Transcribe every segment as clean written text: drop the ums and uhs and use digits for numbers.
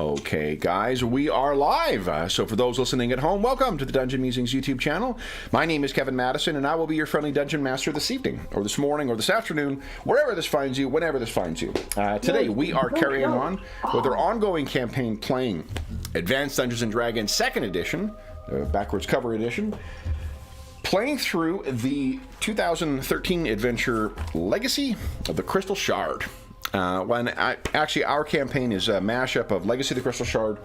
Okay, guys, we are live. So for those listening at home, welcome to the Dungeon Musings YouTube channel. My name is Kevin Madison, and I will be your friendly dungeon master this evening, or this morning, or this afternoon, wherever this finds you, whenever this finds you. Today, we are carrying on with our ongoing campaign playing Advanced Dungeons & Dragons 2nd Edition, backwards cover edition, playing through the 2013 adventure Legacy of the Crystal Shard. Actually, our campaign is a mashup of Legacy of the Crystal Shard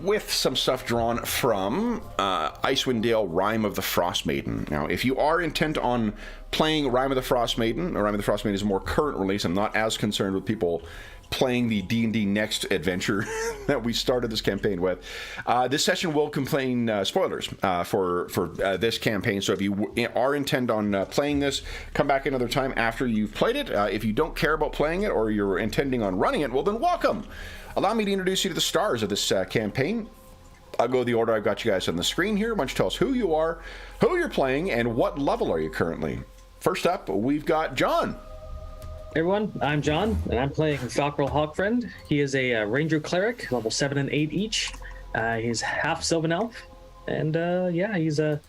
with some stuff drawn from Icewind Dale Rime of the Frost Maiden. Now, if you are intent on playing Rime of the Frost Maiden, or Rime of the Frost Maiden is a more current release, I'm not as concerned with people playing the D&D Next adventure that we started this campaign with. This session will contain spoilers for this campaign, so if you are intent on playing this, come back another time after you've played it. If you don't care about playing it, or you're intending on running it, well then welcome. Allow me to introduce you to the stars of this campaign. I'll go the order I've got you guys on the screen here. Why don't you tell us who you are, who you're playing, and what level are you currently? First up, we've got John. Hey everyone, I'm John, and I'm playing Falkrel Hawkfriend. He is a Ranger Cleric, level 7 and 8 each. He's half Sylvan Elf, and yeah, he's a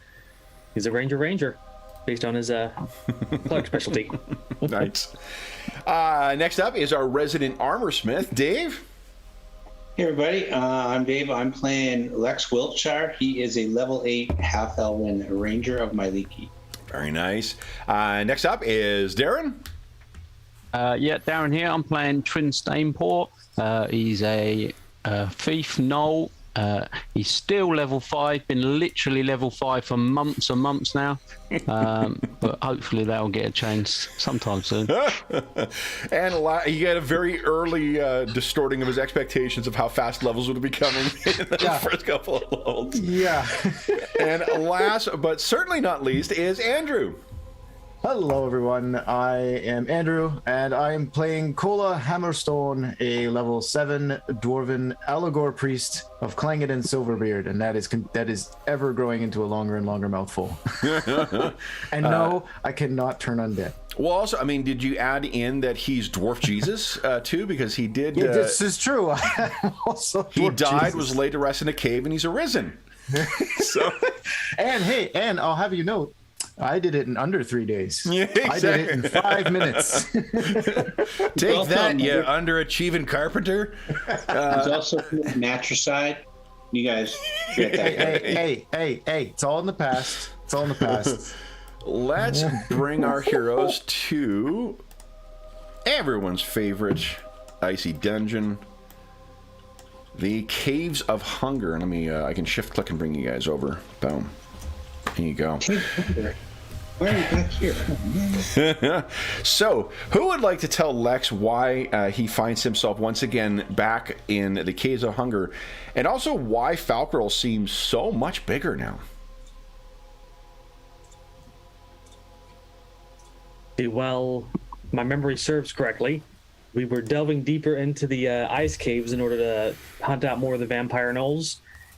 Ranger, based on his cleric specialty. Nice. Next up is our resident armor smith, Dave. Hey everybody, I'm Dave. I'm playing Lex Wiltshire. He is a level 8 half Elven Ranger of Myliki. Very nice. Next up is Darren. Yeah, Darren here. I'm playing Twin Stainport. He's a thief gnoll. He's still level 5, been literally level 5 for months and months now. But hopefully that'll get a change sometime soon. And he had a very early distorting of his expectations of how fast levels would be coming in the first couple of levels. Yeah. And last, but certainly not least, is Andrew. Hello everyone, I am Andrew, and I am playing Kola Hammerstone, a level 7 Dwarven Allegor Priest of Clangeddon Silverbeard, and that is ever growing into a longer and longer mouthful. And no, I cannot turn undead. Well, also, I mean, did you add in that he's Dwarf Jesus, too? Because he did... Yeah, this is true. Also he died, Jesus. was laid to rest in a cave, and he's arisen. So, and hey, and I'll have you know, I did it in under 3 days. Yeah, exactly. I did it in 5 minutes. Take that, you underachieving carpenter. He's also matricide. You guys get that. Hey, it's all in the past. It's all in the past. Let's bring our heroes to everyone's favorite icy dungeon, the Caves of Hunger. Let me, I can shift click and bring you guys over. Boom. Here you go. Why are you back here? So, who would like to tell Lex why he finds himself once again back in the Caves of Hunger, and also why Falkrel seems so much bigger now? Well, my memory serves correctly, we were delving deeper into the ice caves in order to hunt out more of the vampire gnolls,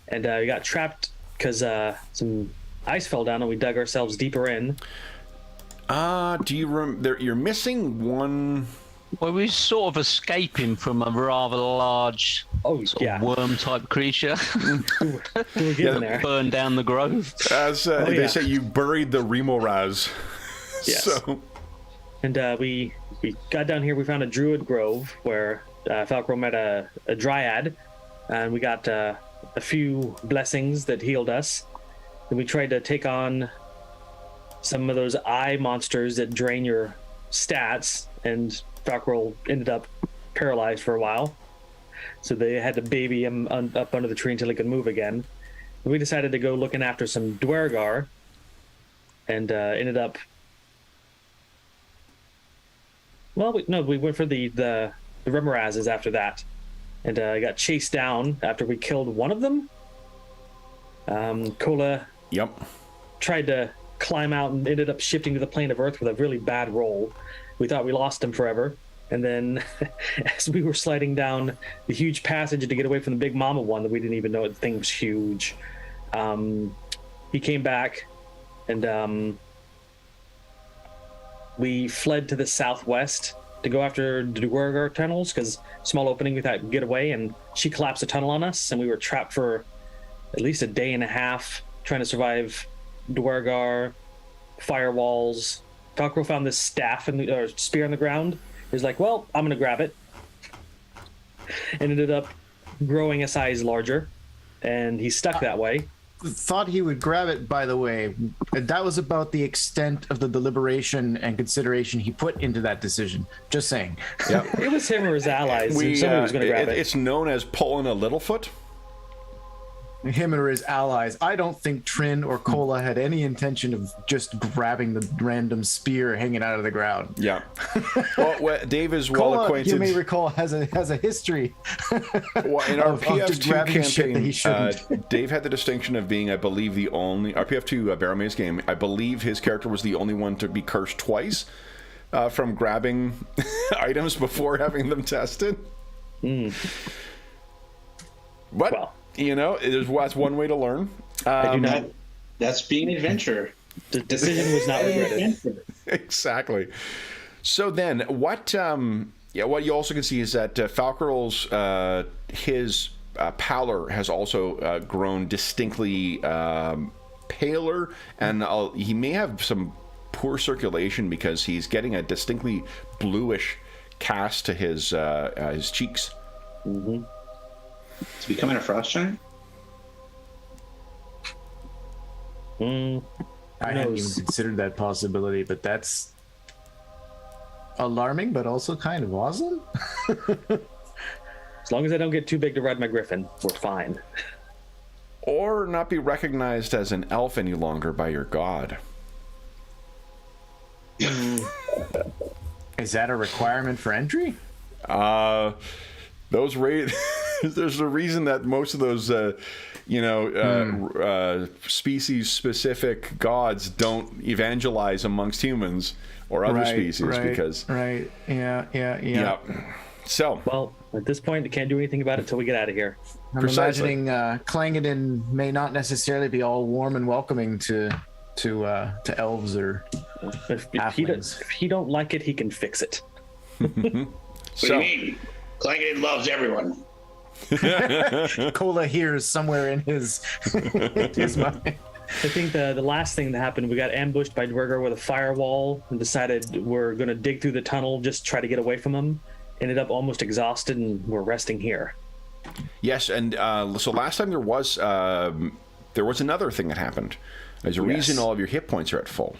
and we got trapped because some ice fell down and we dug ourselves deeper in. Do you remember? You're missing one. Well, we were sort of escaping from a rather large worm-type creature. We were getting there. Burned down the grove. As they say, you buried the Remoraz. Yes. So. And we got down here, we found a druid grove where Falkrel met a dryad, and we got a few blessings that healed us. Then we tried to take on some of those eye monsters that drain your stats, and Falkrel ended up paralyzed for a while. So they had to baby him up under the tree until he could move again. And we decided to go looking after some Dwergar, and ended up... Well, we went for the Remorazes after that, and got chased down after we killed one of them. Kola tried to climb out and ended up shifting to the plane of Earth with a really bad roll. We thought we lost him forever, and then as we were sliding down the huge passage to get away from the big mama one that we didn't even know the thing was huge, he came back, and we fled to the southwest to go after the Duergar tunnels because small opening we thought we'd get away, and she collapsed a tunnel on us, and we were trapped for at least a day and a half trying to survive Duergar, firewalls. Falcro found this staff or spear on the ground. He's like, well, I'm gonna grab it. And ended up growing a size larger, and he's stuck that way. Thought he would grab it, by the way. That was about the extent of the deliberation and consideration he put into that decision. Just saying. Yep. It was him or his allies. Somebody was going to grab it. It's known as pulling a Littlefoot. Him or his allies. I don't think Trin or Cola had any intention of just grabbing the random spear hanging out of the ground. Yeah. Well, Dave is well Cola, acquainted. you may recall, has a history. Well, in our PS2 campaign, Dave had the distinction of being, I believe, the only our PF2 Barrow Maze game. I believe his character was the only one to be cursed twice from grabbing items before having them tested. But Well, that's one way to learn. I do not. That's being an adventurer. The decision was not regretted. Exactly. So then, what you also can see is that Falcarel's his pallor has also grown distinctly paler, and he may have some poor circulation because he's getting a distinctly bluish cast to his cheeks. Mm-hmm. Is he becoming a frost giant? I hadn't even considered that possibility, but that's alarming, but also kind of awesome. As long as I don't get too big to ride my griffin, we're fine. Or not be recognized as an elf any longer by your god. Is that a requirement for entry? There's a reason that most of those species-specific gods don't evangelize amongst humans or other species because yeah. So well, at this point, I can't do anything about it until we get out of here. I'm imagining Clangeddon may not necessarily be all warm and welcoming to elves or If he don't like it, he can fix it. What do you mean? Clangeddon loves everyone. Cola hears somewhere in his mind. I think the last thing that happened, we got ambushed by Dwerger with a firewall and decided we're going to dig through the tunnel, just try to get away from them. Ended up almost exhausted, and we're resting here. Yes, and so last time there was another thing that happened. There's a reason all of your hit points are at full.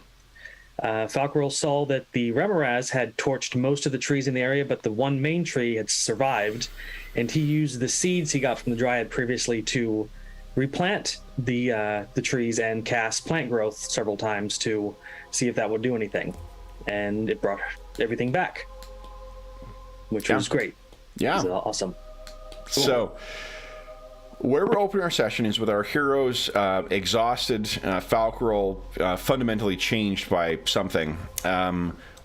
Falcarel saw that the Remoraz had torched most of the trees in the area, but the one main tree had survived, and he used the seeds he got from the Dryad previously to replant the trees and cast plant growth several times to see if that would do anything. And it brought everything back, which was great. Yeah. It was awesome. Cool. So where we're opening our session is with our heroes exhausted, Falcarel fundamentally changed by something.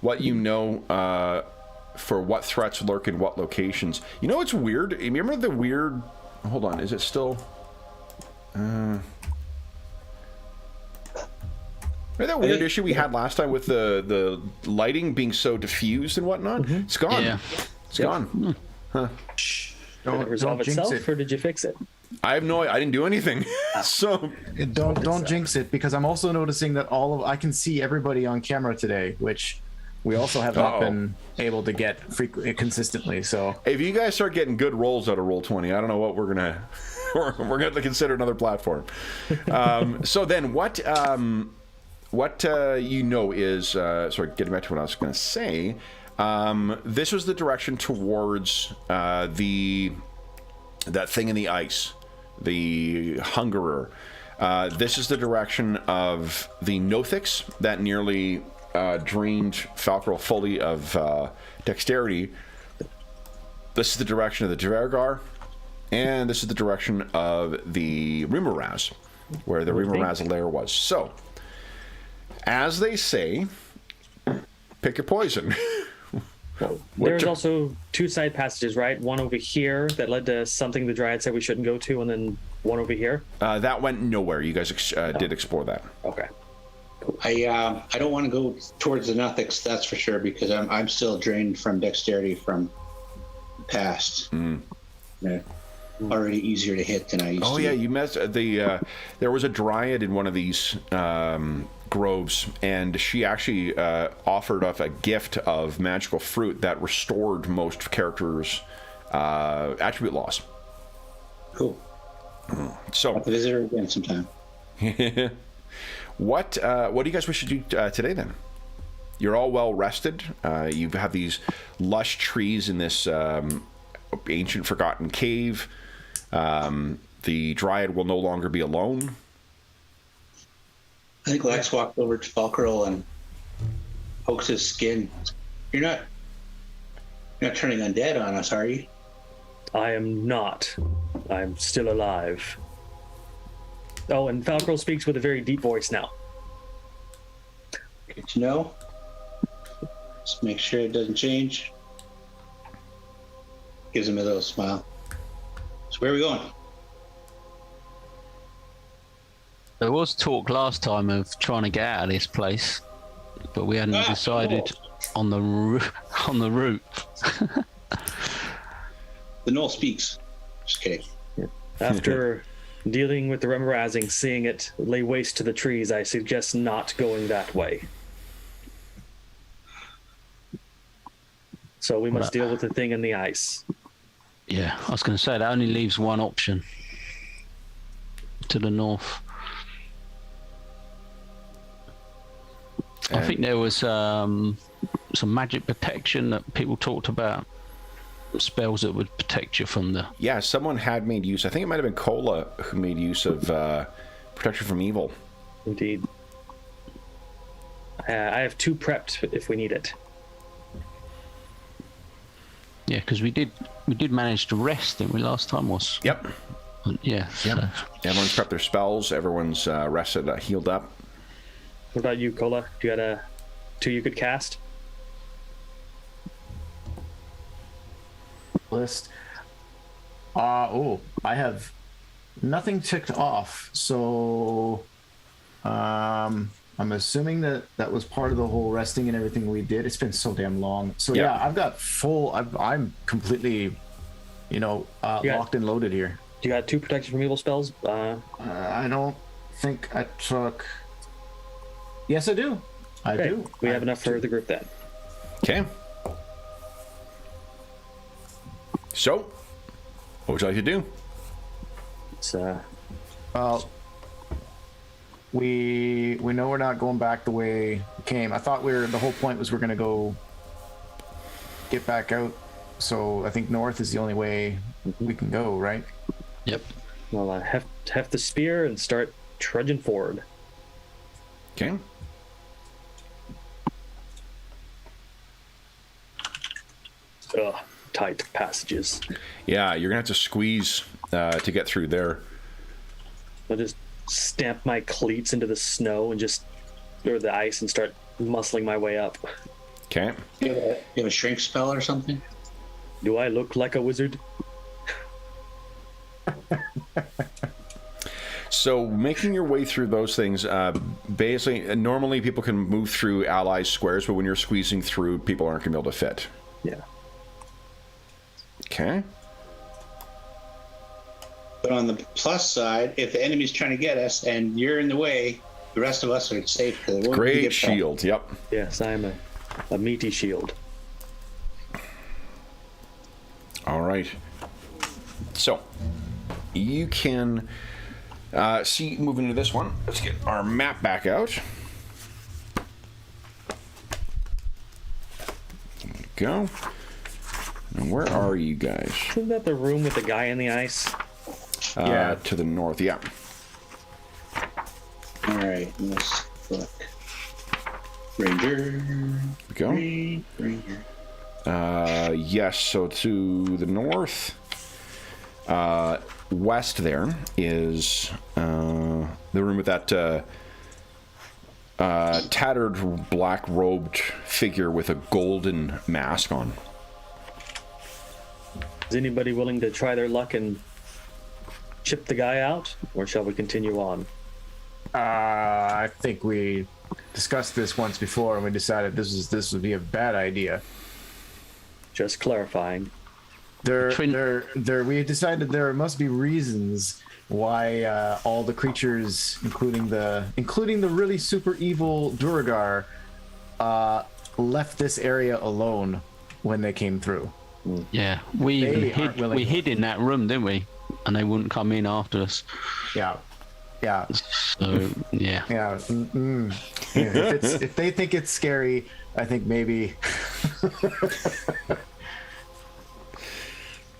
What for what threats lurk in what locations. You know what's weird? Remember the weird... Hold on, is it still... Remember that weird issue we had last time with the lighting being so diffused and whatnot? Mm-hmm. It's gone. Yeah. It's gone. Huh. Did it resolve itself, or did you fix it? I have no... I didn't do anything. So... Don't jinx it, because I'm also noticing that I can see everybody on camera today, which we also have not been able to get consistently. So if you guys start getting good rolls out of Roll20, I don't know what we're gonna we're gonna have to consider another platform. So then what is sorry, getting back to what I was gonna say. This was the direction towards that thing in the ice, the Hungerer. This is the direction of the Nothix that nearly drained Falcarel fully of dexterity. This is the direction of the Dvergar, and this is the direction of the Rimmeraz, where the Rimmeraz lair was. So, as they say, pick your poison. There's also two side passages, right? One over here that led to something the Dryad said we shouldn't go to, and then one over here. That went nowhere. You guys did explore that. Okay. I don't want to go towards the Nothics, that's for sure, because I'm still drained from dexterity from the past. Yeah. Already easier to hit than I used to. Oh yeah, you messed the. There was a dryad in one of these groves, and she actually offered up a gift of magical fruit that restored most characters' attribute loss. Cool. So I'll have to visit her again sometime. What do you guys wish to do today then? You're all well rested. You have these lush trees in this ancient forgotten cave. The dryad will no longer be alone. I think Lex walked over to Falkril and pokes his skin. You're not turning undead on us, are you? I am not. I'm still alive. Oh, and Falkril speaks with a very deep voice now. Good to know. Just make sure it doesn't change. Gives him a little smile. So where are we going? There was talk last time of trying to get out of this place, but we hadn't decided on the route. The Knoll speaks. Just kidding. After dealing with the Remorazing, seeing it lay waste to the trees, I suggest not going that way. So we must deal with the thing in the ice. Yeah, I was going to say that only leaves one option to the north. I think there was some magic protection that people talked about, spells that would protect you from the... Yeah, someone had made use. I think it might have been Kola who made use of protection from evil. Indeed. I have 2 prepped if we need it. Yeah, because we did manage to rest, didn't we, last time? Yep. Yeah. Yep. So. Everyone's prepped their spells. Everyone's rested, healed up. What about you, Kola? Do you got 2 you could cast? List. I have nothing ticked off, so I'm assuming that was part of the whole resting and everything we did. It's been so damn long. So yeah, I've got full. I'm completely, locked and loaded here. Do you got 2 protection from evil spells? I don't think I took. Yes, I do. I do. We have enough for the group then. Okay. So, what would you like to do? It's Well, we know we're not going back the way we came. I thought the whole point was we're going to go get back out. So I think north is the only way we can go, right? Yep. Well, heft the spear and start trudging forward. Okay. Ugh, tight passages. Yeah, you're gonna have to squeeze to get through there. I'll just stamp my cleats into the snow and or the ice and start muscling my way up. Okay. You have a shrink spell or something? Do I look like a wizard? So making your way through those things, basically, normally people can move through allies squares, but when you're squeezing through, people aren't gonna be able to fit. Yeah. Okay. But on the plus side, if the enemy's trying to get us and you're in the way, the rest of us are safe. Great shield. Yep. Yes, I'm a meaty shield. All right. So you can see moving to this one. Let's get our map back out. There we go. And where are you guys? Isn't that the room with the guy in the ice? Yeah. To the north. Yeah. All right, let's look. Ranger. There we go. Ranger. Yes, so to the north, west there is the room with that tattered black-robed figure with a golden mask on. Is anybody willing to try their luck and chip the guy out, or shall we continue on? I think we discussed this once before, and we decided this would be a bad idea. Just clarifying. We decided there must be reasons why all the creatures, including the really super evil Duragar, left this area alone when they came through. Yeah, we hid in that room, didn't we? And they wouldn't come in after us. Yeah. So yeah. Yeah. If they think it's scary, I think maybe.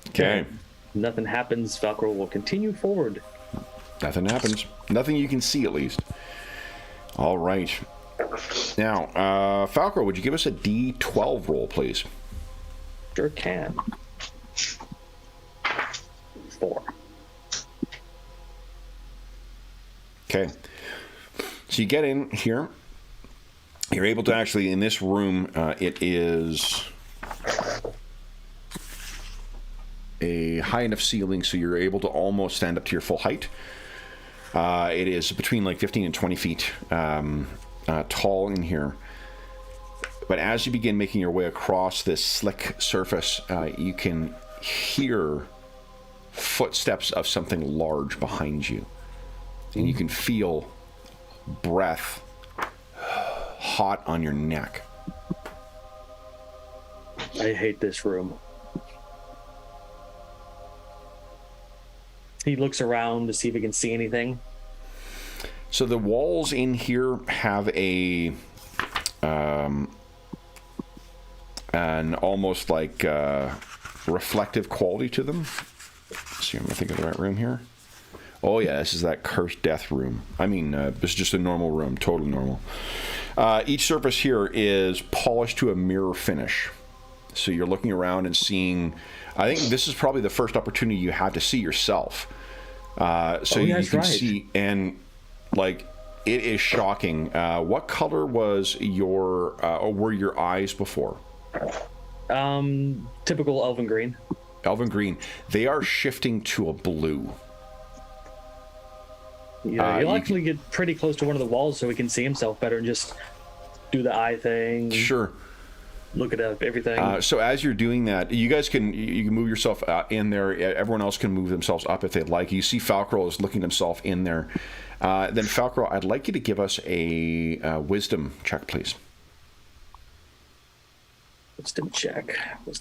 Okay. Nothing happens. Valkyrie will continue forward. Nothing happens. Nothing you can see, at least. All right. Now, Falco, would you give us a D12 roll, please? Sure can. 4. Okay. So you get in here. You're able to actually, in this room, it is a high enough ceiling so you're able to almost stand up to your full height. It is between like 15 and 20 feet tall in here. But as you begin making your way across this slick surface, you can hear footsteps of something large behind you. And you can feel breath hot on your neck. I hate this room. He looks around to see if he can see anything. So the walls in here have an almost like reflective quality to them. Let's see, am I thinking of the right room here? Oh yeah, this is that cursed death room. I mean, this is just a normal room, totally normal. Each surface here is polished to a mirror finish. So you're looking around and seeing, I think this is probably the first opportunity you had to see yourself. You can see, and like, it is shocking. What color was or were your eyes before? Typical elven green. Elven green. They are shifting to a blue. Yeah, he'll actually get pretty close to one of the walls so he can see himself better and just do the eye thing. Sure. Look at everything. So as you're doing that, you guys can move yourself in there. Everyone else can move themselves up if they'd like. You see Falcro is looking himself in there. Then Falcro, I'd like you to give us a wisdom check, please. Wisdom check. Less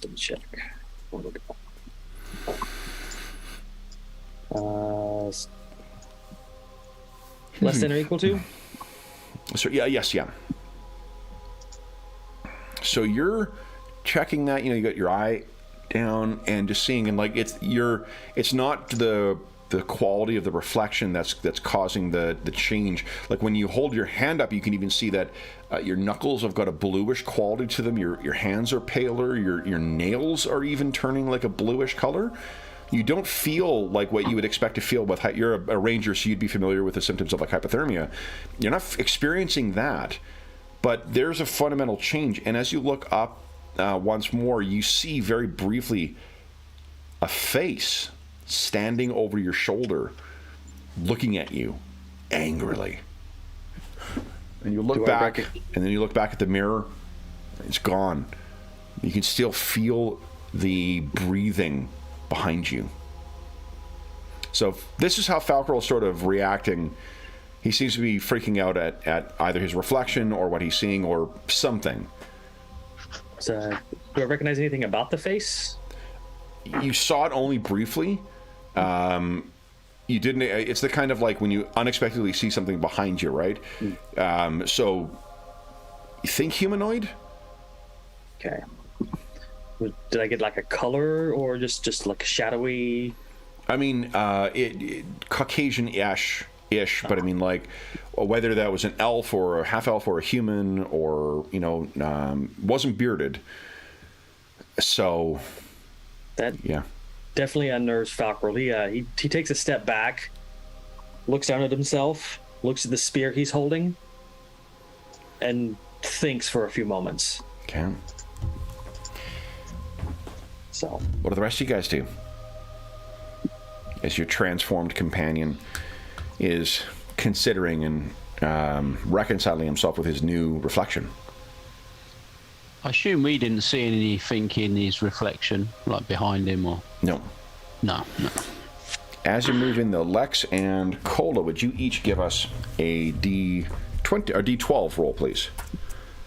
than or equal to? So yes. So you're checking that, you got your eye down and just seeing, and like it's not the quality of the reflection that's causing the change. Like when you hold your hand up, you can even see that your knuckles have got a bluish quality to them. Your hands are paler. Your nails are even turning like a bluish color. You don't feel like what you would expect to feel with, you're a ranger, so you'd be familiar with the symptoms of like hypothermia. You're not experiencing that, but there's a fundamental change. And as you look up once more, you see very briefly a face standing over your shoulder, looking at you angrily. And you look back, and then you look back at the mirror. It's gone. You can still feel the breathing behind you. So this is how Falcro is sort of reacting. He seems to be freaking out at either his reflection or what he's seeing or something. So, do I recognize anything about the face? You saw it only briefly. You didn't. It's the kind of like when you unexpectedly see something behind you, right? So you think humanoid? Okay. Did I get like a color or just like shadowy? I mean, it Caucasian-ish, but I mean, like, whether that was an elf or a half elf or a human or wasn't bearded. So that definitely unnerves Falcro. He takes a step back, looks down at himself, looks at the spear he's holding, and thinks for a few moments. Okay. So, what do the rest of you guys do? As your transformed companion is considering reconciling himself with his new reflection. I assume we didn't see anything in his reflection, like behind him or... No. No. As you move in, Lex and Cola, would you each give us a D20 or D12 roll, please?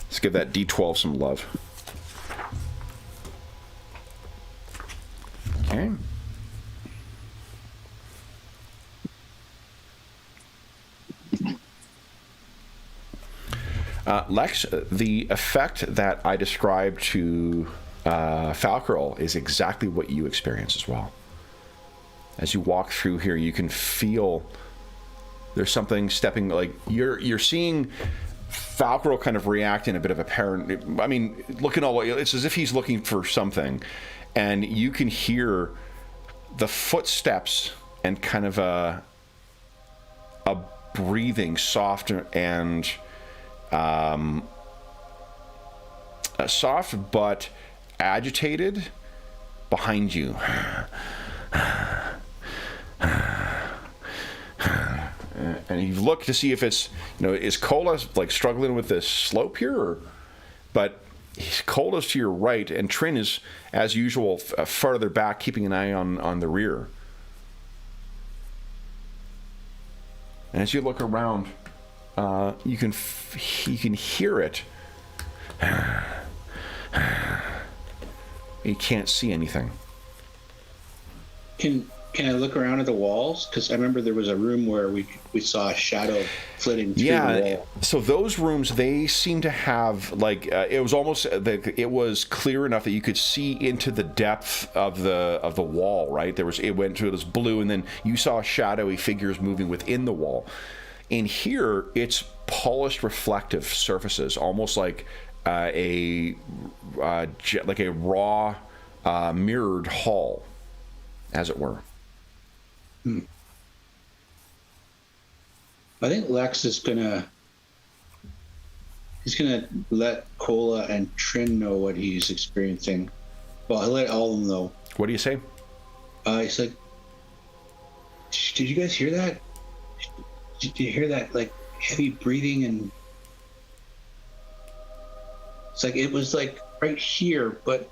Let's give that D12 some love. Okay. Lex, the effect that I described to Falcarol is exactly what you experience as well. As you walk through here, you can feel there's something stepping, like you're seeing Falcarol kind of react in a bit of apparent, I mean, looking all the way, it's as if he's looking for something, and you can hear the footsteps and kind of a breathing, soft and soft but agitated behind you. And you look to see if it's, is Cola like struggling with this slope here, but Cola's to your right, and Trin is, as usual, farther back, keeping an eye on the rear. And as you look around, you can hear it. You can't see anything. Can I look around at the walls? Because I remember there was a room where we saw a shadow flitting through the wall. So those rooms, they seem to have like it was almost it was clear enough that you could see into the depth of the wall. Right, it went to this blue, and then you saw shadowy figures moving within the wall. In here, it's polished, reflective surfaces, almost like a raw mirrored hall, as it were. I think Lex is gonna let Cola and Trin know what he's experiencing. Well, he'll let all of them know. What do you say? He's like, did you guys hear that? Did you hear that, like, heavy breathing? And it's like, it was like right here, but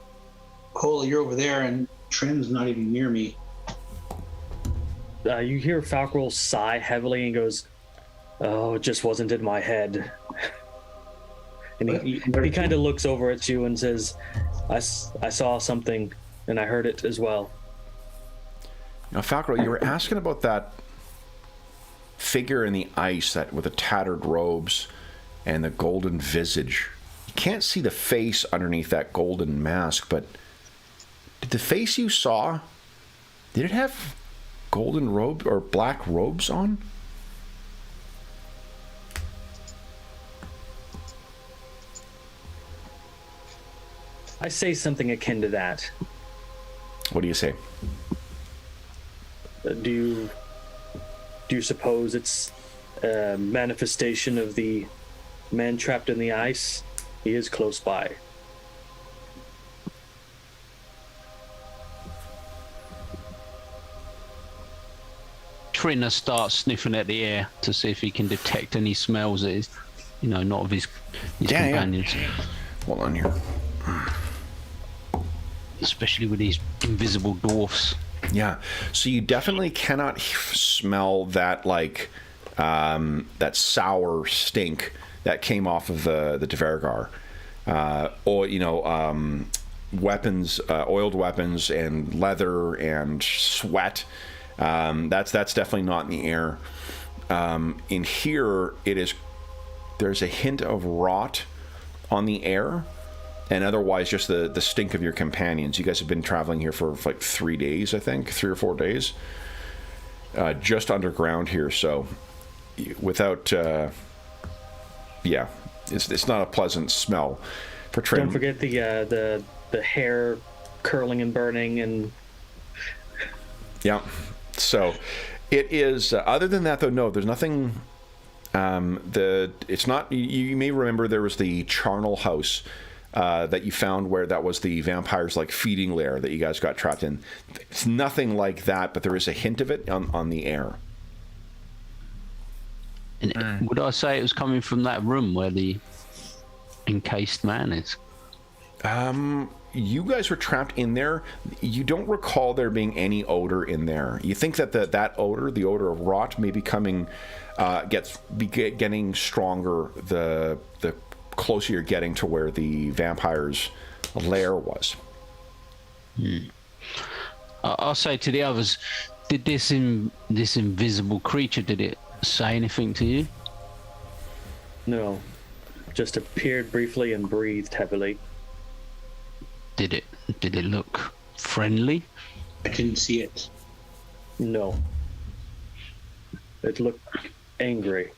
Cola, you're over there, and Trin's not even near me. You hear Falcarol sigh heavily and goes, "Oh, it just wasn't in my head." And he kind of looks over at you and says, I saw something, and I heard it as well. Now, Falcarol, you were asking about that figure in the ice, that with the tattered robes and the golden visage. You can't see the face underneath that golden mask, but did the face you saw, did it have golden robe or black robes on? I say something akin to that. What do you say? Do you suppose it's a manifestation of the man trapped in the ice? He is close by. Trina starts sniffing at the air to see if he can detect any smells that is, not of his companions. Yeah. Hold on here. Especially with these invisible dwarfs. Yeah. So you definitely cannot smell that, like, that sour stink that came off of the Dvergar. Or, weapons, oiled weapons and leather and sweat. That's definitely not in the air. In here, there's a hint of rot on the air, and otherwise just the stink of your companions. You guys have been traveling here for like 3 days, I think, 3 or 4 days, just underground here. So without, it's not a pleasant smell for Trin. Don't forget the hair curling and burning and. Yeah. So it is. Other than that, though, no, there's nothing. It's not. You may remember there was the charnel house that you found where that was the vampire's like feeding lair that you guys got trapped in. It's nothing like that, but there is a hint of it on the air. And would I say it was coming from that room where the encased man is? You guys were trapped in there. You don't recall there being any odor in there. You think that that odor, the odor of rot, may be coming, getting stronger the closer you're getting to where the vampire's lair was. I'll say to the others, did this invisible creature, did it say anything to you? No, just appeared briefly and breathed heavily. Did it look friendly? I didn't see it. No. It looked angry.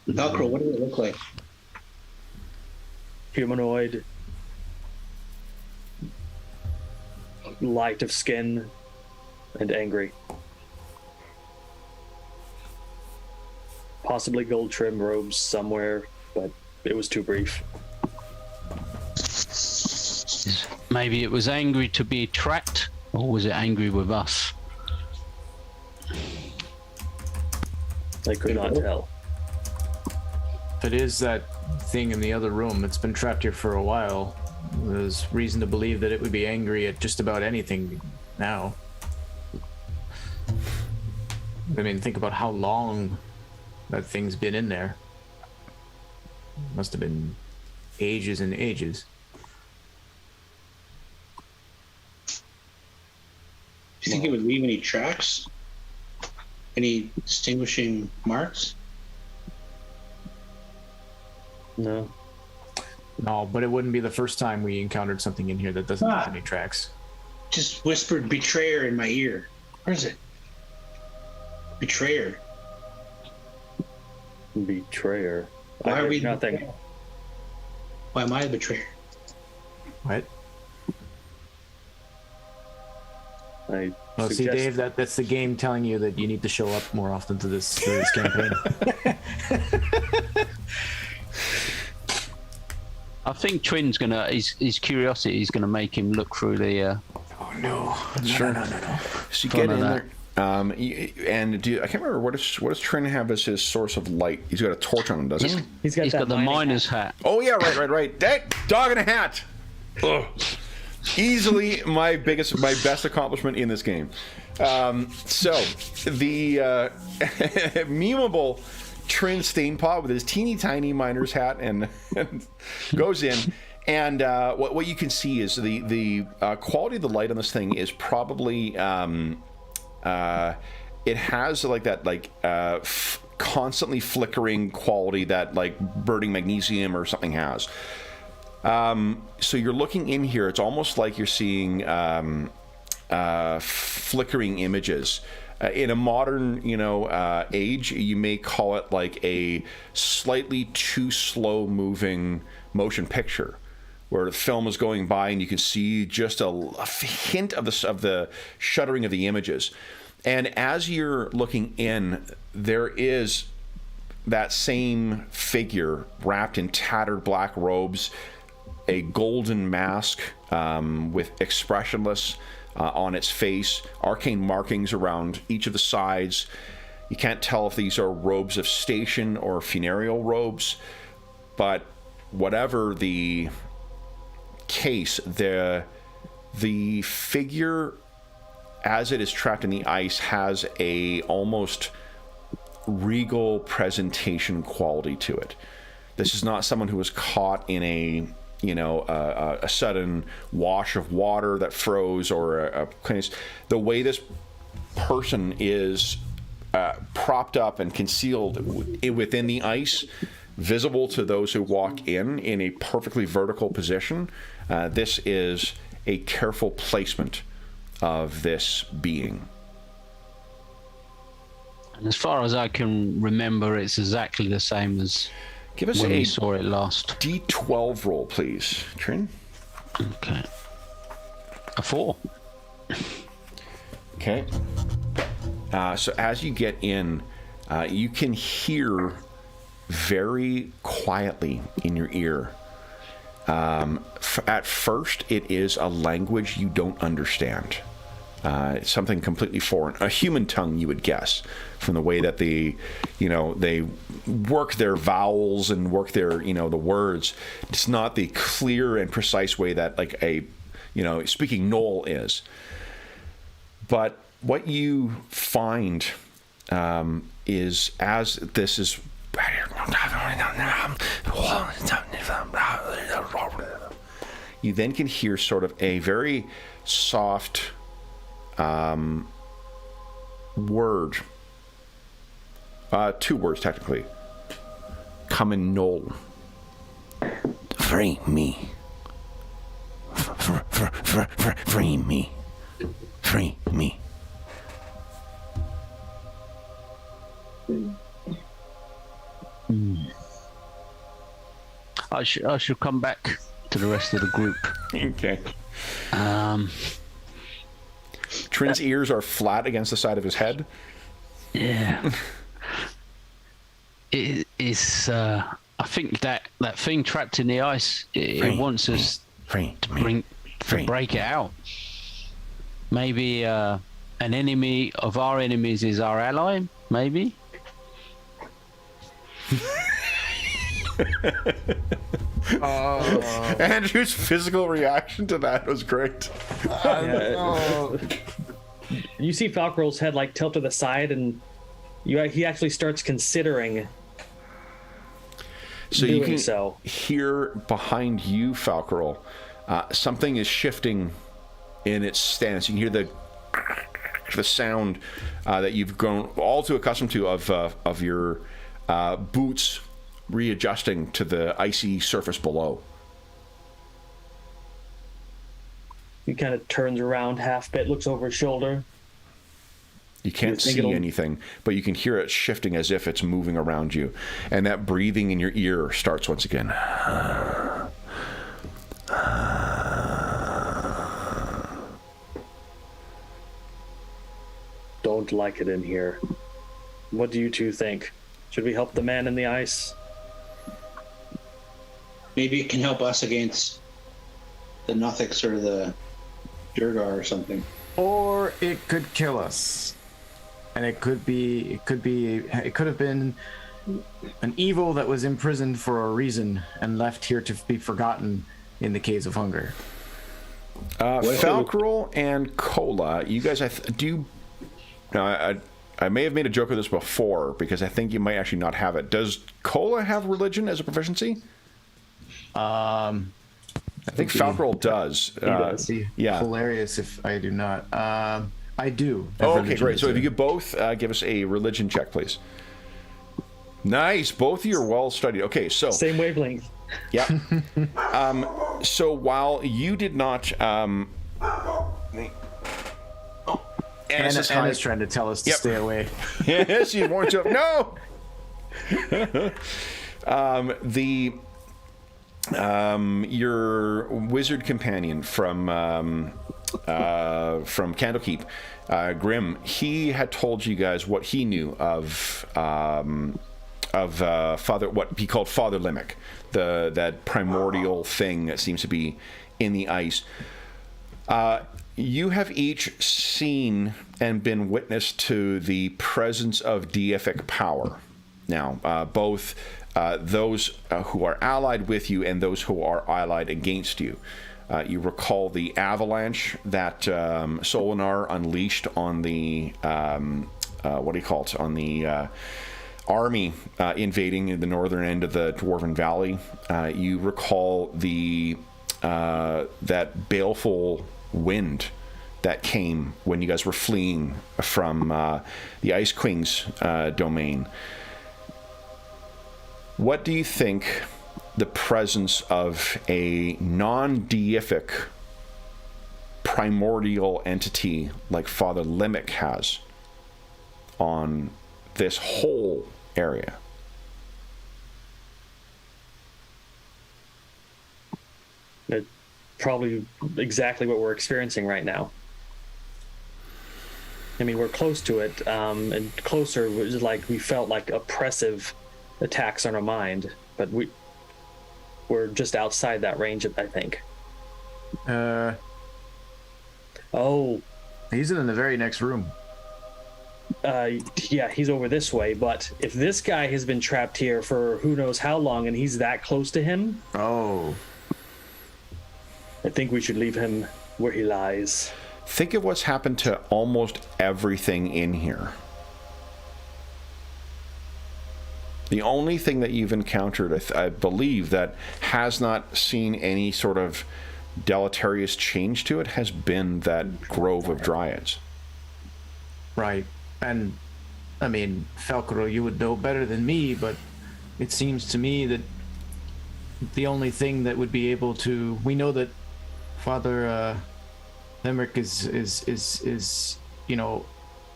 Velcro, what did it look like? Humanoid. Light of skin and angry. Possibly gold trim robes somewhere, but it was too brief. Maybe it was angry to be trapped, or was it angry with us? I could not tell. If it is that thing in the other room that's been trapped here for a while, there's reason to believe that it would be angry at just about anything now. I mean, think about how long that thing's been in there. Must have been ages and ages. Do you think it would leave any tracks? Any distinguishing marks? No. No, but it wouldn't be the first time we encountered something in here that doesn't have any tracks. Just whispered betrayer in my ear. Where is it? Betrayer. Betrayer. Why I are heard we nothing? Why am I the betrayer? What? I Oh, see, suggest- Dave, that's the game telling you that you need to show up more often to this campaign. I think Twin's gonna. His curiosity is gonna make him look through the. Oh no! Sure. No. So you Fun get of in that. there, and I can't remember what does Trin have as his source of light? He's got a torch on him, doesn't he? He's got He's that got the mining miner's hat. hat. Oh yeah, right. That dog in a hat. Ugh. Easily my best accomplishment in this game. So the memeable Trin Stainpot with his teeny tiny miner's hat and goes in, and what you can see is the quality of the light on this thing is probably it has like that constantly flickering quality that like burning magnesium or something has. So you're looking in here, it's almost like you're seeing flickering images. In a modern, age, you may call it like a slightly too slow moving motion picture, where the film is going by and you can see just a hint of the shuddering of the images. And as you're looking in, there is that same figure wrapped in tattered black robes, a golden mask with expressionless on its face, arcane markings around each of the sides. You can't tell if these are robes of station or funereal robes, but whatever the case, the figure, as it is trapped in the ice, has a almost regal presentation quality to it. This is not someone who was caught in a sudden wash of water that froze, or the way this person is propped up and concealed within the ice, visible to those who walk in a perfectly vertical position. This is a careful placement of this being. And as far as I can remember, it's exactly the same as Give us when a we saw it last. D12 roll, please, Trin. Okay. A 4. Okay. So as you get in, you can hear very quietly in your ear. At first, it is a language you don't understand. something completely foreign, a human tongue, you would guess, from the way that they work their vowels and work their, the words. It's not the clear and precise way that like a, speaking Knoll is. But what you find is, as this is, you then can hear sort of a very soft word, 2 words technically, come in Knoll. Free me. Free me. Free me. I should come back to the rest of the group. Okay. Trin's ears are flat against the side of his head. Yeah. It is. I think that thing trapped in the ice. It wants us to break it out. Maybe an enemy of our enemies is our ally. Maybe. Andrew's physical reaction to that was great. You see Falkrol's head like tilt to the side, and he actually starts considering. So you can hear behind you, Falkrol, something is shifting in its stance. You can hear the sound that you've grown all too accustomed to of your boots readjusting to the icy surface below. He kind of turns around half bit, looks over his shoulder. You can't see anything, but you can hear it shifting as if it's moving around you. And that breathing in your ear starts once again. Don't like it in here. What do you two think? Should we help the man in the ice? Maybe it can help us against the Nothics or the Durgar or something. Or it could kill us. And it could have been an evil that was imprisoned for a reason and left here to be forgotten in the Caves of Hunger. Falkrol and Cola, you guys, I may have made a joke of this before because I think you might actually not have it. Does Cola have religion as a proficiency? I think Falkrol does. He does. Yeah. Hilarious if I do not. I do. Oh, okay, great. So if you could both give us a religion check, please. Nice. Both of you are well studied. Okay, so same wavelength. Yeah. So while you did not, Anna's trying to tell us to stay away. Yes, she warned you. No. Your wizard companion from Candlekeep, Grim, he had told you guys what he knew of Father, what he called Father Limerick, that primordial thing that seems to be in the ice. You have each seen and been witness to the presence of deific power. Now, both those who are allied with you and those who are allied against you. You recall the avalanche that Solinar unleashed on the on the army invading the northern end of the Dwarven Valley. You recall the that baleful wind that came when you guys were fleeing from the Ice Queen's domain. What do you think the presence of a non-deific primordial entity like Father Limerick has on this whole area? It's probably exactly what we're experiencing right now. I mean, we're close to it, and closer was like we felt like oppressive attacks on our mind, but we're just outside that range, I think. Uh, Oh, He's in the very next room. Yeah, he's over this way, but if this guy has been trapped here for who knows how long and he's that close to him, Oh. I think we should leave him where he lies. Think of what's happened to almost everything in here. The only thing that you've encountered, I believe, that has not seen any sort of deleterious change to it has been that grove of dryads. Right. And, I mean, Falcoro, you would know better than me, but it seems to me that the only thing that would be able to... We know that Father Limerick is, you know,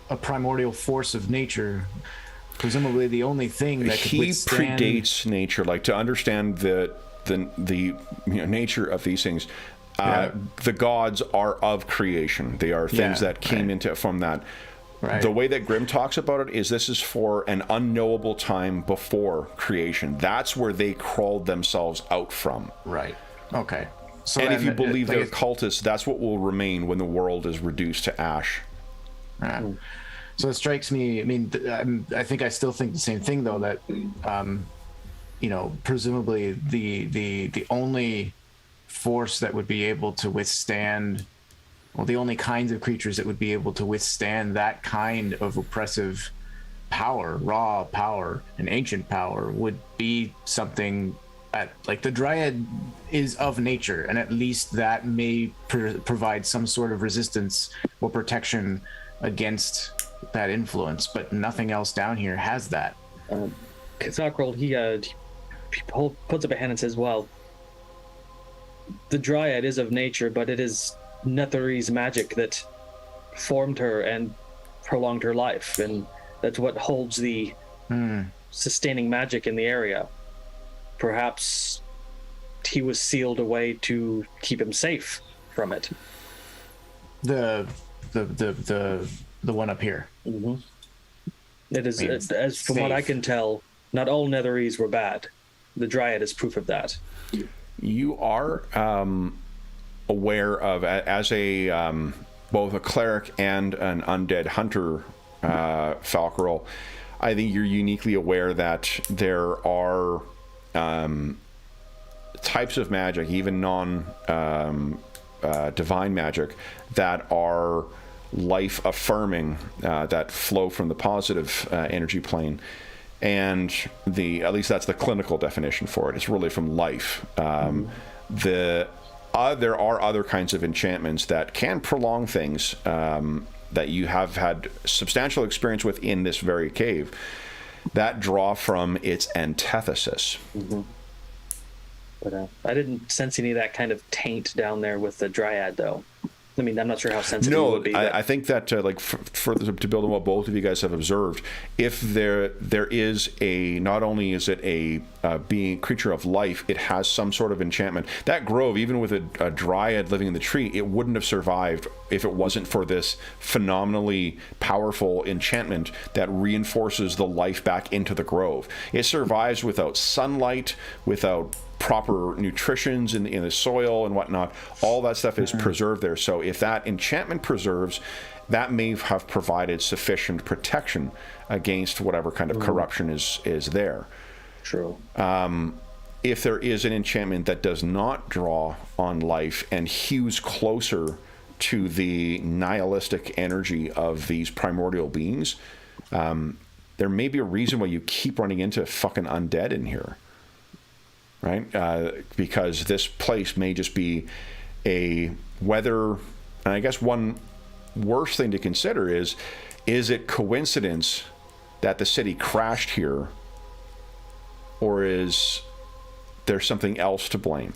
a primordial force of nature. Presumably the only thing that could withstand... He predates nature. Like, to understand the nature of these things, the gods are of creation. They are things that came into from that. Right. The way that Grimm talks about it is this is for an unknowable time before creation. That's where they crawled themselves out from. Right. Okay. So and if you believe like they're cultists, that's what will remain when the world is reduced to ash. Right. So it strikes me, I mean, I think I still think the same thing, though, that, you know, presumably the only force that would be able to withstand, well, the only kinds of creatures that would be able to withstand that kind of oppressive power, raw power, and ancient power would be something like the Dryad is of nature, and at least that may provide some sort of resistance or protection against that influence, but nothing else down here has that. Kazakrol, he puts up a hand and says, well, the Dryad is of nature, but it is Netheri's magic that formed her and prolonged her life, and that's what holds the sustaining magic in the area. Perhaps he was sealed away to keep him safe from it. The one up here. Mm-hmm. It is, as from what I can tell, not all Netheries were bad. The Dryad is proof of that. You are aware of, as a both a cleric and an undead hunter, Falcarol, I think you're uniquely aware that there are types of magic, even divine magic, that are life affirming, that flow from the positive energy plane, and at least that's the clinical definition for it. It's really from life. There are other kinds of enchantments that can prolong things that you have had substantial experience with in this very cave that draw from its antithesis. Mm-hmm. But I didn't sense any of that kind of taint down there with the Dryad, though. I mean, I'm not sure how sensitive it would be. I think that, to build on what both of you guys have observed, if there is not only is it a creature of life, it has some sort of enchantment. That grove, even with a Dryad living in the tree, it wouldn't have survived if it wasn't for this phenomenally powerful enchantment that reinforces the life back into the grove. It survives without sunlight, without proper nutritions in the soil and whatnot. All that stuff is preserved there. So if that enchantment preserves, that may have provided sufficient protection against whatever kind of corruption is there. True. If there is an enchantment that does not draw on life and hews closer to the nihilistic energy of these primordial beings, there may be a reason why you keep running into fucking undead in here. Right? Because this place may just be a weather, and I guess one worse thing to consider is it coincidence that the city crashed here, or is there something else to blame?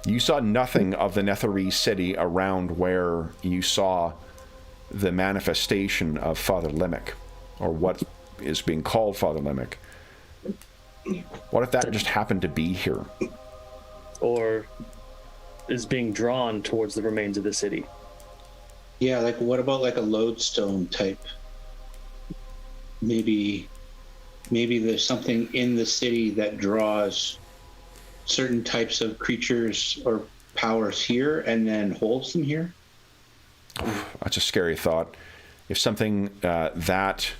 You saw nothing of the Netheri city around where you saw the manifestation of Father Limerick, or what is being called Father Limerick. What if that just happened to be here? Or is being drawn towards the remains of the city? Yeah, like what about like a lodestone type? Maybe there's something in the city that draws certain types of creatures or powers here and then holds them here? That's a scary thought. If something that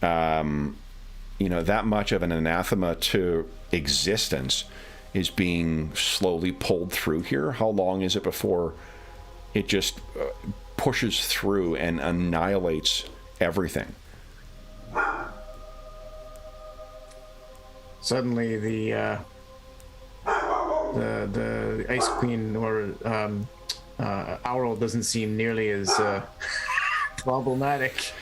much of an anathema to existence is being slowly pulled through here, how long is it before it just pushes through and annihilates everything? Suddenly, the Ice Queen or Owl doesn't seem nearly as problematic.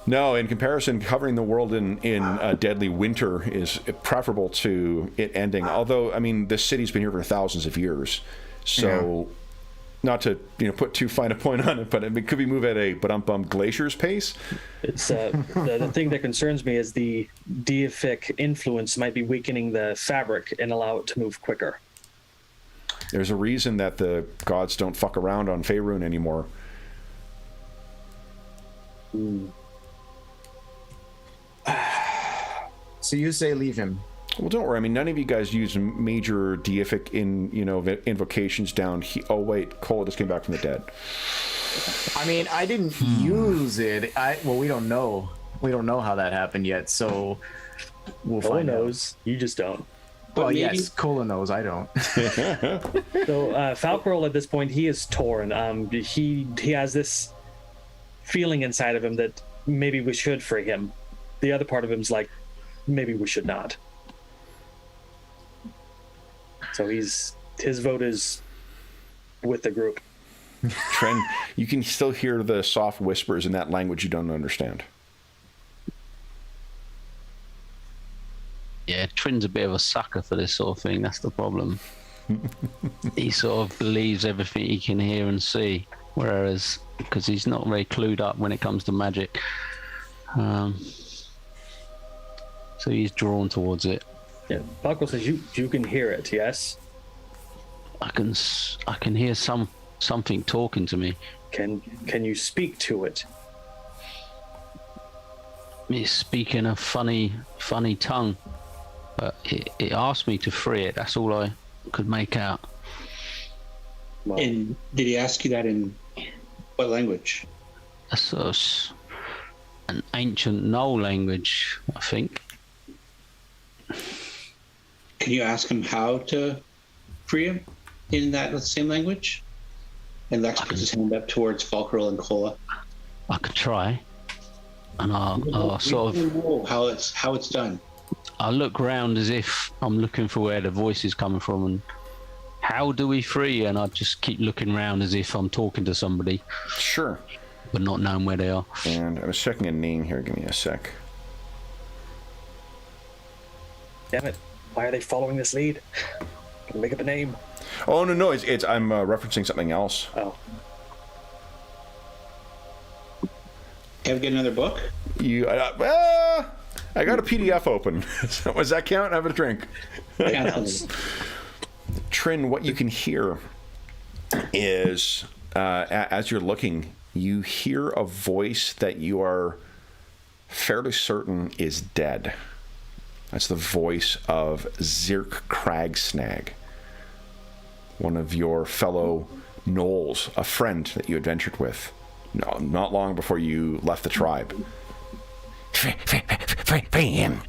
No, in comparison, covering the world in a deadly winter is preferable to it ending. Although, I mean, this city's been here for thousands of years, so not to put too fine a point on it, but it could be moved at a glacier's pace. It's the thing that concerns me is the deific influence might be weakening the fabric and allow it to move quicker. There's a reason that the gods don't fuck around on Faerun anymore. So you say leave him. Well, don't worry. I mean, none of you guys use major deific invocations down here. Oh, wait. Cola just came back from the dead. I mean, I didn't use it. Well, we don't know. We don't know how that happened yet, so we'll Cola find knows. You just don't. Well, yes, Cola knows. I don't. So Falkroll at this point, he is torn. He has this feeling inside of him that maybe we should free him. The other part of him's like, maybe we should not. So his vote is with the group. Tren, you can still hear the soft whispers in that language you don't understand. Yeah, Trin's a bit of a sucker for this sort of thing. That's the problem. He sort of believes everything he can hear and see, whereas because he's not very clued up when it comes to magic, so he's drawn towards it. Yeah, Falkroll says you can hear it. Yes, I can hear something talking to me. Can you speak to it? It's speaking a funny tongue, but it asked me to free it. That's all I could make out. Well, And did he ask you that in what language? That's sort of an ancient Knoll language, I think. Can you ask him how to free him in that same language? And Lex puts his hand up towards Falkroll and Cola. I could try, and I'll sort We of don't know how it's done. I'll look round as if I'm looking for where the voice is coming from, and how do we free? And I just keep looking round as if I'm talking to somebody, Sure. but not knowing where they are. And I was checking a name here. Give me a sec. damn it! Why are they following this lead? Can make up a name. Oh, no. It's I'm referencing something else. Oh, Have get another book? I got a PDF open. So does that count? Have a drink. Counts. Trin, what you can hear is, as you're looking, you hear a voice that you are fairly certain is dead. That's the voice of Zirk Cragsnag, one of your fellow gnolls, a friend that you adventured with, not long before you left the tribe. Free him!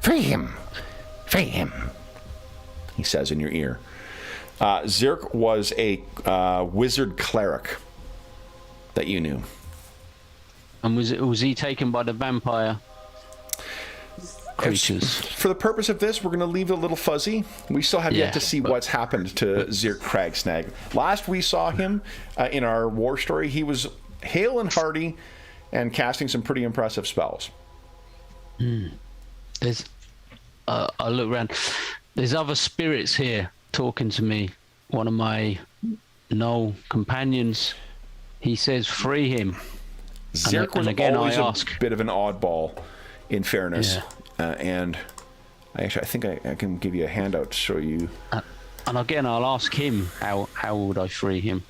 Free him! Free him! He says in your ear. Zirk was a wizard cleric that you knew. And was he taken by the vampire creatures? For the purpose of this, we're going to leave it a little fuzzy. We still have yet to see what's happened to Zirk Cragsnag. Last we saw him in our war story, he was hale and hearty and casting some pretty impressive spells. There's I look around. There's other spirits here talking to me. One of my Knoll companions, he says free him. Zirk was again, always I a ask, bit of an oddball, in fairness. And I think I can give you a handout to show you. and again I'll ask him how would I free him.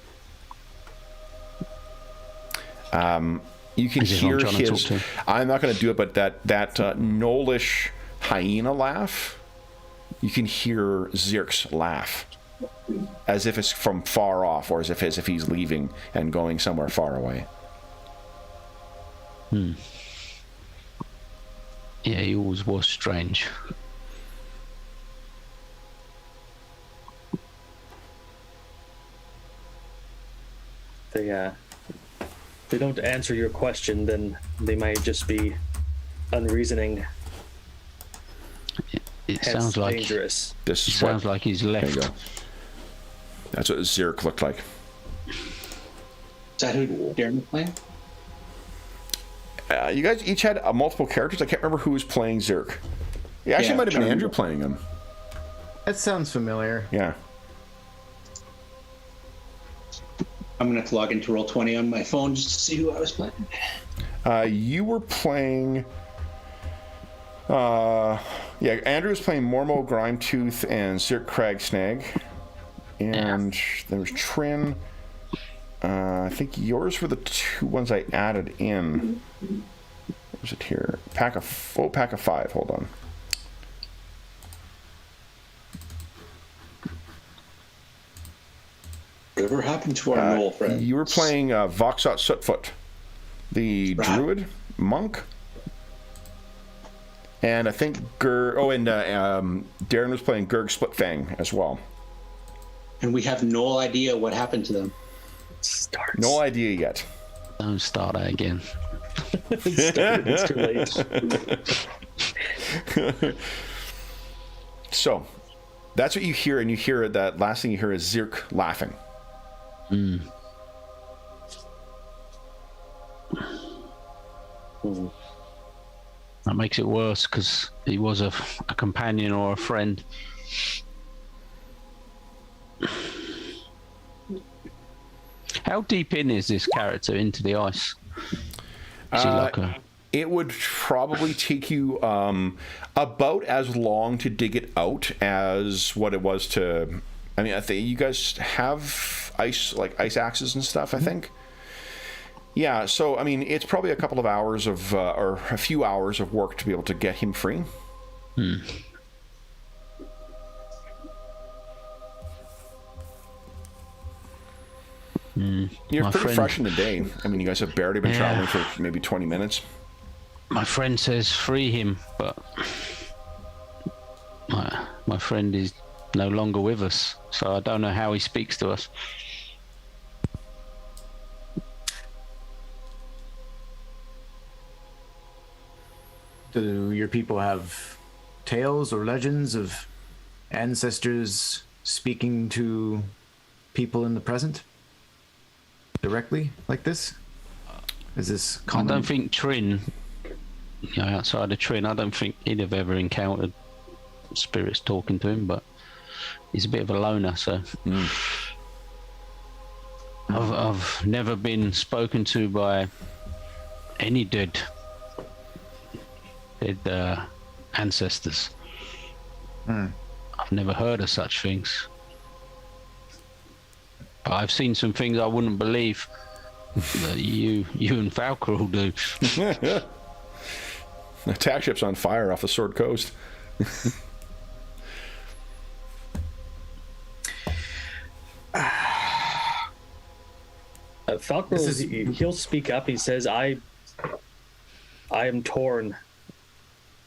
You can As if I'm hear trying to talk his. to him. I'm not going to do it, but that Knollish hyena laugh. You can hear Zirk's laugh. as if it's from far off, or as if he's leaving and going somewhere far away. Yeah, he always was strange. They don't answer your question, then they might just be unreasoning. It Hence sounds like dangerous. This is sounds what, like he's there you left. go. That's what Zirk looked like. Is that who Darren was playing? You guys each had multiple characters. I can't remember who was playing Zirk. Yeah, actually, Yeah, it might have been Charlie. Andrew playing him. That sounds familiar. Yeah. I'm gonna have to log into Roll20 on my phone just to see who I was playing. You were playing. Yeah, Andrew was playing Mormo, Grimetooth, and Zirk Cragsnag. And there was Trin. I think yours were the two ones I added in. What was it here? Pack of 5. Hold on. Whatever happened to our Knoll friend? You were playing Voxot Sootfoot, the Right. druid monk. And I think Darren was playing Gurg Splitfang as well. And we have no idea what happened to them. Starts. No idea yet. Don't start that again. It's too late. So, that's what you hear, and you hear that last thing you hear is Zirk laughing. That makes it worse because he was a companion or a friend. How deep in is this character into the ice? Is he like a... It would probably take you about as long to dig it out as what it was to. I mean, I think you guys have ice axes and stuff. I think. Yeah, so I mean, it's probably a couple of hours of, or a few hours of work to be able to get him free. You're My pretty friend- fresh in the day. I mean, you guys have barely been Yeah. traveling for maybe 20 minutes. My friend says free him, but my friend is no longer with us, so I don't know how he speaks to us. Do your people have tales or legends of ancestors speaking to people in the present directly like this? Is this common? I don't think Trin, outside of Trin, I don't think he'd have ever encountered spirits talking to him, but he's a bit of a loner, so I've never been spoken to by any dead ancestors. I've never heard of such things, but I've seen some things I wouldn't believe that you and Falcor will do. The attack ship's on fire off the Sword Coast. Falcor, he'll speak up. He says, I am torn.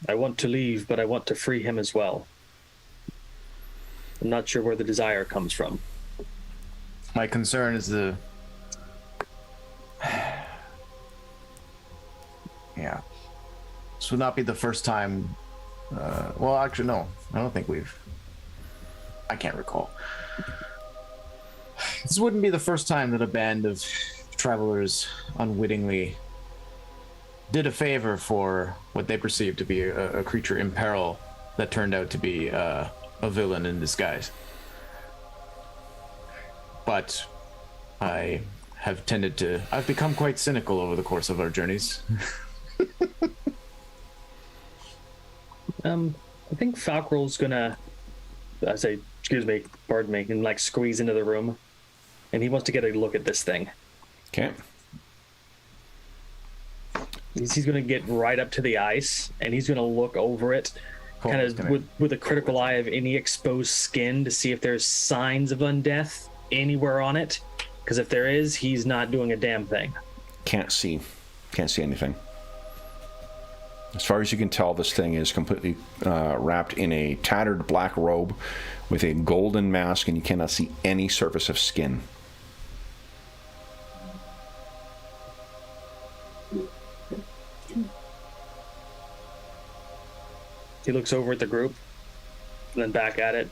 I want to leave, but I want to free him as well. I'm not sure where the desire comes from. My concern is the. Yeah. This would not be the first time. Well, actually, no. I don't think we've. I can't recall. This wouldn't be the first time that a band of travelers unwittingly did a favor for what they perceived to be a creature in peril that turned out to be a villain in disguise. But I have tended to. I've become quite cynical over the course of our journeys. I think Falcor's gonna, pardon me, and like squeeze into the room, and he wants to get a look at this thing. Okay. He's gonna get right up to the ice, and he's gonna look over it, kind of gonna- with a critical eye of any exposed skin to see if there's signs of undeath anywhere on it. Because if there is, he's not doing a damn thing. Can't see anything. As far as you can tell, this thing is completely wrapped in a tattered black robe with a golden mask, and you cannot see any surface of skin. He looks over at the group, then back at it.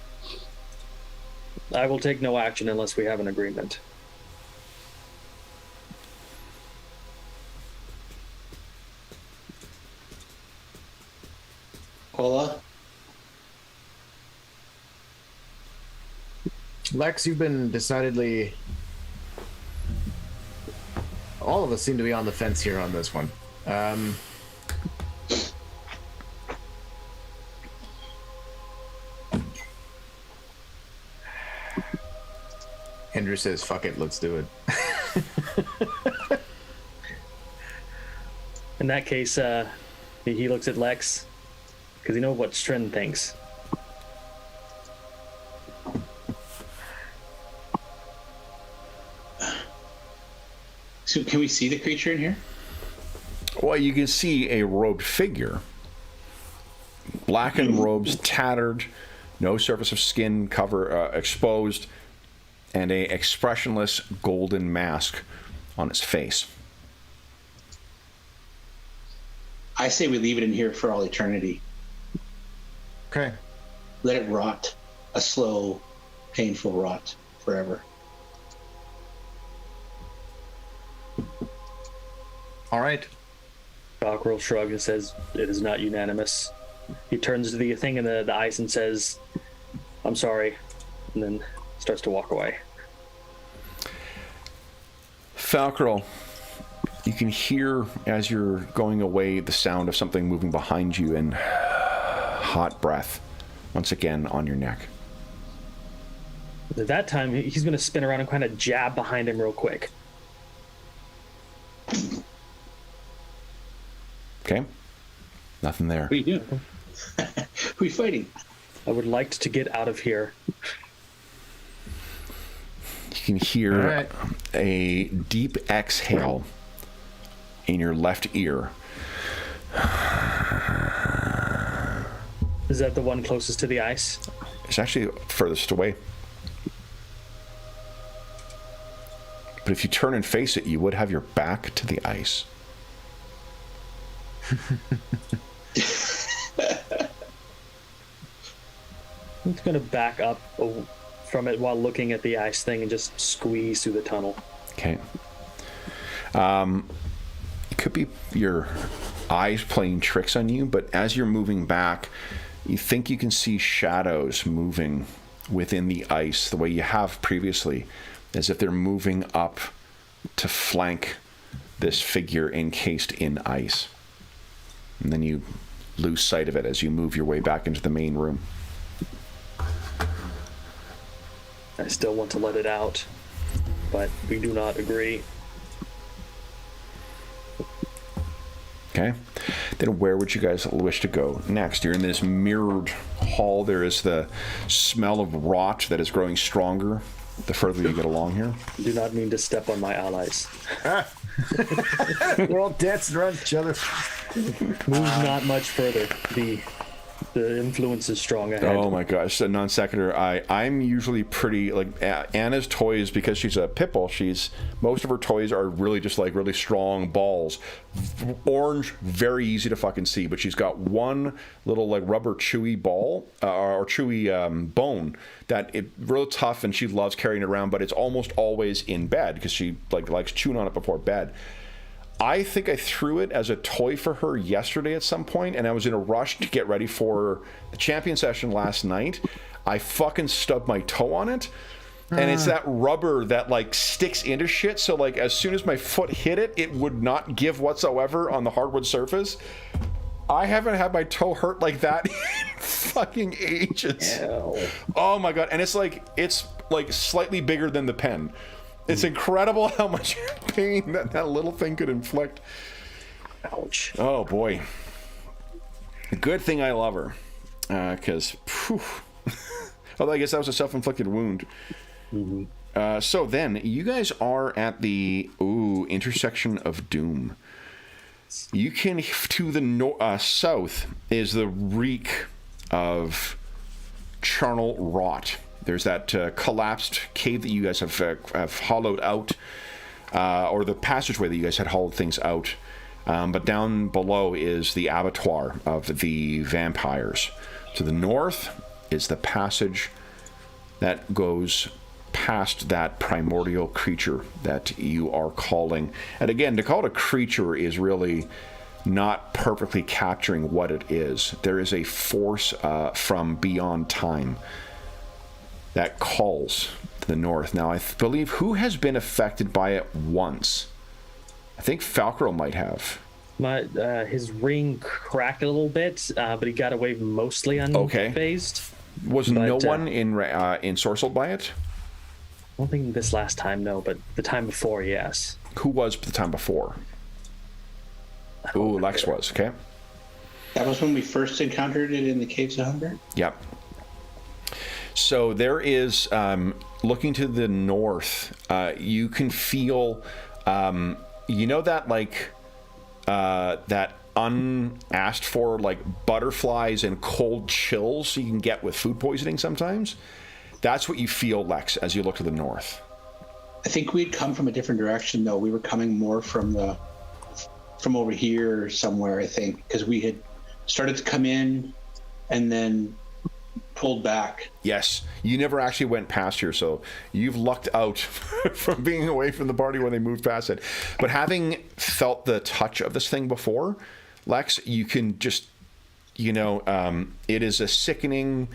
I will take no action unless we have an agreement. Cola? Lex, you've been decidedly. All of us seem to be on the fence here on this one. Andrew says, "Fuck it, let's do it." In that case, he looks at Lex because he knows what Stren thinks. So can we see the creature in here? Well, you can see a robed figure. Blackened robes, tattered, no surface of skin cover exposed, and a expressionless golden mask on its face. I say we leave it in here for all eternity. Okay. Let it rot. A slow, painful rot forever. All right. Cockerel shrugs and says, "It is not unanimous." He turns to the thing in the ice and says, "I'm sorry," and then starts to walk away. Falcrel, you can hear as you're going away the sound of something moving behind you and hot breath once again on your neck. At that time, he's going to spin around and kind of jab behind him real quick. Okay? Nothing there. What are you doing? Who are you fighting? I would like to get out of here. You can hear All right. a deep exhale in your left ear. Is that the one closest to the ice? It's actually furthest away. But if you turn and face it, you would have your back to the ice. I'm just going to back up from it while looking at the ice thing and just squeeze through the tunnel. Okay. It could be your eyes playing tricks on you, but as you're moving back, you think you can see shadows moving within the ice the way you have previously, as if they're moving up to flank this figure encased in ice. And then you lose sight of it as you move your way back into the main room. I still want to let it out, but we do not agree. Okay. Then where would you guys wish to go next? You're in this mirrored hall. There is the smell of rot that is growing stronger the further you get along here. I do not mean to step on my allies. We're all dancing around each other. Move not much further. The influence is strong ahead. Oh my gosh, a non sequitur. I'm usually pretty like Anna's toys, because she's a pitbull. Most of her toys are really just like really strong balls, orange, very easy to fucking see. But she's got one little like rubber chewy ball or chewy bone that it real tough, and she loves carrying it around. But it's almost always in bed because she likes chewing on it before bed. I think I threw it as a toy for her yesterday at some point, and I was in a rush to get ready for the champion session last night. I fucking stubbed my toe on it, and it's that rubber that like sticks into shit, so like as soon as my foot hit it, it would not give whatsoever on the hardwood surface. I haven't had my toe hurt like that in fucking ages. Ew. Oh my god, and it's like slightly bigger than the pen. It's incredible how much pain that little thing could inflict. Ouch. Oh boy. Good thing I love her. Because, although I guess that was a self-inflicted wound. So then, you guys are at the intersection of doom. You can, to the south is the reek of charnel rot. There's that collapsed cave that you guys have hollowed out, or the passageway that you guys had hollowed things out. But down below is the abattoir of the vampires. To the north is the passage that goes past that primordial creature that you are calling. And again, to call it a creature is really not perfectly capturing what it is. There is a force from beyond time that calls to the north. Now, I believe who has been affected by it once? I think Falcro might have. His ring cracked a little bit, but he got away mostly unfazed. Was no one ensorcelled by it? I don't think this last time, no, but the time before, yes. Who was the time before? Ooh, Lex was, okay. That was when we first encountered it in the Caves of Hunger? Yep. So there is, looking to the north, you can feel, that unasked for, butterflies and cold chills you can get with food poisoning sometimes? That's what you feel, Lex, as you look to the north. I think we'd come from a different direction, though. We were coming more from over here somewhere, I think, because we had started to come in and then pulled back. Yes, you never actually went past here, so you've lucked out from being away from the party when they moved past it. But having felt the touch of this thing before, Lex, you can just, it is a sickening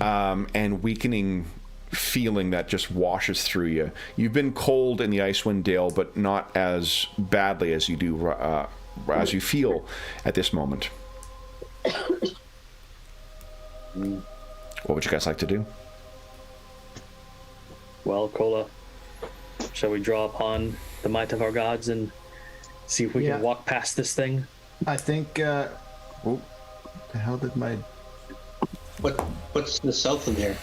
and weakening feeling that just washes through you. You've been cold in the Icewind Dale, but not as badly as you do, as you feel at this moment. What would you guys like to do? Well, Kola, shall we draw upon the might of our gods and see if we can walk past this thing? I think. The hell did my? What's to the south of there?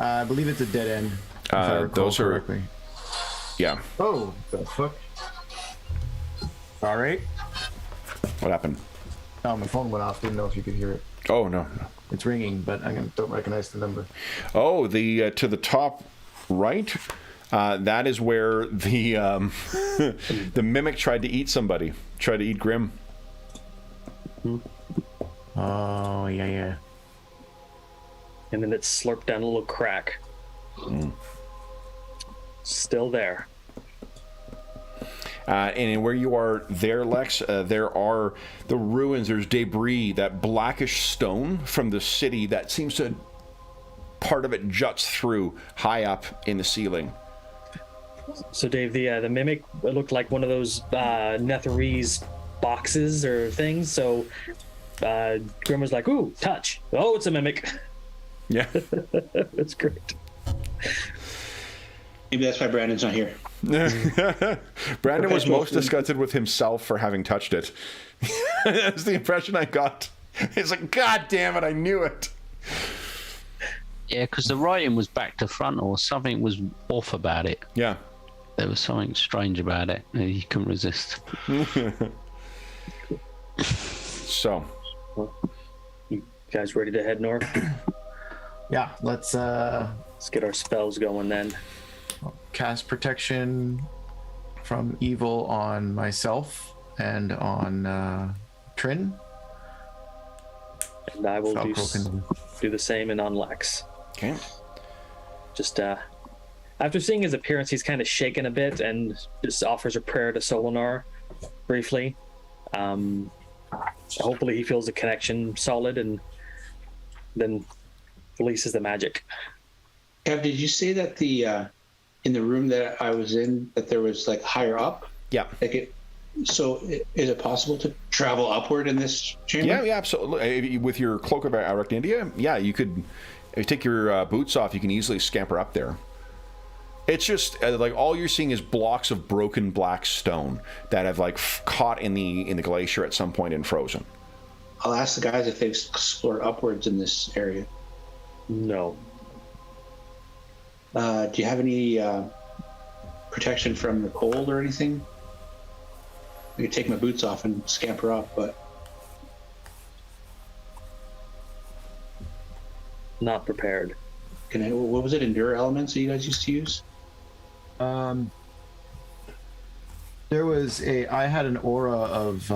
I believe it's a dead end. If I recall Those are. correctly. Yeah. Oh, the fuck! All right. What happened? Oh, my phone went off. Didn't know if you could hear it. Oh no. It's ringing, but I don't recognize the number. Oh, the to the top right. That is where the the mimic tried to eat somebody. Tried to eat Grim. Oh yeah. And then it slurped down a little crack. Still there. And where you are there, Lex, there are the ruins. There's debris, that blackish stone from the city that seems to, part of it juts through high up in the ceiling. So, Dave, the mimic looked like one of those Netherese boxes or things. So, Grim was like, "Ooh, touch! Oh, it's a mimic." Yeah, That's great. Maybe that's why Brandon's not here. Brandon was most disgusted with himself for having touched it. That's the impression I got. It's like, God damn it, I knew it. Yeah, because the writing was back to front, or something was off about it. Yeah. There was something strange about it, and he couldn't resist. So, You guys ready to head north? Yeah. Let's get our spells going then. cast protection from evil on myself and on Trin. And I will Falcro can- do the same and on Lex. okay. Just after seeing his appearance, he's kind of shaken a bit and just offers a prayer to Solinar briefly. Hopefully he feels the connection solid and then releases the magic. Kev, did you say that the in the room that I was in that there was higher up? Yeah. So is it possible to travel upward in this chamber? Yeah, absolutely. With your cloak of Arachnidia, yeah, you could. If you take your boots off, you can easily scamper up there. It's just all you're seeing is blocks of broken black stone that have caught in the glacier at some point and frozen. I'll ask the guys if they've explored upwards in this area. No. Do you have any protection from the cold or anything? I could take my boots off and scamper up, but Not prepared. what was it? Endure elements that you guys used to use? I had an aura of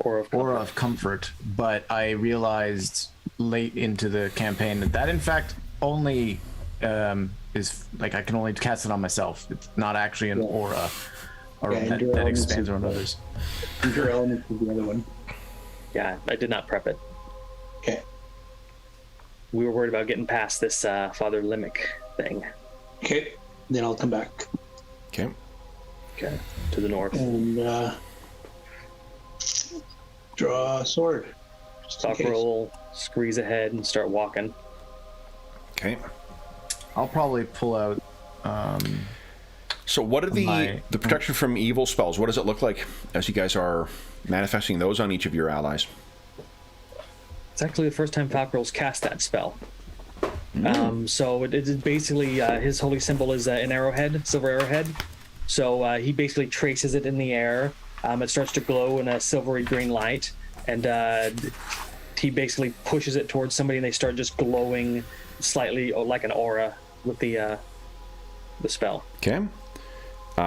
Aura of comfort, but I realized late into the campaign that in fact only is like I can only cast it on myself. It's not actually an aura or that expands on others. Endure elements is the other one. Yeah, I did not prep it. Okay. We were worried about getting past this Father Limmick thing. Okay. Then I'll come back. Okay. Okay. To the north. And draw a sword. Stock roll, squeeze ahead, and start walking. Okay. I'll probably pull out. So what are the protection from evil spells? What does it look like as you guys are manifesting those on each of your allies? It's actually the first time Falkrill's cast that spell. So it is basically his holy symbol is an arrowhead, silver arrowhead. So he basically traces it in the air. It starts to glow in a silvery green light, and he basically pushes it towards somebody, and they start just glowing slightly like an aura with the spell. Okay.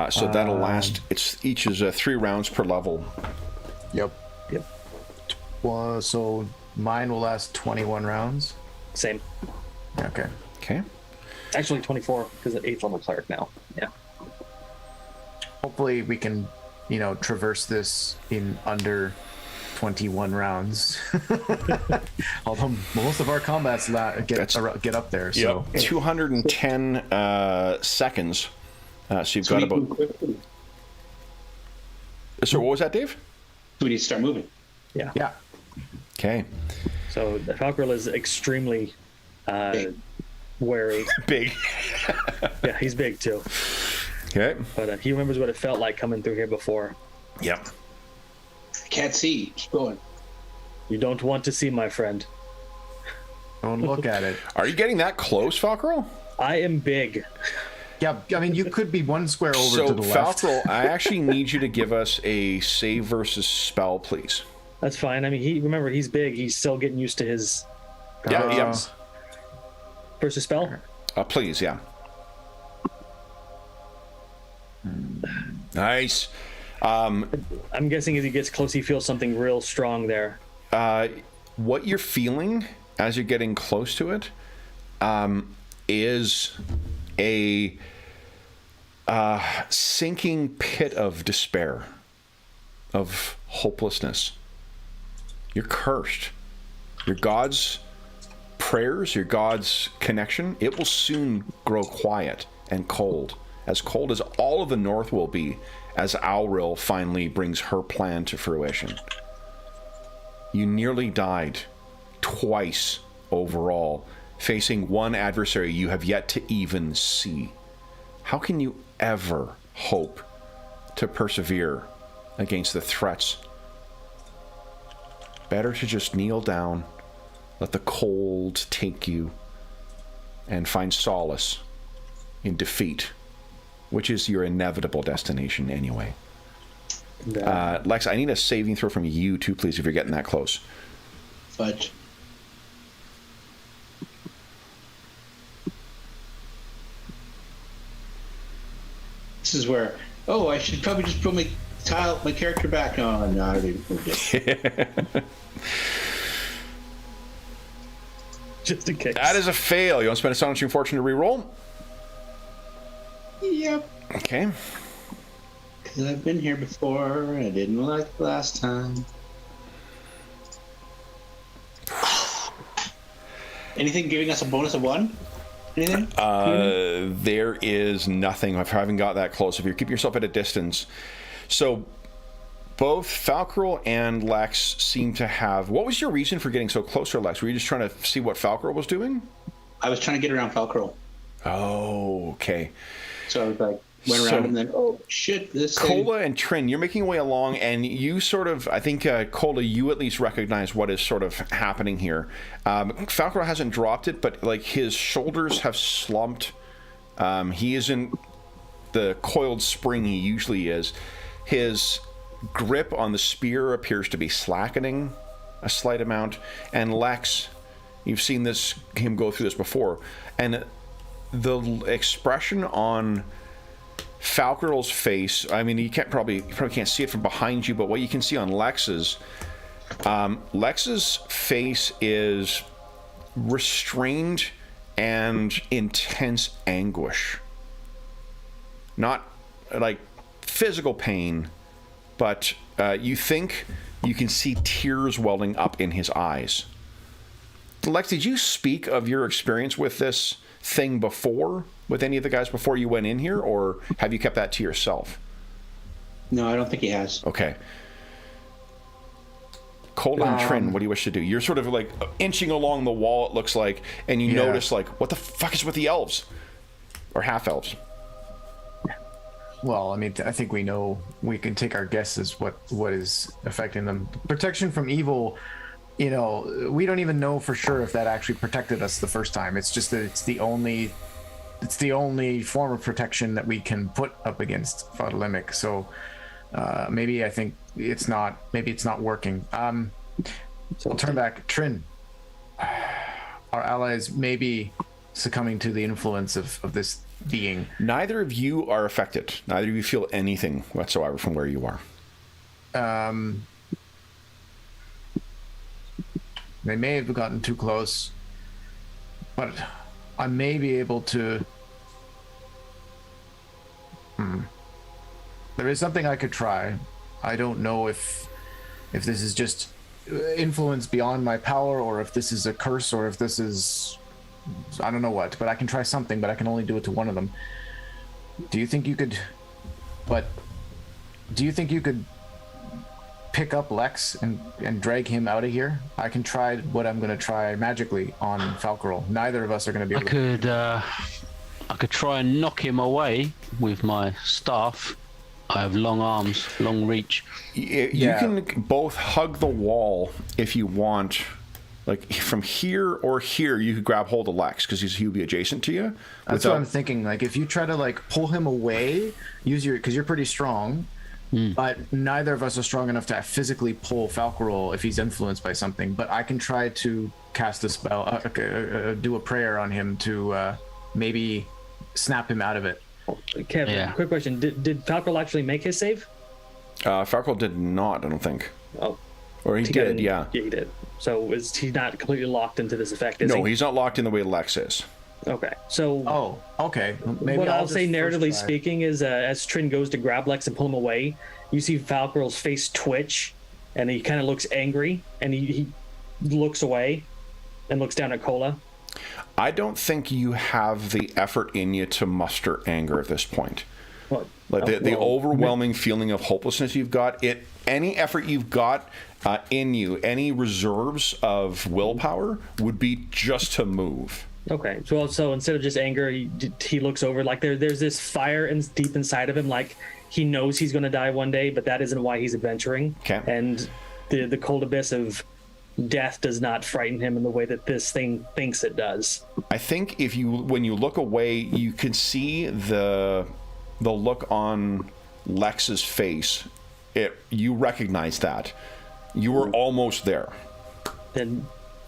So that'll last. Each is 3 rounds per level. Yep. Yep. Well, so mine will last 21 rounds. Same. Okay. Okay. Actually 24 because it's 8th level cleric now. Yeah. Hopefully we can, traverse this in under 21 rounds. Although most of our combats get up there. So 210 seconds. So you've got about. So what was that, Dave? We need to start moving. Yeah. Yeah. Okay. So the Falkrill is extremely wary. Big. Yeah, he's big too. Okay. But he remembers what it felt like coming through here before. Yep. Can't see. Keep going. You don't want to see, my friend. Don't look at it. Are you getting that close, Falkril? I am big. Yeah, I mean, you could be one square over to the left. So, Falkril, I actually need you to give us a save versus spell, please. That's fine. I mean, he's big. He's still getting used to his Yeah. versus spell. Please, yeah. Nice. I'm guessing as he gets close, he feels something real strong there. What you're feeling as you're getting close to it is a sinking pit of despair, of hopelessness. You're cursed. Your God's prayers, your God's connection, it will soon grow quiet and cold as all of the North will be as Auril finally brings her plan to fruition. You nearly died twice overall, facing one adversary you have yet to even see. How can you ever hope to persevere against the threats? Better to just kneel down, let the cold take you, and find solace in defeat, which is your inevitable destination anyway. Lex, I need a saving throw from you too, please, if you're getting that close. Fudge. This is where, I should probably just put my character back on. No, I already moved it. Just in case. That is a fail. You want to spend Astonishing Fortune to reroll? Yep. Okay. Because I've been here before, and I didn't like the last time. Anything giving us a bonus of 1? Anything? There is nothing. I haven't got that close. If you're keeping yourself at a distance. So both Falkril and Lex seem to have... What was your reason for getting so close to Lex? Were you just trying to see what Falkril was doing? I was trying to get around Falkril. Oh, okay. So I was like, went So- around and then, oh shit, this thing. Cola and Trin, you're making your way along, and you sort of, I think, Cola, you at least recognize what is sort of happening here. Falcor hasn't dropped it, but like his shoulders have slumped. He isn't the coiled spring he usually is. His grip on the spear appears to be slackening a slight amount. And Lex, you've seen him go through this before, and the expression on Falcor's face, I mean, you probably can't see it from behind you, but what you can see on Lex's face is restrained and intense anguish. Not like physical pain, but you think you can see tears welling up in his eyes. Lex, did you speak of your experience with this thing before, with any of the guys before you went in here, or have you kept that to yourself? No, I don't think he has. Okay. Cola and Trin, what do you wish to do? You're sort of like inching along the wall, it looks like, and you notice, like, what the fuck is with the elves? Or half-elves? Well, I mean, I think we can take our guesses what is affecting them. Protection from evil, we don't even know for sure if that actually protected us the first time. It's just that it's the only form of protection that we can put up against Fadalemic. So maybe I think it's not working. I'll turn back. Trin, our allies may be succumbing to the influence of this being. Neither of you are affected. Neither of you feel anything whatsoever from where you are. They may have gotten too close, but I may be able to. There is something I could try. I don't know if this is just influence beyond my power, or if this is a curse, or if this is, I don't know what. But I can try something, but I can only do it to one of them. Do you think you could pick up Lex and drag him out of here? I can try what I'm going to try magically on Falcorol. Neither of us are going to be able to. I could try and knock him away with my staff. I have long arms, long reach. You can both hug the wall if you want. Like from here or here, you could grab hold of Lex because he'll be adjacent to you. That's what I'm thinking. Like if you try to like pull him away, because you're pretty strong, but neither of us are strong enough to physically pull Falcorol if he's influenced by something. But I can try to cast a spell, do a prayer on him to maybe snap him out of it. Kevin, quick question: Did Falcorol actually make his save? Falcorol did not, I don't think. Oh, or he did, yeah. Yeah, he did. So is he not completely locked into this effect? No, he's not locked in the way Lex is. Okay, so. Oh, okay. Maybe what I'll say, narratively speaking, is as Trin goes to grab Lex and pull him away, you see Falcorol's face twitch, and he kind of looks angry, and he looks away, and looks down at Cola. I don't think you have the effort in you to muster anger at this point. What? Like the overwhelming feeling of hopelessness you've got, any effort you've got in you, any reserves of willpower would be just to move. Okay, so instead of just anger, he looks over, like there's this fire deep inside of him, like he knows he's going to die one day, but that isn't why he's adventuring. Okay. And the cold abyss of death does not frighten him in the way that this thing thinks it does. I think when you look away, you can see the look on Lex's face. You recognize that. You were almost there. And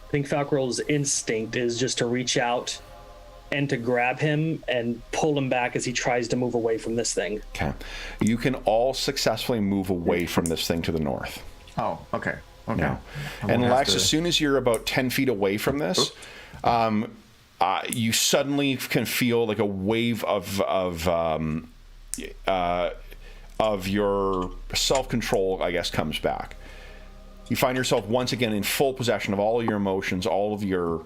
I think Falcorol's instinct is just to reach out and to grab him and pull him back as he tries to move away from this thing. Okay. You can all successly move away from this thing to the north. Oh, okay. Okay. Now. And Lex, as soon as you're about 10 feet away from this, you suddenly can feel like a wave of your self-control, I guess, comes back. You find yourself once again in full possession of all of your emotions, all of your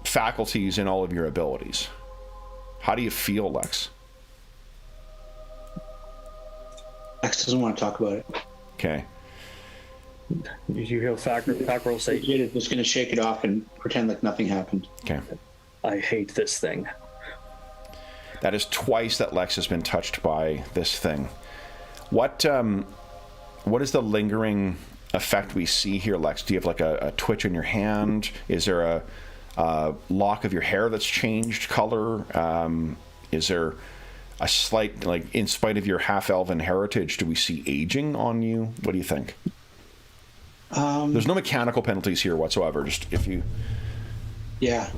faculties, and all of your abilities. How do you feel, Lex? Lex doesn't want to talk about it. Okay. You hear Falcorol say, You're just going to shake it off and pretend like nothing happened. Okay. I hate this thing. That is twice that Lex has been touched by this thing. What is the lingering effect we see here, Lex? Do you have like a twitch in your hand? Is there a lock of your hair that's changed color? Is there a slight, like, in spite of your half-elven heritage, do we see aging on you? What do you think? There's no mechanical penalties here whatsoever. Just if you... Yeah.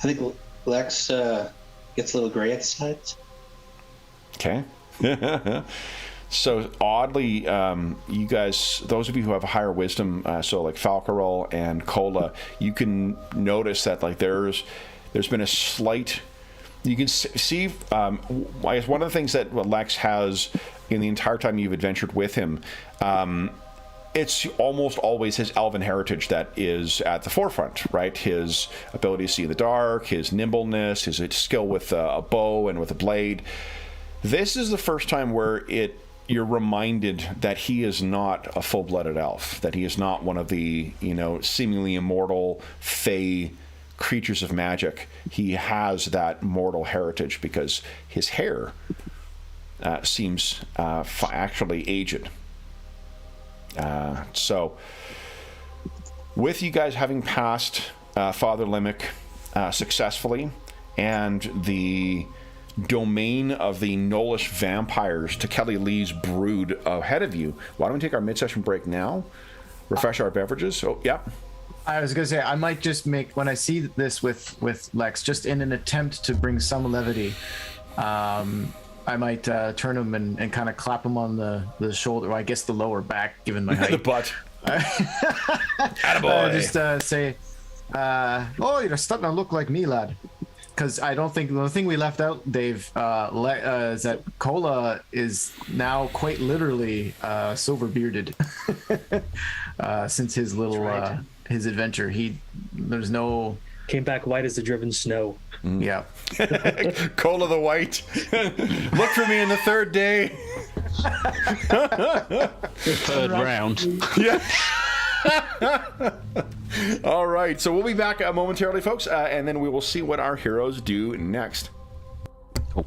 I think Lex gets a little gray at the sides. Okay. So oddly, you guys, those of you who have a higher wisdom, so like Falcarol and Cola, you can notice that like there's been a slight. You can see. I guess one of the things that Lex has in the entire time you've adventured with him, it's almost always his elven heritage that is at the forefront, right? His ability to see in the dark, his nimbleness, his skill with a bow and with a blade. This is the first time where you're reminded that he is not a full-blooded elf, that he is not one of the, seemingly immortal, fey creatures of magic. He has that mortal heritage because his hair seems actually aged. So, with you guys having passed Father Limerick successfully, and the domain of the Nolish vampires to Kelly Lee's brood ahead of you, why don't we take our mid-session break now? Refresh our beverages. Oh, yeah. I was gonna say I might just make, when I see this with Lex, just in an attempt to bring some levity, I might turn him and kind of clap him on the shoulder, or I guess the lower back, given my height. The butt. Attaboy. Just say, oh, you're starting to look like me, lad. Because I don't think the thing we left out, Dave, is that Cola is now quite literally silver bearded since his little his adventure. There's no Came back white as the driven snow. Yeah. Cola the White. Look for me in the third day. Third round. Yeah. All right, so we'll be back momentarily, folks, and then we will see what our heroes do next. Oh.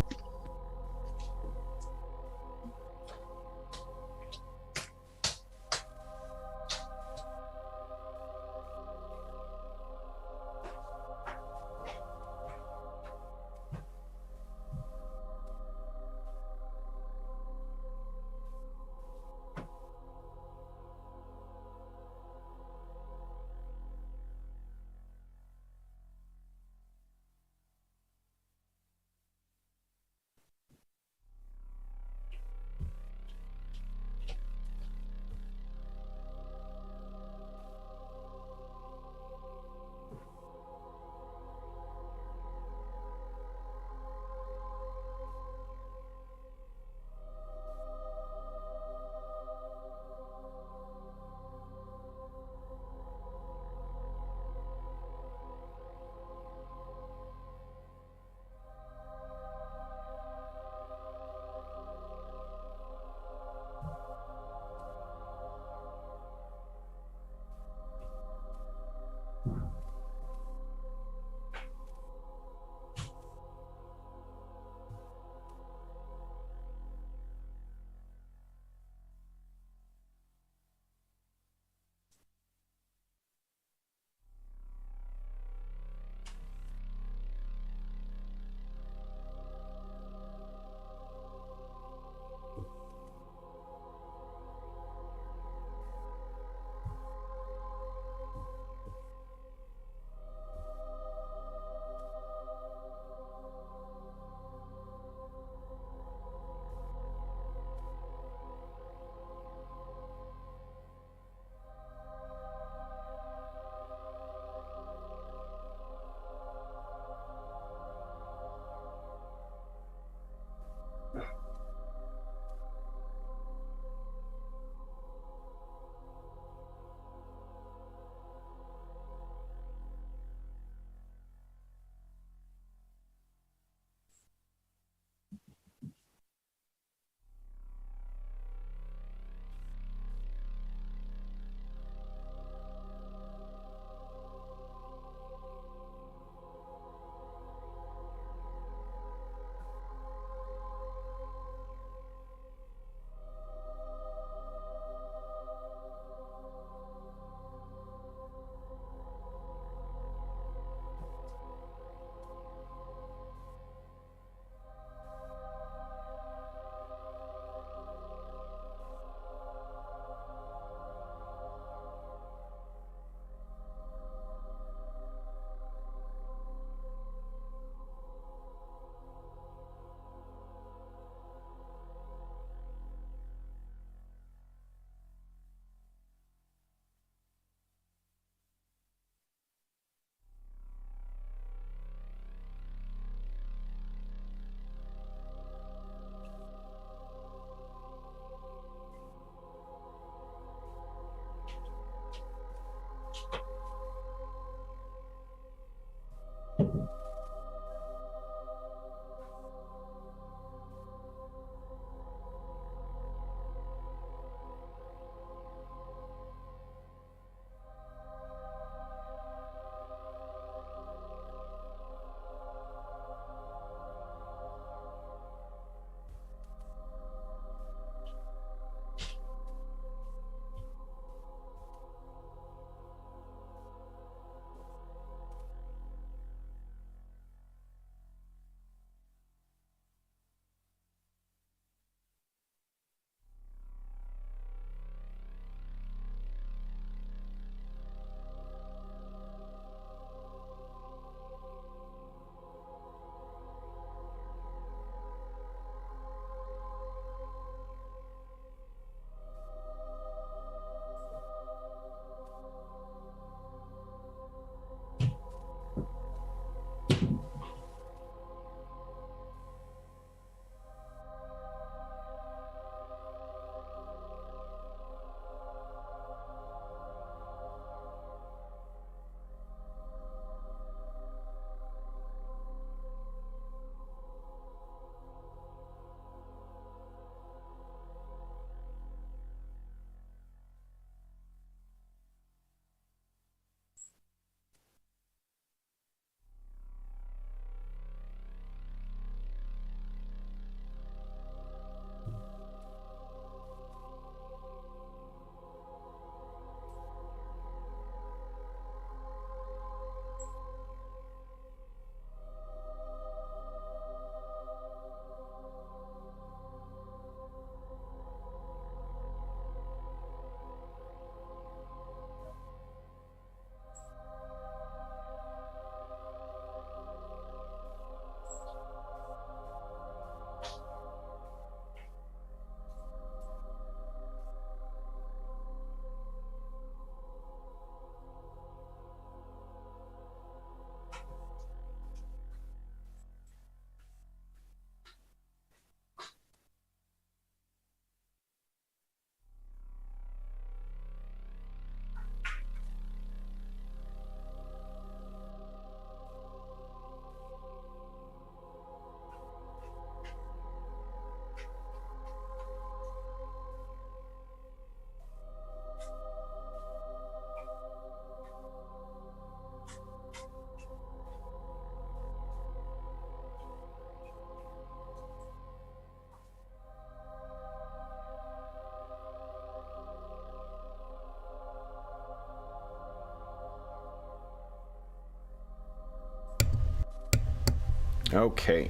Okay.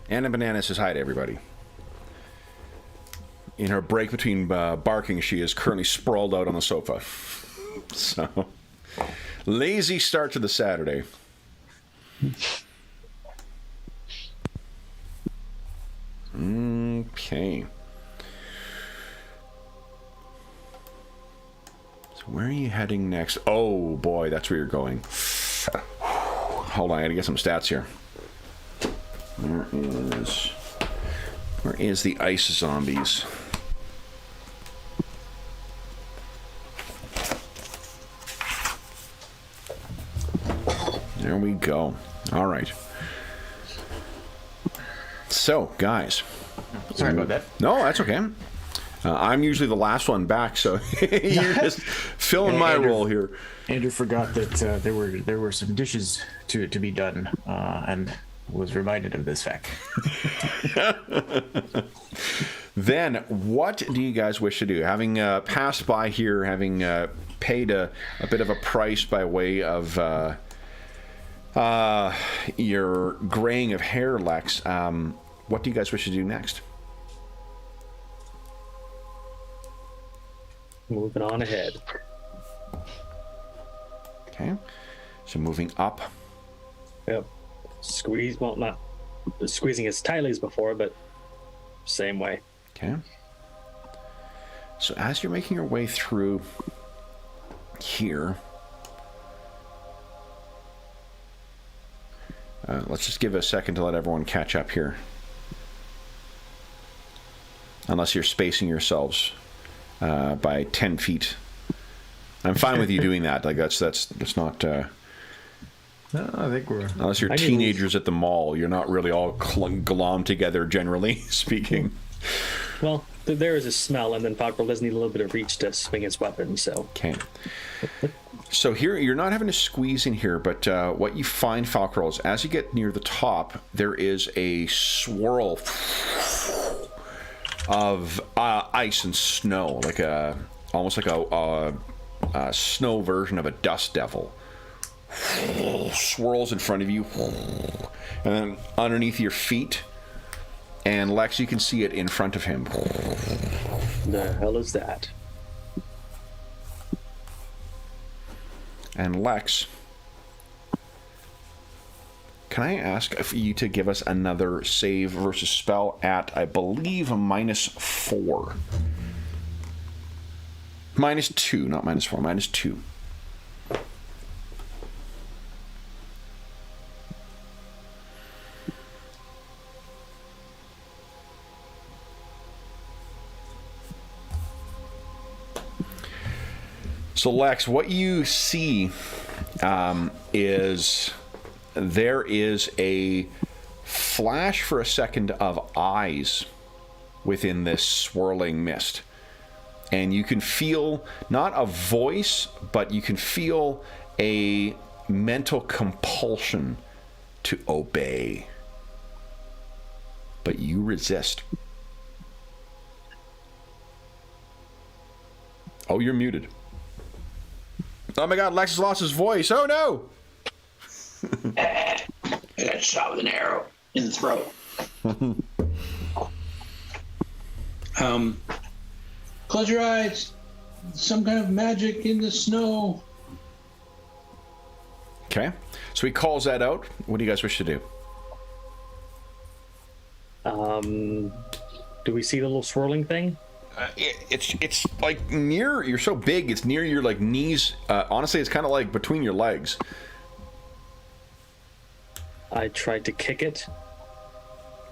Anna Banana says hi to everybody. In her break between barking, she is currently sprawled out on the sofa. So, lazy start to the Saturday. Okay. So where are you heading next? Oh boy, that's where you're going. Hold on, I gotta get some stats here. Where is the ice zombies? There we go. All right. So, guys. Sorry about that. No, that's okay. I'm usually the last one back, so you're just filling my role here. Andrew forgot that there were some dishes to be done, and was reminded of this fact. Then, what do you guys wish to do? Having passed by here, having paid a bit of a price by way of your graying of hair, Lex, what do you guys wish to do next? Moving on ahead. Okay. So moving up. Yep. Squeeze. Well, not squeezing as tightly as before, but same way. Okay. So as you're making your way through here, let's just give it a second to let everyone catch up here. Unless you're spacing yourselves by 10 feet. I'm fine with you doing that. Like that's not. No, I think we're. Unless you're teenagers at the mall, you're not really all glommed together, generally speaking. Well, there is a smell, and then Falkor does need a little bit of reach to swing his weapon. So. Okay. So here, you're not having to squeeze in here, but what you find, Falkor, is as you get near the top, there is a swirl of ice and snow, like almost like a snow version of a dust devil. Swirls in front of you, and then underneath your feet. And Lex, you can see it in front of him. The hell is that? And Lex, can I ask for you to give us another save versus spell at, I believe, a -4? -2, not -4, -2. So, Lex, what you see is there is a flash for a second of eyes within this swirling mist. And you can feel not a voice, but you can feel a mental compulsion to obey. But you resist. Oh, you're muted. Oh my god, Lex has lost his voice. Oh no! I got shot with an arrow in the throat. Close your eyes. Some kind of magic in the snow. Okay. So he calls that out. What do you guys wish to do? Do we see the little swirling thing? It's like near, you're so big, it's near your like knees. Honestly, it's kind of like between your legs. I tried to kick it.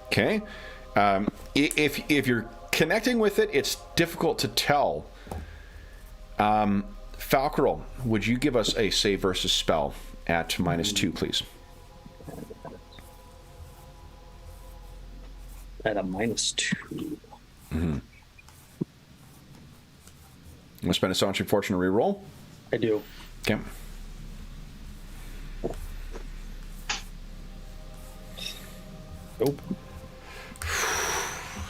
Okay. If you're connecting with it, it's difficult to tell. Falkor, would you give us a save versus spell at -2, please? At a -2. Mm-hmm. I'm going to spend a Astonishing Fortune to reroll. I do. Okay. Nope.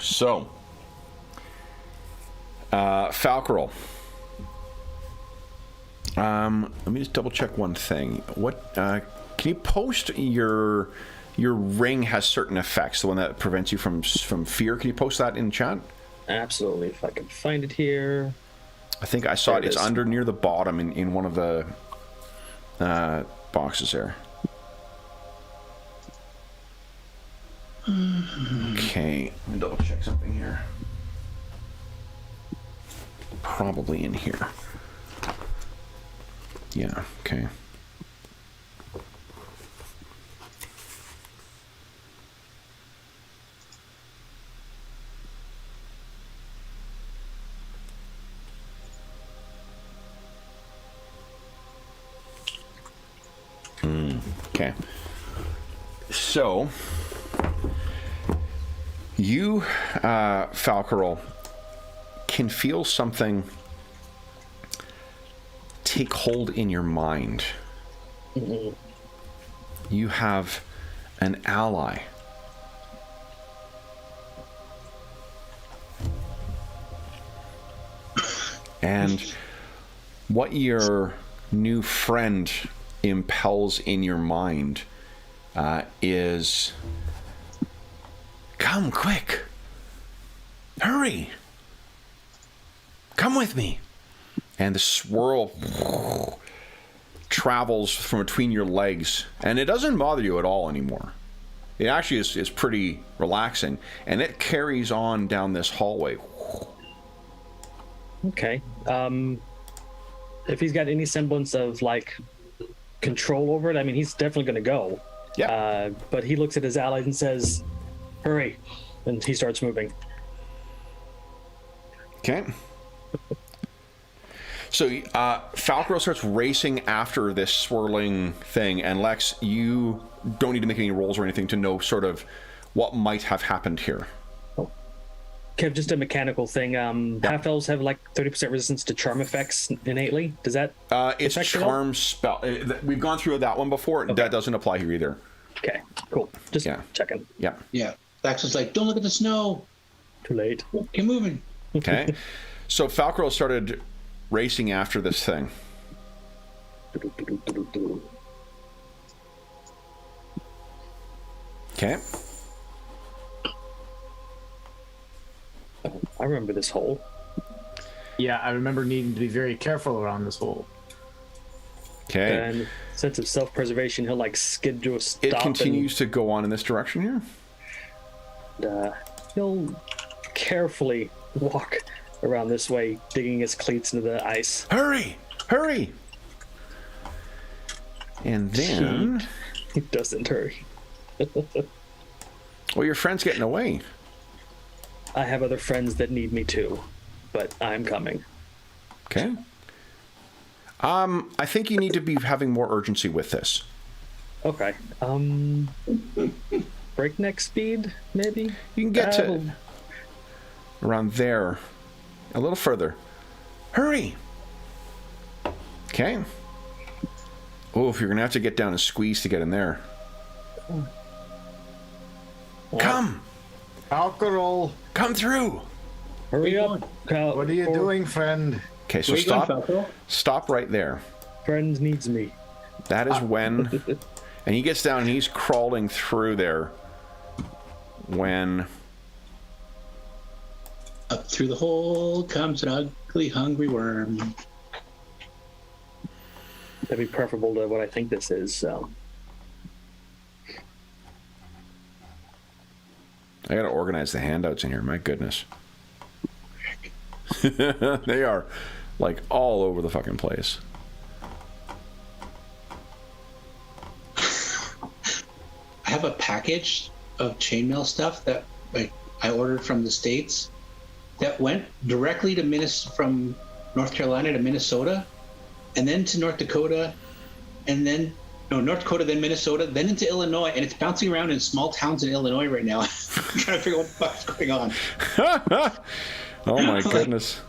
So, Falkor. Let me just double check one thing. What can you post your your ring has certain effects. The one that prevents you from fear. Can you post that in chat? Absolutely. If I can find it here. I think I saw There it. it It's is. under near the bottom in one of the boxes there. Okay, let me double check something here. Probably in here. Yeah, okay. Okay. So, you, Falcarol, can feel something take hold in your mind. You have an ally. And what your new friend impels in your mind is, come quick, hurry, come with me. And the swirl travels from between your legs, and it doesn't bother you at all anymore. It actually is pretty relaxing, and it carries on down this hallway. Okay. If he's got any semblance of like control over it, I mean, he's definitely going to go. Yeah. But he looks at his allies and says, "Hurry!" and he starts moving. Okay. So Falcro starts racing after this swirling thing, and Lex, you don't need to make any rolls or anything to know sort of what might have happened here. Kev, just a mechanical thing. Half elves have like 30% resistance to charm effects innately. Does that? It's a affect it all? charm spell. We've gone through that one before. Okay. That doesn't apply here either. Okay, cool. Just Yeah. checking. Yeah. Yeah. Dax was like, don't look at the snow. Too late. Keep moving. Okay. So Falcro started racing after this thing. Okay. I remember this hole. Yeah, I remember needing to be very careful around this hole. Okay. And sense of self-preservation, he'll like skid to a stop. It continues to go on in this direction here. And he'll carefully walk around this way, digging his cleats into the ice. Hurry! Hurry! And then... He doesn't hurry. Well, your friend's getting away. I have other friends that need me too, but I'm coming. Okay. I think you need to be having more urgency with this. Okay. Breakneck speed, maybe? You can get to around there. A little further. Hurry! Okay. Oh, you're going to have to get down and squeeze to get in there. Come! Alcohol, Come through! Hurry up. what are you doing, friend? Okay, so Where you going, stop. Falco? Stop right there. Friends needs me. That is when... And he gets down and he's crawling through there when... Up through the hole comes an ugly, hungry worm. That'd be preferable to what I think this is, so. I gotta organize the handouts in here, my goodness. They are like all over the fucking place. I have a package of chainmail stuff that I ordered from the States that went directly to from North Carolina to Minnesota, and then to North Dakota, and then North Dakota, then Minnesota, then into Illinois, and it's bouncing around in small towns in Illinois right now. I'm trying to figure out what the fuck's going on. Oh my goodness.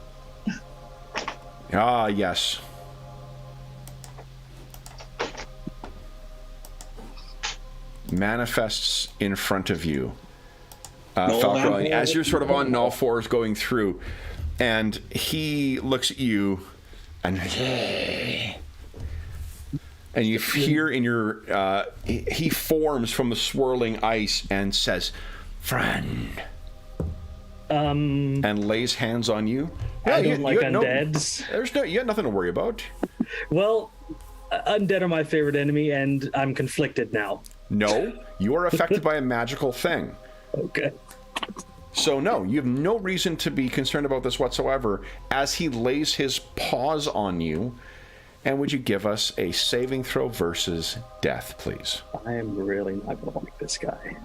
Ah, yes. Manifests in front of you. Falco, as you're sort of on all fours going through, and he looks at you and And you hear in your, he forms from the swirling ice and says, "Friend." And lays hands on you. I don't like undeads. You got nothing to worry about. Well, undead are my favorite enemy, and I'm conflicted now. No, you are affected by a magical thing. Okay. So no, you have no reason to be concerned about this whatsoever as he lays his paws on you. And would you give us a saving throw versus death, please? I am really not going to like this guy.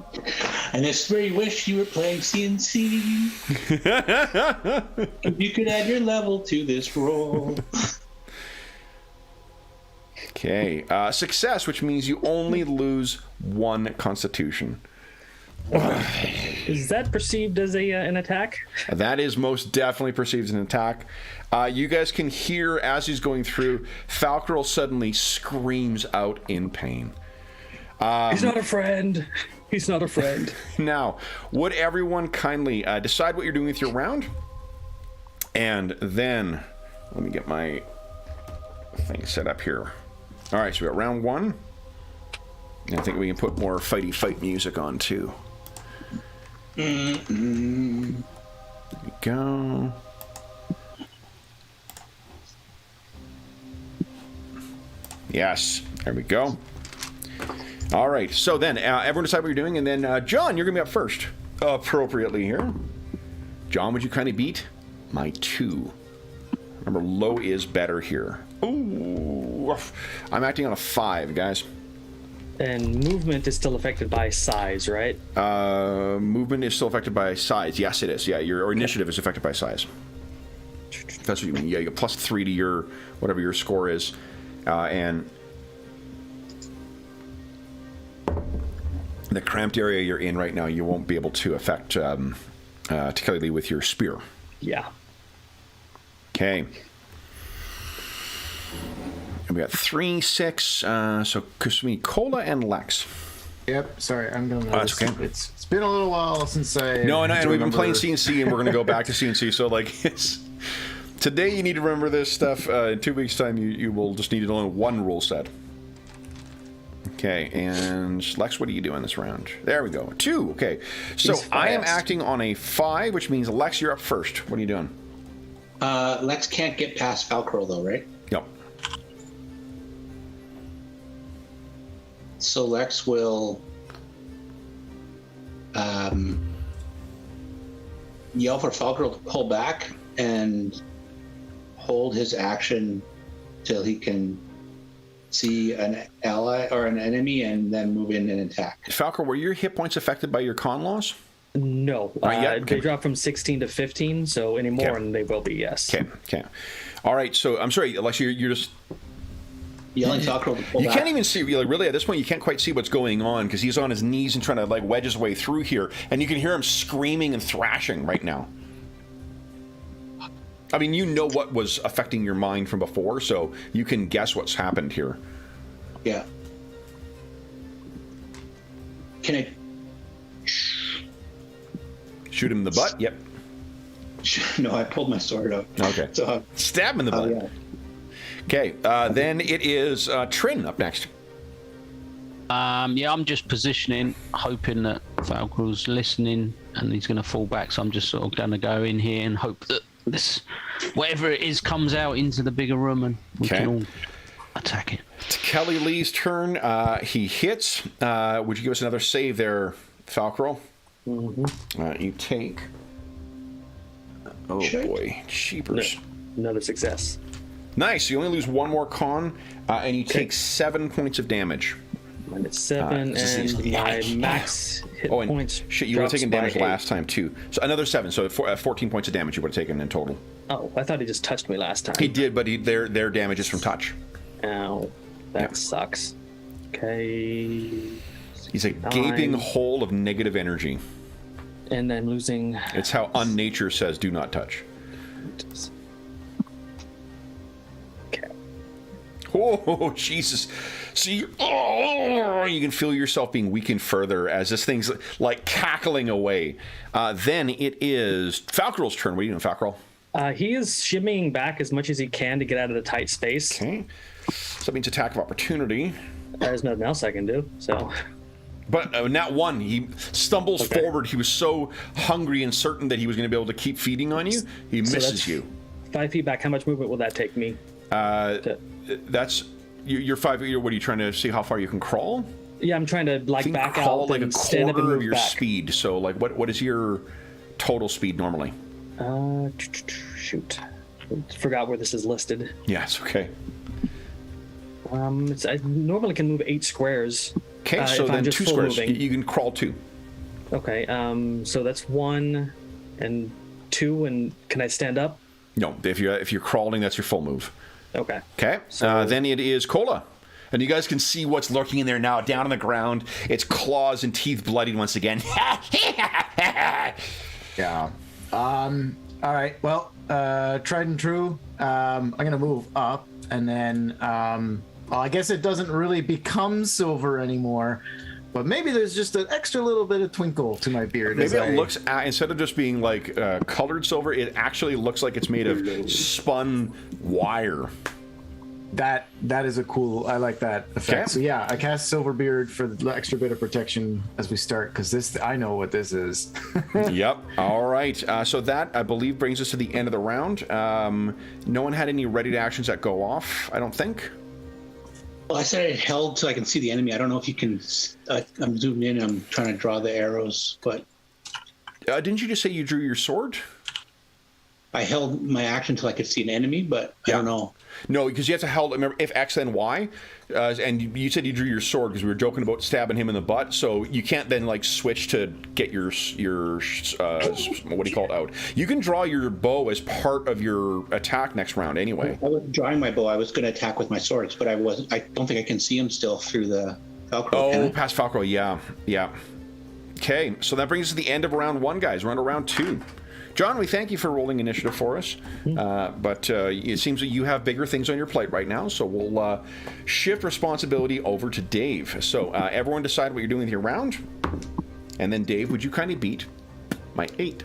And it's where you wish you were playing CNC. If you could add your level to this roll. Okay. Success, which means you only lose 1 constitution. Is that perceived as an attack? That is most definitely perceived as an attack. You guys can hear as he's going through, Falcarel suddenly screams out in pain. He's not a friend. He's not a friend. Now, would everyone kindly decide what you're doing with your round? And then, let me get my thing set up here. All right, so we got round 1. And I think we can put more fighty fight music on too. There we go. Yes, there we go. All right, so then everyone decide what you're doing, and then John, you're gonna be up first, appropriately here. John, would you kindly beat my 2? Remember, low is better here. Ooh, I'm acting on a 5, guys. And movement is still affected by size, right? Movement is still affected by size. Yes, it is. Yeah, your initiative is affected by size. That's what you mean. Yeah, you get +3 to your whatever your score is, and the cramped area you're in right now, you won't be able to affect Tekeli with your spear. Yeah. Okay. And we got 3, 6. So Kusumi, Cola, and Lex. Yep. Sorry, I'm gonna. That's okay. It's been a little while since I. No, and we've been playing CNC, and we're gonna go back to CNC. So like, today you need to remember this stuff. In 2 weeks' time, you will just need to know 1 rule set. Okay, and Lex, what are you doing this round? There we go. 2. Okay, so I am acting on a 5, which means Lex, you're up first. What are you doing? Lex can't get past Falcarel though, right? No. So Lex will yell for Falcarel to pull back and hold his action till he can see an ally or an enemy and then move in and attack. Falcarel, were your hit points affected by your con loss? No. Okay. They drop from 16 to 15, so any more, and they will be, yes. Okay. All right, so I'm sorry, Lex, you're just... Yelling Falcarel to pull You back. can't even see, really, at this point, you can't quite see what's going on because he's on his knees and trying to, like, wedge his way through here, and you can hear him screaming and thrashing right now. I mean, you know what was affecting your mind from before, so you can guess what's happened here. Yeah. Can I... Shoot him in the butt? Yep. No, I pulled my sword out. Okay. So, Stab him in the butt. yeah. Okay, then it is Trin up next. Yeah, I'm just positioning, hoping that Falcarel's listening and he's going to fall back. So I'm just sort of going to go in here and hope that this, whatever it is, comes out into the bigger room and we can all attack it. It's Kelly Lee's turn. He hits. Would you give us another save there, Falcarel? Mm-hmm. You take... Oh, boy. Cheapers. Another success. Nice. You only lose 1 more con, and you take 7 points of damage. -7, and my max hit points. Shit, you would have taken damage last time too. So another 7, so 14 points of damage you would have taken in total. Oh, I thought he just touched me last time. He did, but their damage is from touch. Ow, that sucks. Okay. He's a gaping hole of negative energy. And I'm losing. It's how unnature says do not touch. Okay. Oh, Jesus. See, you can feel yourself being weakened further as this thing's like cackling away. Then it is Falcarel's turn. What are you doing, Falcarel? He is shimmying back as much as he can to get out of the tight space. Okay. So that means attack of opportunity. There's nothing else I can do, so. But nat 1, he stumbles forward. He was so hungry and certain that he was going to be able to keep feeding on you. He misses you. 5 feet back. How much movement will that take me? That's you're 5. What are you trying to see? How far you can crawl? Yeah, I'm trying to like back out like and a stand up and quarter move of your back. speed. So like, what is your total speed normally? Shoot, forgot where this is listed. Yeah, it's okay. I normally can move 8 squares. Okay, so then 2 squares. Moving. You can crawl 2. Okay, so that's 1 and 2, and can I stand up? No, if you're crawling, that's your full move. Okay. Okay, then it is Cola. And you guys can see what's lurking in there now, down on the ground. Its claws and teeth bloodied once again. Yeah. All right. Well, tried and true. I'm gonna move up, and then well, I guess it doesn't really become silver anymore, but maybe there's just an extra little bit of twinkle to my beard. Maybe it looks instead of just being like colored silver, it actually looks like it's made of spun wire. That is a cool. I like that effect. Okay. So yeah, I cast Silverbeard for the extra bit of protection as we start, because this I know what this is. Yep. All right. So that I believe brings us to the end of the round. No one had any ready to actions that go off. I don't think. Well, I said I held so I can see the enemy. I don't know if you can. I'm zoomed in. I'm trying to draw the arrows, but Didn't you just say you drew your sword? I held my action till I could see an enemy, but I don't know. No, because you have to hold. Remember, if X then Y, and you said you drew your sword because we were joking about stabbing him in the butt. So you can't then like switch to get your what do you call it out? You can draw your bow as part of your attack next round anyway. I was drawing my bow. I was going to attack with my swords, but I wasn't. I don't think I can see him still through the Velcro. Oh, past Velcro, yeah. Okay, so that brings us to the end of round 1, guys. We're on to round 2. John, we thank you for rolling initiative for us, but it seems that you have bigger things on your plate right now, so we'll shift responsibility over to Dave. So everyone decide what you're doing with your round, and then Dave, would you kindly beat my 8?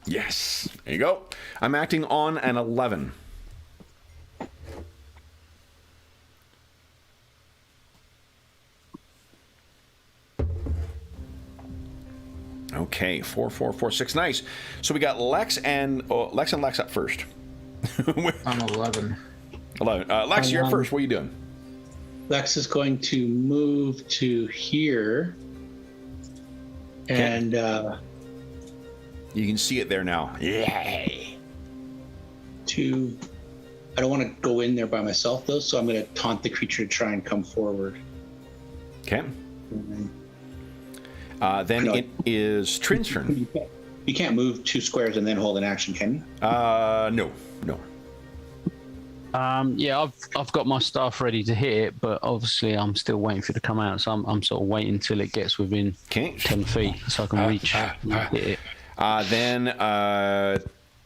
Yes, there you go. I'm acting on an 11. Okay, 4, 4, 4, 6. Nice. So we got Lex and Lex up first. I'm 11. 11. Lex, you're up first. What are you doing? Lex is going to move to here, and you can see it there now. Yay! I don't want to go in there by myself though, so I'm going to taunt the creature to try and come forward. Okay. Then it is Trin's turn. You can't move 2 squares and then hold an action, can you? No. Yeah, I've got my staff ready to hit it, but obviously I'm still waiting for it to come out, so I'm sort of waiting until it gets within 10 feet so I can reach and hit it. Then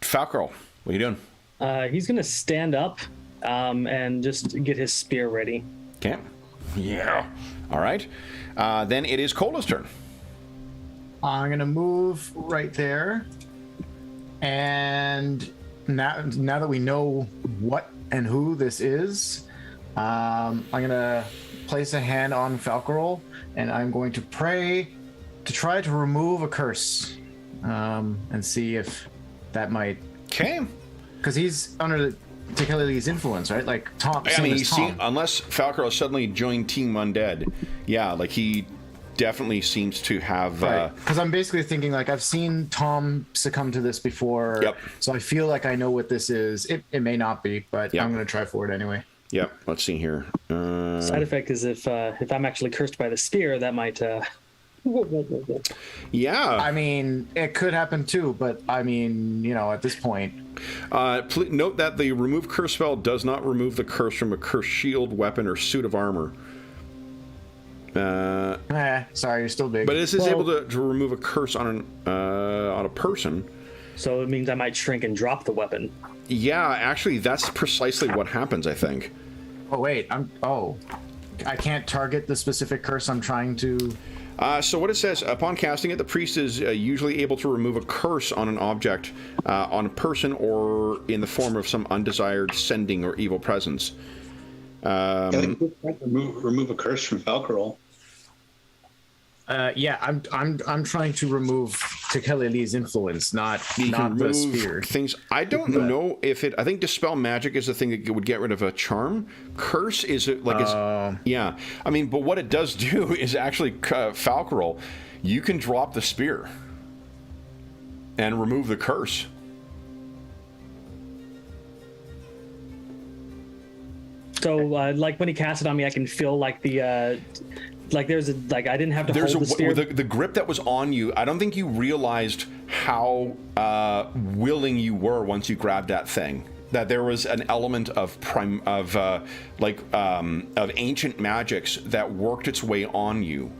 Falcro, what are you doing? He's gonna stand up and just get his spear ready. Okay. Yeah. All right. Then it is Cola's turn. I'm gonna move right there, and now that we know what and who this is, I'm gonna place a hand on Falcarol, and I'm going to pray to try to remove a curse, and see if that might. Okay. Because he's under Tikali's influence, right? Like Tom. I mean, unless Falcaro suddenly joined Team Undead, yeah, like he definitely seems to have. Because I'm basically thinking like I've seen Tom succumb to this before, Yep. So I feel like I know what this is. It may not be, but Yep. I'm going to try for it anyway. Yep. Let's see here. Side effect is if I'm actually cursed by the spear, that might. Yeah. I mean, it could happen too, but I mean, at this point. Please note that the remove curse spell does not remove the curse from a cursed shield, weapon, or suit of armor. Sorry, you're still big. But it is able to remove a curse on a person. So it means I might shrink and drop the weapon. Yeah, actually, that's precisely what happens, I think. Oh wait, I can't target the specific curse I'm trying to. So what it says, upon casting it, the priest is usually able to remove a curse on an object, on a person, or in the form of some undesired sending or evil presence. Remove a curse from Falcarol. Yeah, I'm trying to remove Tekeli Lee's influence, not the spear. Things I don't know if it. I think dispel magic is the thing that would get rid of a charm. Curse is yeah. I mean, but what it does do is actually Falcarol. You can drop the spear and remove the curse. So, like when he casts it on me, I can feel like the. Like there's a I didn't have to hold the spear. The grip that was on you. I don't think you realized how willing you were once you grabbed that thing. That there was an element of ancient magics that worked its way on you.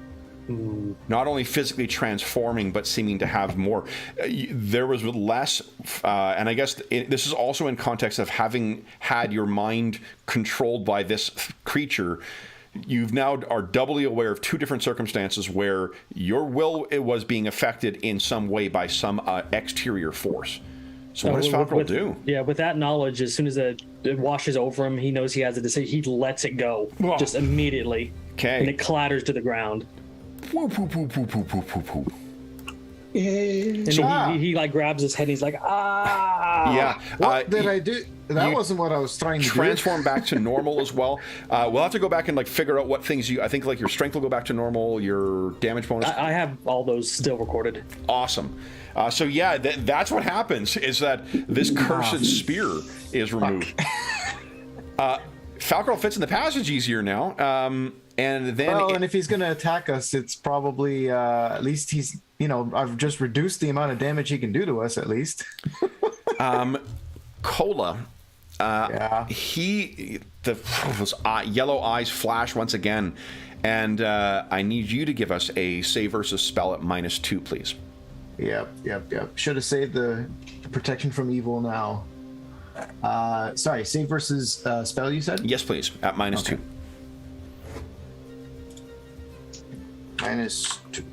Not only physically transforming, but seeming to have more. There was less, and I guess this is also in context of having had your mind controlled by this creature. You've now are doubly aware of two different circumstances where your will was being affected in some way by some exterior force. So what does Falcarol do? Yeah, with that knowledge, as soon as it washes over him, he knows he has a decision. He lets it go just immediately. Okay. And it clatters to the ground. And he like grabs his head and he's like, ah! Yeah. What did I do? That wasn't what I was trying to transform back to normal as well. We'll have to go back and figure out what things I think your strength will go back to normal, your damage bonus. I have all those still recorded. Awesome. So yeah, that's what happens is that this cursed spear is removed. Falcarol fits in the passage easier now. And then and if he's going to attack us, it's probably at least he's I've just reduced the amount of damage he can do to us at least. Cola. Those yellow eyes flash once again, and I need you to give us a save versus spell at -2, please. Yep. Should have saved the protection from evil now. Sorry, save versus spell, you said? Yes, please, at -2. Okay. -2.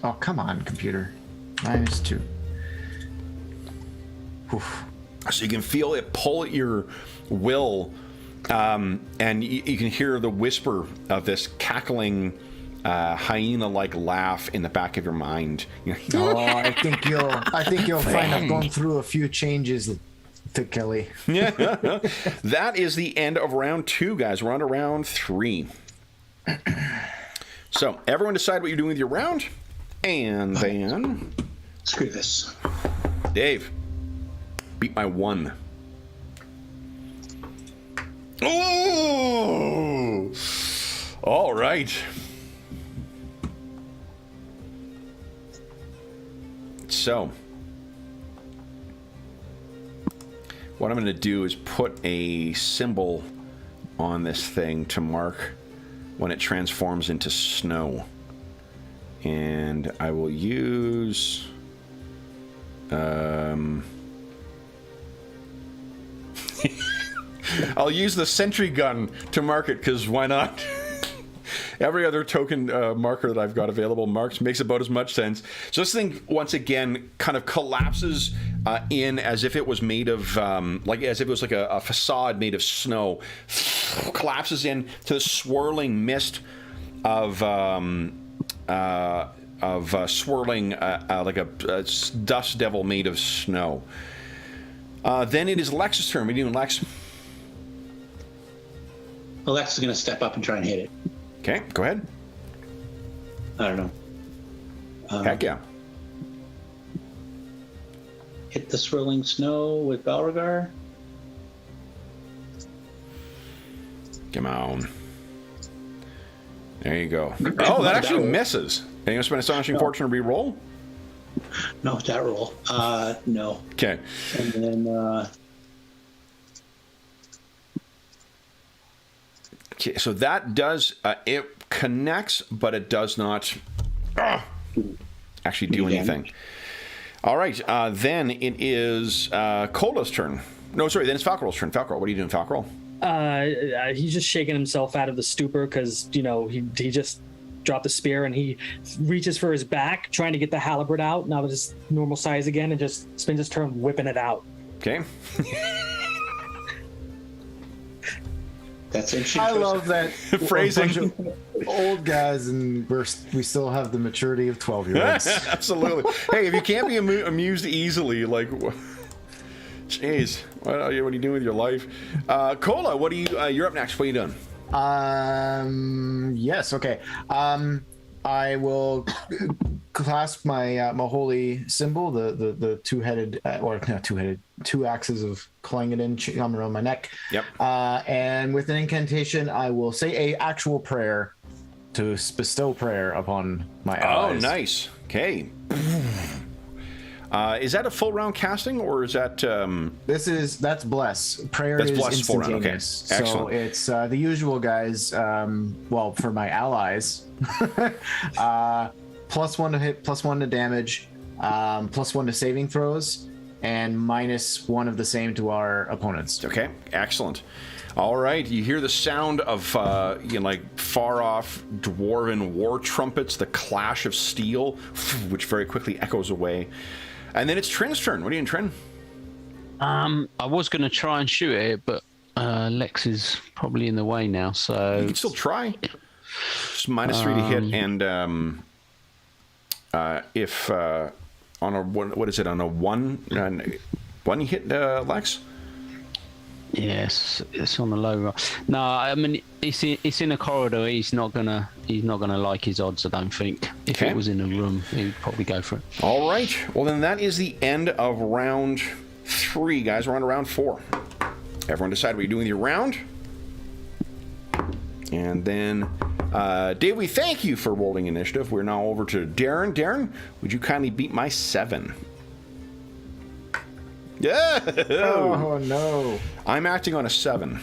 Oh, come on, computer. -2. Oof. So you can feel it pull at your will, and you can hear the whisper of this cackling hyena-like laugh in the back of your mind. I think you'll find I've gone through a few changes to Kelly. Yeah. That is the end of round 2, guys. We're on to round 3. So everyone decide what you're doing with your round, and then screw this. Dave, beat my 1. Oh, all right. So what I'm going to do is put a symbol on this thing to mark when it transforms into snow. And I will use I'll use the sentry gun to mark it, because why not? Every other token marker that I've got available makes about as much sense. So this thing, once again, kind of collapses in as if it was made of, as if it was like a facade made of snow. Collapses in to the swirling mist of swirling like a dust devil made of snow. Then it is Lex's turn. What are you doing, Lex? Lex is going to step up and try and hit it. Okay, go ahead. I don't know. Heck yeah. Hit the swirling snow with Balroggar. Come on. There you go. Oh, that actually misses. Are you going to spend Astonishing Fortune to re-roll? No, that roll. No. Okay. And then... Okay, so that does... it connects, but it does not actually do anything. All right, then it is Cola's turn. No, sorry, then it's Falcarol's turn. Falcarol, what are you doing, Falcarol? He's just shaking himself out of the stupor because, he just drop the spear, and he reaches for his back, trying to get the halberd out, now that it's normal size again, and just spends his turn whipping it out. Okay. That's interesting. I love that Phrasing. A bunch of old guys, and we still have the maturity of 12-year-olds. Absolutely. Hey, if you can't be amused easily, like, jeez, what are you doing with your life? Cola, what are you? You're up next. What are you doing? Yes. Okay. I will clasp my my holy symbol, the two-headed or not two-headed, two axes of Clangeddon on around my neck. Yep. And with an incantation, I will say a actual prayer to bestow prayer upon my allies. Oh, nice. Okay. Is that a full round casting, or is that? That's bless. Prayer That's is bless full round. Okay. instantaneous. Excellent. So it's the usual guys. Well, for my allies, +1 to hit, +1 to damage, +1 to saving throws, and -1 of the same to our opponents. Okay. Excellent. All right. You hear the sound of like far off dwarven war trumpets, the clash of steel, which very quickly echoes away. And then it's Trin's turn. What are you doing, Trin? I was going to try and shoot it, but Lex is probably in the way now, so... You can still try. Just -3 to hit, and if on a what is it, on a one you hit Lex? Yes, it's on the low roll. No, I mean it's in a corridor. He's not gonna like his odds, I don't think. If Okay. it was in a room, he'd probably go for it. All right. Well, then that is the end of round 3, guys. We're on to round 4. Everyone decide what you're doing with your round. And then, Dave, we thank you for rolling initiative. We're now over to Darren. Darren, would you kindly beat my 7? Yeah. Oh no! I'm acting on a 7.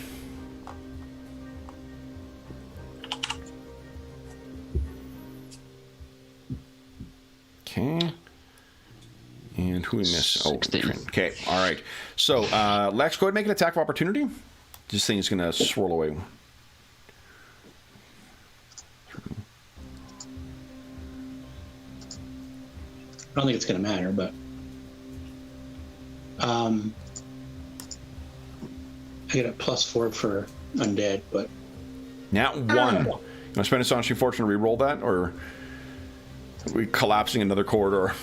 Okay. And who we miss? Oh, 16. Trin. Okay. All right. So, Lex, go ahead and make an attack of opportunity. This thing is going to swirl away. I don't think it's going to matter, but I get a +4 for undead, but Nat 1. You want to spend astonishing fortune to re-roll that, or are we collapsing another corridor?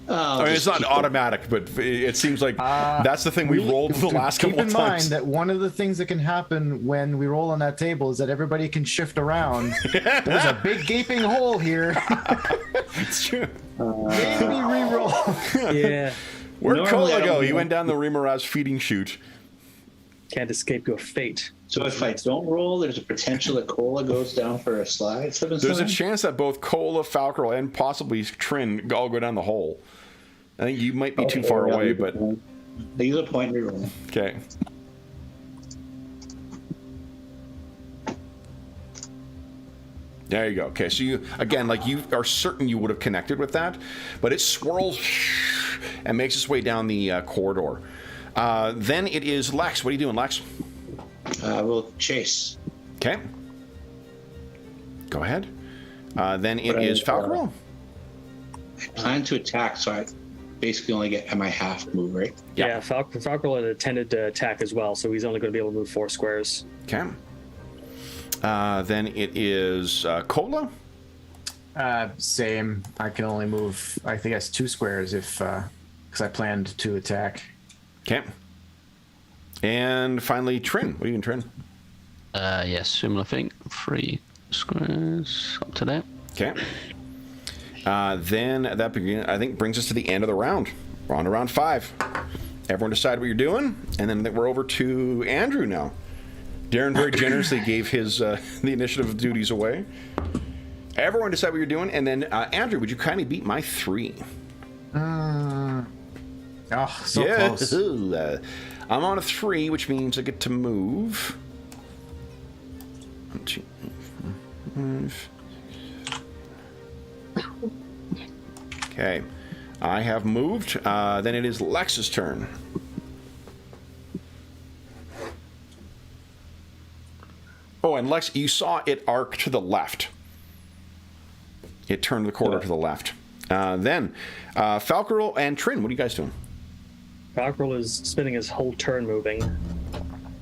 I mean, it's not automatic, but it seems like that's the thing we rolled the last couple of times. Keep in mind that one of the things that can happen when we roll on that table is that everybody can shift around. There's a big gaping hole here. It's true. Maybe re-roll. Yeah. Where'd Normally, Kola I go? don't He know. went down the Remoraz feeding chute. Can't escape your fate. so if I don't roll, there's a potential that Cola goes down for a slide. There's a chance that both Kola, Falcarel, and possibly Trin all go down the hole. I think you might be too far away, but they use a point reroll. okay. There you go. Okay, so you again, like you are certain you would have connected with that, but it swirls and makes its way down the corridor. Then it is Lex. What are you doing, Lex? We'll chase. Okay. Go ahead. Then it But is Falcarel. I plan to attack, so I basically only get my half move, right? Yeah. Falcarel had intended to attack as well, so he's only going to be able to move 4 squares. Okay. Then it is Kola. Same. I can only move, I think that's 2 squares if because I planned to attack. Okay. And finally, Trin. What are you doing, Trin? Yes, similar thing. 3 squares up to that. Okay. Then that I think brings us to the end of the round. We're on to round 5. Everyone decide what you're doing, and then we're over to Andrew now. Darren very generously gave his the initiative duties away. Everyone decide what you're doing, and then Andrew, would you kindly beat my 3? Oh, so close. I'm on a 3, which means I get to move. 1, 2, 3, 4, 5. Okay, I have moved. Then it is Lex's turn. Oh, and and Lex, you saw it arc to the left. It turned the corner to the left. Then, Falcarol and Trin, what are you guys doing? Falcarol is spending his whole turn moving.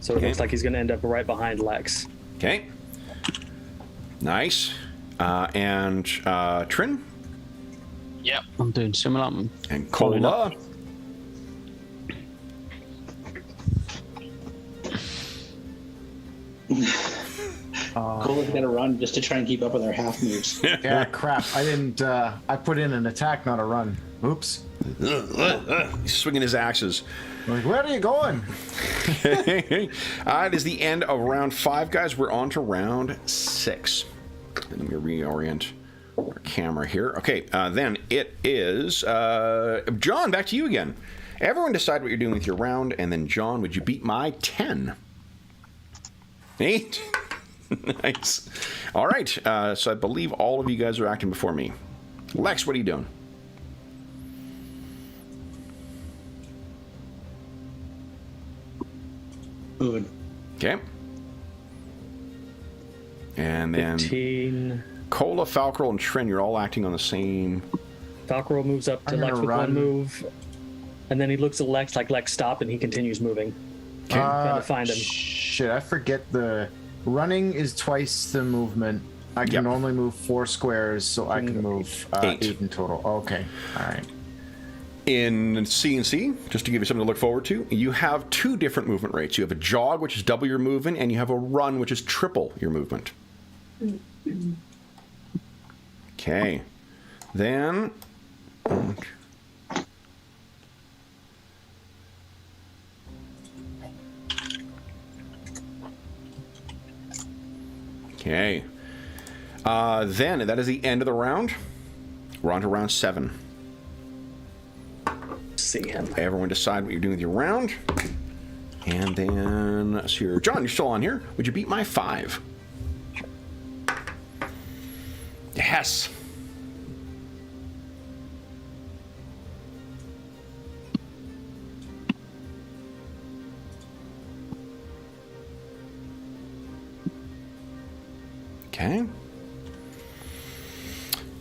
So it looks like he's going to end up right behind Lex. Okay. Nice. And Trin? Yep, I'm doing similar. And Cola. Cola's got to run just to try and keep up with our half moves. Yeah, crap. I didn't. I put in an attack, not a run. Oops. He's swinging his axes. I'm like, where are you going? It is the end of round 5, guys. We're on to round 6. Let me reorient our camera here. Okay, then it is John. Back to you again. Everyone decide what you're doing with your round, and then John, would you beat my 10? 8. Nice. All right. So I believe all of you guys are acting before me. Lex, what are you doing? Moving. Okay. And then 15. Cola, Falcarol, and Trin, you're all acting on the same. Falcarol moves up to I'm Lex gonna with run. one move. And then he looks at Lex like Lex stop, and he continues moving. Trying to find him. Shit, I forget the running is twice the movement. I can Yep. only move 4 squares, so I can move 8. 8 in total. Okay, all right. In C&C, just to give you something to look forward to, you have 2 different movement rates. You have a jog, which is double your movement, and you have a run, which is triple your movement. Okay. Then... Okay. Then, that is the end of the round. We're on to round 7. See him. Everyone decide what you're doing with your round. And then, let's hear. John, you're still on here. Would you beat my 5? Yes. Okay.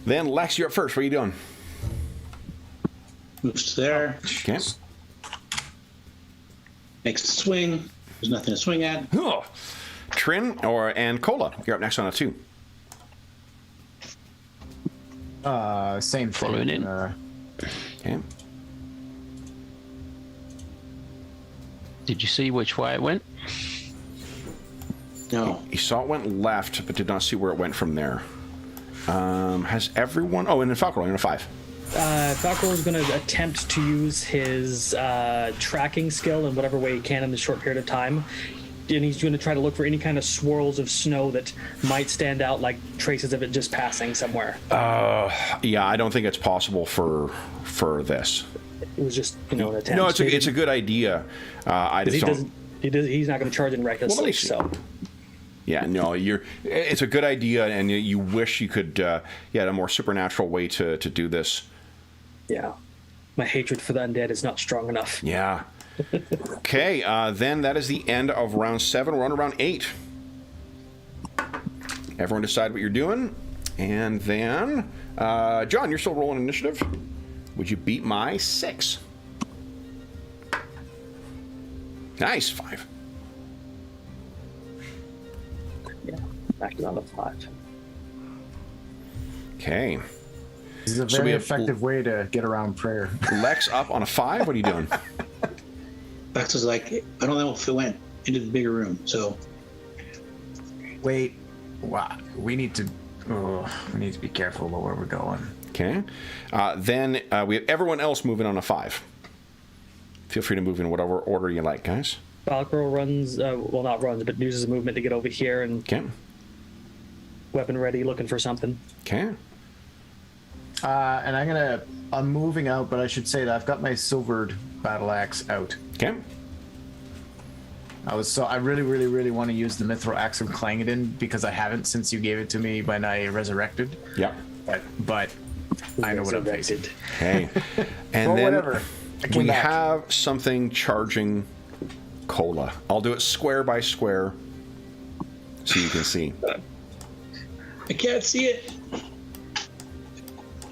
Then, Lex, you're up first. What are you doing? Moves to there. Okay. Makes the swing. There's nothing to swing at. Oh. Trin and Cola, you're up next on a 2. Same Following thing. in. Okay. Did you see which way it went? No. You saw it went left, but did not see where it went from there. Has everyone... Oh, and then Falcarol, you're in a 5. Falcarol is going to attempt to use his tracking skill in whatever way he can in this short period of time. And he's going to try to look for any kind of swirls of snow that might stand out like traces of it just passing somewhere. Yeah, I don't think it's possible for this. It was just, an attempt. No, it's a good idea. I just don't... He's not going to charge in recklessly, so... Yeah, no, it's a good idea, and you wish you could, had a more supernatural way to do this. Yeah. My hatred for the undead is not strong enough. Yeah. Okay, then that is the end of round 7. We're on to round 8. Everyone decide what you're doing. And then, John, you're still rolling initiative. Would you beat my 6? Nice, 5. Yeah, back down to 5. Okay. This is a So we very have effective way to get around prayer. Lex up on a 5. What are you doing? Lex was like, I don't know if it went into the bigger room, so Wait, wow, we need to be careful about where we're going. Okay. Then we have everyone else moving on a 5. Feel free to move in whatever order you like, guys. Falcarol runs, well, not runs, but uses movement to get over here and Okay. weapon ready, looking for something. Okay. And I'm moving out, but I should say that I've got my silvered battle axe out. Okay. I really, really, really want to use the Mithril Axe from Clangeddon because I haven't since you gave it to me when I resurrected. Yep. But I know what I'm facing. Resurrected. Okay. And Well, then whatever. I came we back. have something charging Cola. I'll do it square by square. so you can see. I can't see it.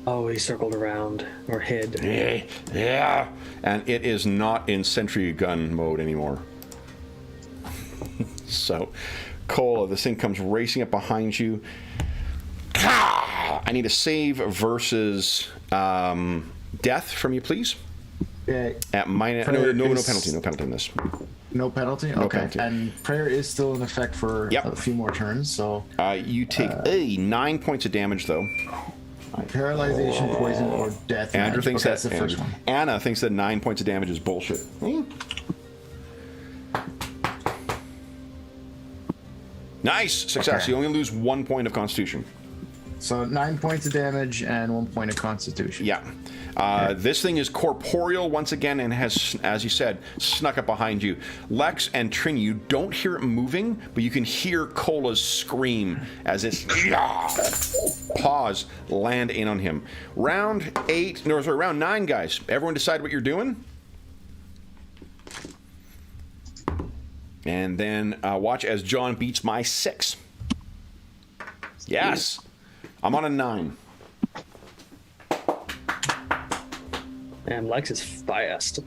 Oh, he circled around or hid. Yeah. And it is not in sentry gun mode anymore. So, Cola, this thing comes racing up behind you. I need a save versus death from you, please. At minus no penalty. No penalty in this. No penalty? No okay. penalty. And prayer is still in effect for a few more turns, so... You take 9 points of damage, though. Paralyzation, poison, or death. Andrew thinks that's the first one. Anna thinks that 9 points of damage is bullshit. Nice success. Okay. You only lose 1 point of Constitution. So 9 points of damage and 1 point of Constitution. Yeah. This thing is corporeal once again and has, as you said, snuck up behind you. Lex and Trin, you don't hear it moving, but you can hear Cola's scream as its paws land in on him. Round 9, guys. Everyone decide what you're doing. And then watch as John beats my 6. Yes. I'm on a 9. And Lex is fast.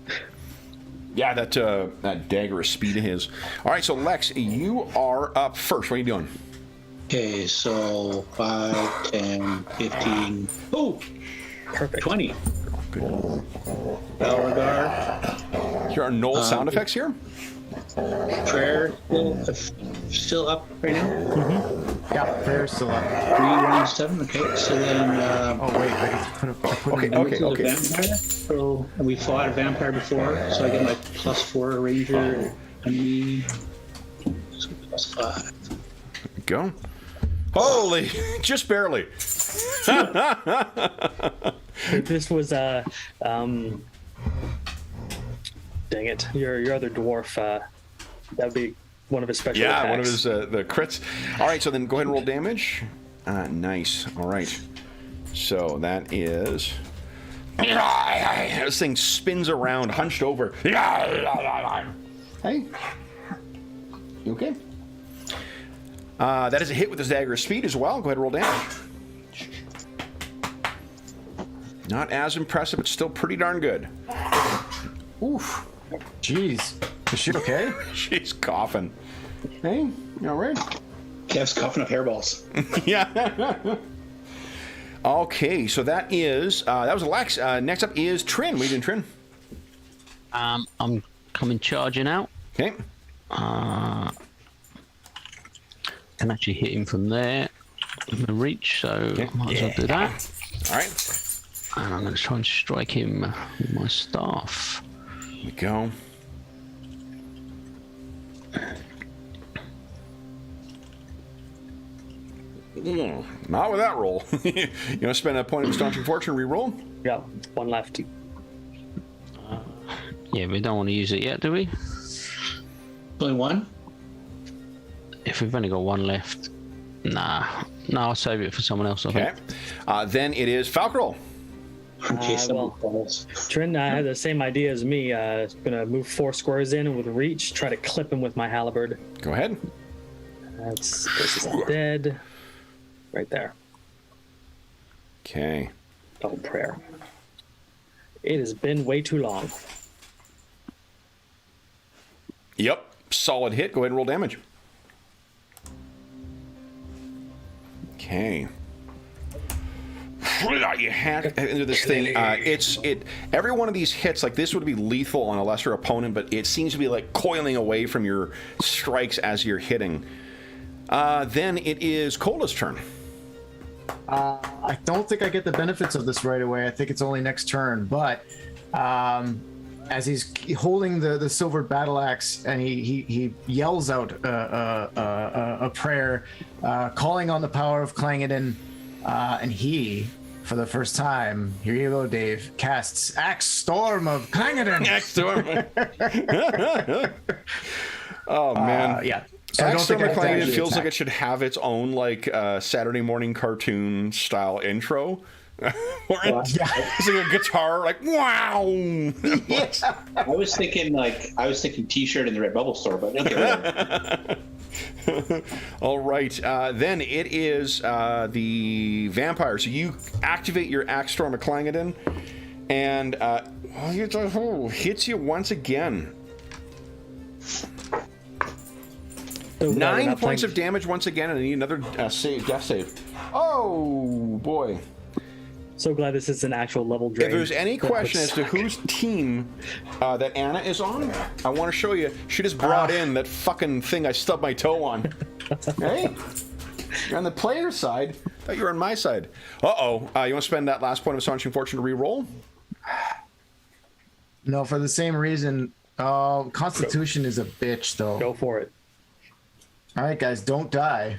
Yeah, that dagger speed of his. All right, so Lex, you are up first. What are you doing? Okay, so 5, 10, 15. Oh, Perfect. 20. Good. Belregard. Here are null sound effects here. Prayer still up right now. Yeah, prayer's still up. 3, 1, 7. Okay, so then. Oh, wait, I put Okay, it in. okay. Vampire. So and we fought a vampire before, so I get my +4 ranger enemy. So +5. There we go. Holy, just barely. If this was dang it, your other dwarf, that would be one of his special attacks. Yeah, one of his the crits. All right, so then go ahead and roll damage. Nice. All right. So that is. This thing spins around, hunched over. Hey. You okay? That is a hit with his dagger of speed as well. Go ahead and roll damage. Not as impressive, but still pretty darn good. Oof. Jeez. Is she okay? She's coughing. Hey, you all right? Kev's coughing up hairballs. Yeah. Okay, so that was Alex. Next up is Trin. What are you doing, Trin? I'm coming charging out. Okay. Can actually hit him from there. I'm gonna reach, so I might as well do that. All right. And I'm gonna try and strike him with my staff. Here we go. Not with that roll. You want to spend a point of staunching fortune, re-roll? Yeah, one left. Yeah, we don't want to use it yet, do we? Only one? If we've only got one left, nah. No, I'll save it for someone else. I Okay. think. Then it is Falk roll. In case well, someone falls. Trin had the same idea as me. Gonna move 4 squares in and with reach, try to clip him with my halberd. Go ahead. This is dead. Right there. Okay. Double prayer. It has been way too long. Yep. Solid hit. Go ahead and roll damage. Okay. You hack into this thing. Every one of these hits, like this would be lethal on a lesser opponent, but it seems to be like coiling away from your strikes as you're hitting. Then it is Cola's turn. I don't think I get the benefits of this right away. I think it's only next turn. But as he's holding the silver battle axe and he yells out a prayer, calling on the power of Clangeddon, and he, for the first time, here you go, Dave, casts Axe Storm of Clangeddon. Axe Storm. Oh man. Yeah. So I don't think it feels like it should have its own like Saturday morning cartoon style intro. Or it's like a guitar, like wow. I was thinking T-shirt in the Redbubble store, but okay. Whatever. All right, then it is the vampire. So you activate your Axe Storm of Clangeddon, and hits you once again. So 9 points of damage once again, and I need another death save. Oh boy. So glad this is an actual level drain. If there's any question as to whose team that Anna is on, I want to show you. She just brought in that fucking thing I stubbed my toe on. Hey, you're on the player's side. I thought you were on my side. You want to spend that last point of Astonishing Fortune to re-roll? No, for the same reason. Constitution is a bitch, though. Go for it. All right, guys, don't die.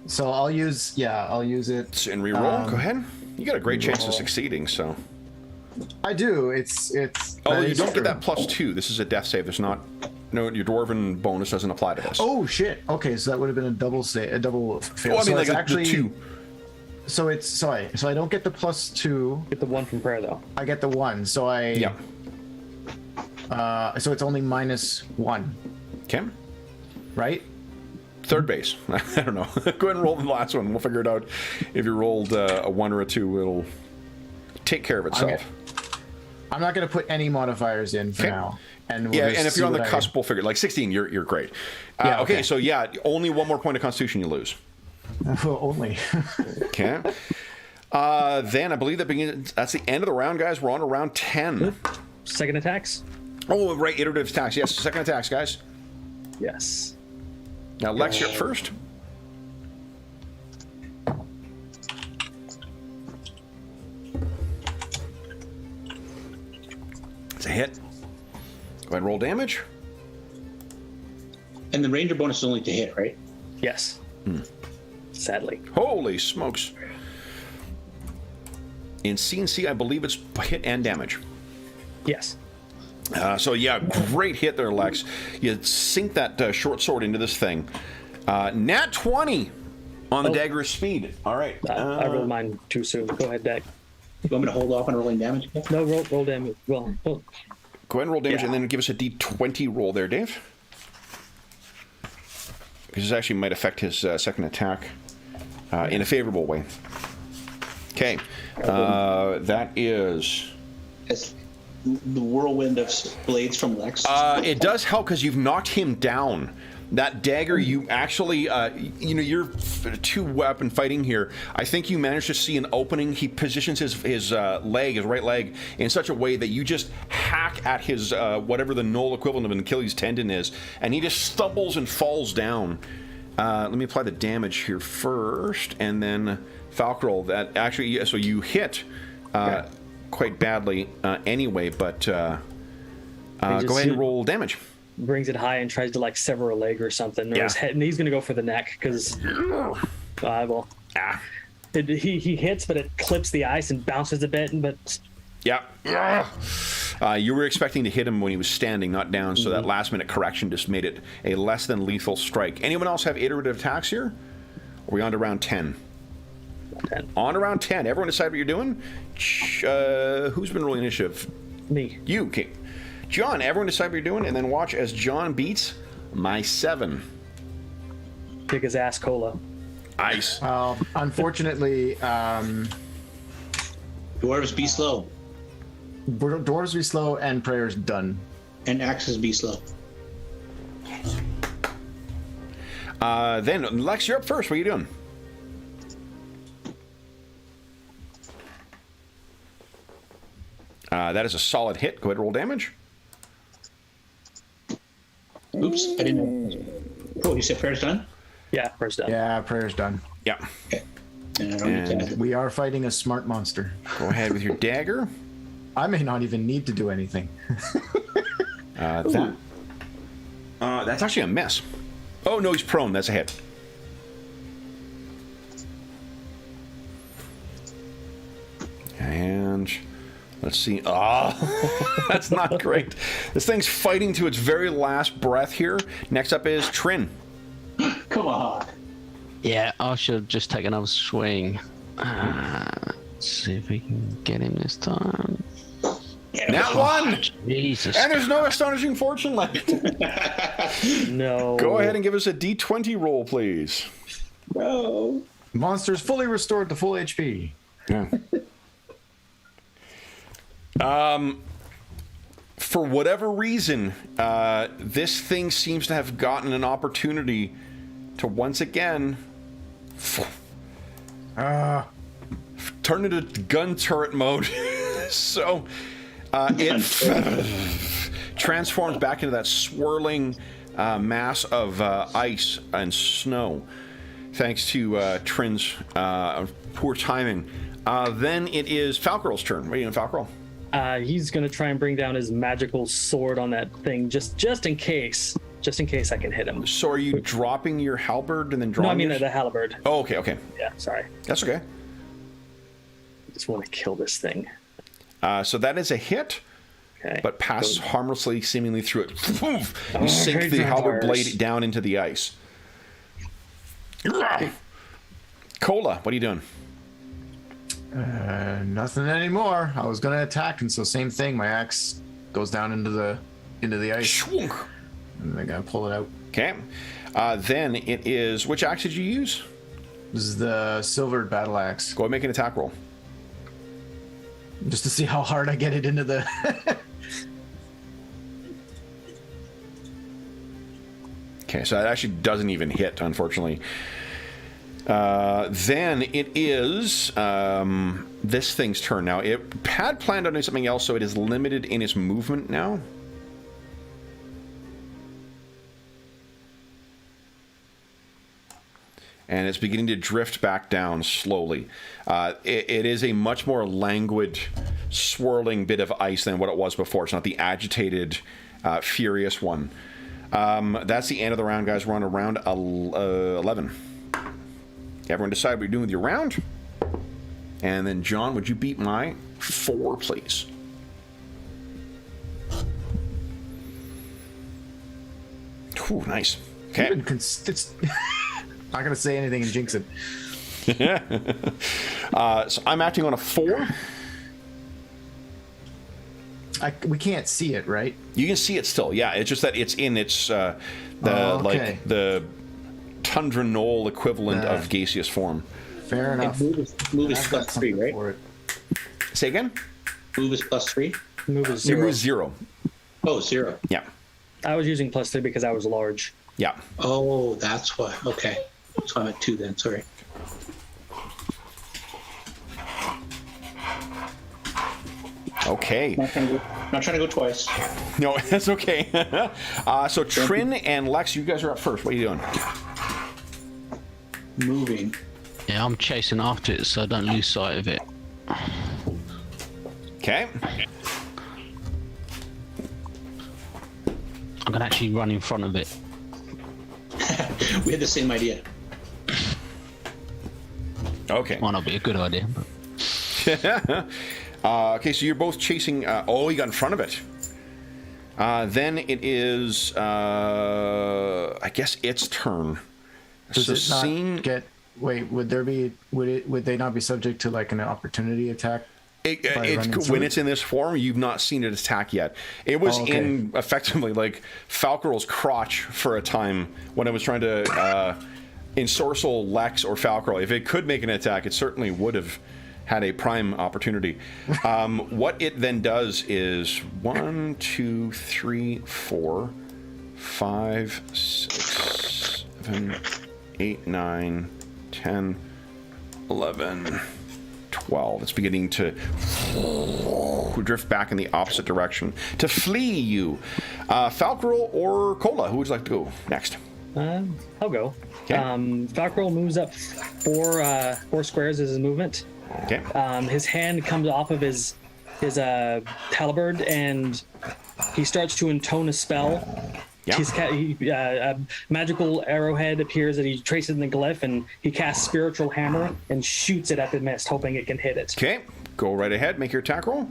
So I'll use it. And re-roll. Go ahead. You got a great chance of succeeding. So I do. It's. Oh, you don't get that +2. This is a death save. There's not. No, your dwarven bonus doesn't apply to this. Oh shit. Okay, so that would have been a double fail. Oh, I mean, so like it's actually the 2. So it's sorry. So I don't get the +2. Get the 1 from prayer though. I get the 1. So I. Yeah. So it's only -1. Okay. Right. Third base. I don't know. Go ahead and roll the last one. We'll figure it out. If you rolled a 1 or a 2, it'll take care of itself. I'm not going to put any modifiers in for now. And we'll and if you're on the cusp, we'll figure. Like 16, you're great. Okay, so only 1 more point of Constitution you lose. Only. Okay. Then I believe that's the end of the round, guys. We're on to round 10. Second attacks? Oh, right. Iterative attacks. Yes, second attacks, guys. Yes. Now, Lex, you're up first. It's a hit. Go ahead and roll damage. And the ranger bonus is only to hit, right? Yes. Sadly. Holy smokes. In CNC, I believe it's hit and damage. Yes. Great hit there, Lex. You sink that short sword into this thing. Nat 20 on the dagger of speed. All right. I rolled mine too soon. Go ahead, Dag. You want me to hold off on rolling damage? No, roll damage. Well, Go ahead and roll damage, and then give us a D20 roll there, Dave. Because this actually might affect his second attack in a favorable way. Okay. That is... It's the whirlwind of blades from Lex. It does help because you've knocked him down. That dagger, you actually, you're 2-weapon fighting here. I think you managed to see an opening. He positions his right leg, in such a way that you just hack at his, whatever the null equivalent of an Achilles tendon is, and he just stumbles and falls down. Let me apply the damage here first, and then Falk roll. That actually, so you hit quite badly anyway, but go ahead and roll damage. Brings it high and tries to sever a leg or something, or his head, and he's gonna go for the neck because he hits, but it clips the ice and bounces a bit, you were expecting to hit him when he was standing, not down, so that last minute correction just made it a less than lethal strike. Anyone else have iterative attacks here? Are we on to round 10? On to round 10. Everyone decide what you're doing? Who's been rolling initiative? Me. You, okay. John, everyone decide what you're doing, and then watch as John beats my 7. Kick his ass, Cola. Ice. Unfortunately, Dwarves be slow. Dwarves be slow, and prayers done. And axes be slow. Then, Lex, you're up first. What are you doing? That is a solid hit. Go ahead and roll damage. Oops, I didn't know. Oh, you said prayer's done? Yeah, prayer's done. Yeah, prayer's done. Yeah. Okay. And I don't need to add We are fighting a smart monster. Go ahead with your dagger. I may not even need to do anything. That's actually a miss. Oh, no, he's prone. That's a hit. And let's see. That's not great. This thing's fighting to its very last breath here. Next up is Trin. Come on. Yeah, I should just take another swing. Let's see if we can get him this time. Nat 1! Jesus. And there's no astonishing fortune left. No. Go ahead and give us a d20 roll, please. No. Monster's fully restored to full HP. Yeah. For whatever reason, this thing seems to have gotten an opportunity to once again turn into gun turret mode. So it transforms back into that swirling mass of ice and snow, thanks to Trin's poor timing. Then it is Falcarel's turn. What are you doing, Falcarel? He's gonna try and bring down his magical sword on that thing, just in case I can hit him. So are you dropping your halberd and then drawing? No, I mean yours? the halberd. Oh, okay. Yeah, sorry. That's okay. I just want to kill this thing. So that is a hit, Okay. but pass harmlessly, seemingly through it. You Oh, sink great the halberd vampires. blade down into the ice. Cola, what are you doing? Nothing anymore. I was gonna attack, and so same thing. My axe goes down into the ice, Shwunk. and I gotta pull it out. Okay. Then it is, which axe did you use? This is the silvered battle axe, Go ahead and make an attack roll. just to see how hard I get it into the. Okay, so that actually doesn't even hit, unfortunately. Then it is this thing's turn now. It had planned on doing something else, so it is limited in its movement now. And it's beginning to drift back down slowly. It is a much more languid, swirling bit of ice than what it was before. It's not the agitated, furious one. That's the end of the round, guys. We're on round 11. Everyone decide what you're doing with your round. And then, John, would you beat my 4, please? Ooh, nice. Okay. It's not gonna say anything and jinx it. So I'm acting on a 4. We can't see it, right? You can see it still, yeah. It's just that it's in its okay. like the tundra knoll equivalent of gaseous form. Fair enough. Move is I've got +3, something right? for it. Say again? Move is +3. Move is You 0. move 0. Oh, 0. Yeah. I was using +3 because I was large. Yeah. Oh, that's why. Okay. So I'm at 2 then. Sorry. Okay. Not trying to go twice. No, that's okay. So Trin and Lex, you guys are up first. What are you doing? Moving. Yeah, I'm chasing after it so I don't lose sight of it. Okay. I'm gonna actually run in front of it. We had the same idea. Okay. Might not be a good idea, but Okay, so you're both chasing. Oh, you got in front of it. Then it is, I guess, its turn. Does So it not seeing- get? Wait, would they not be subject to like an opportunity attack? when it's in this form, you've not seen it attack yet. It was in effectively like Falcarel's crotch for a time when it was trying to ensorcel Lex or Falcarel. If it could make an attack, it certainly would have had a prime opportunity. What it then does is 1, 2, 3, 4, 5, 6, 7, 8, 9, 10, 11, 12. It's beginning to drift back in the opposite direction to flee you. Falcarel or Cola, who would you like to go next? I'll go. Okay. Falcarel moves up 4 squares as his movement. Okay. His hand comes off of his halberd and he starts to intone a spell. Yeah. A magical arrowhead appears that he traces in the glyph, and he casts Spiritual Hammer and shoots it at the mist, hoping it can hit it. Okay. Go right ahead. Make your attack roll.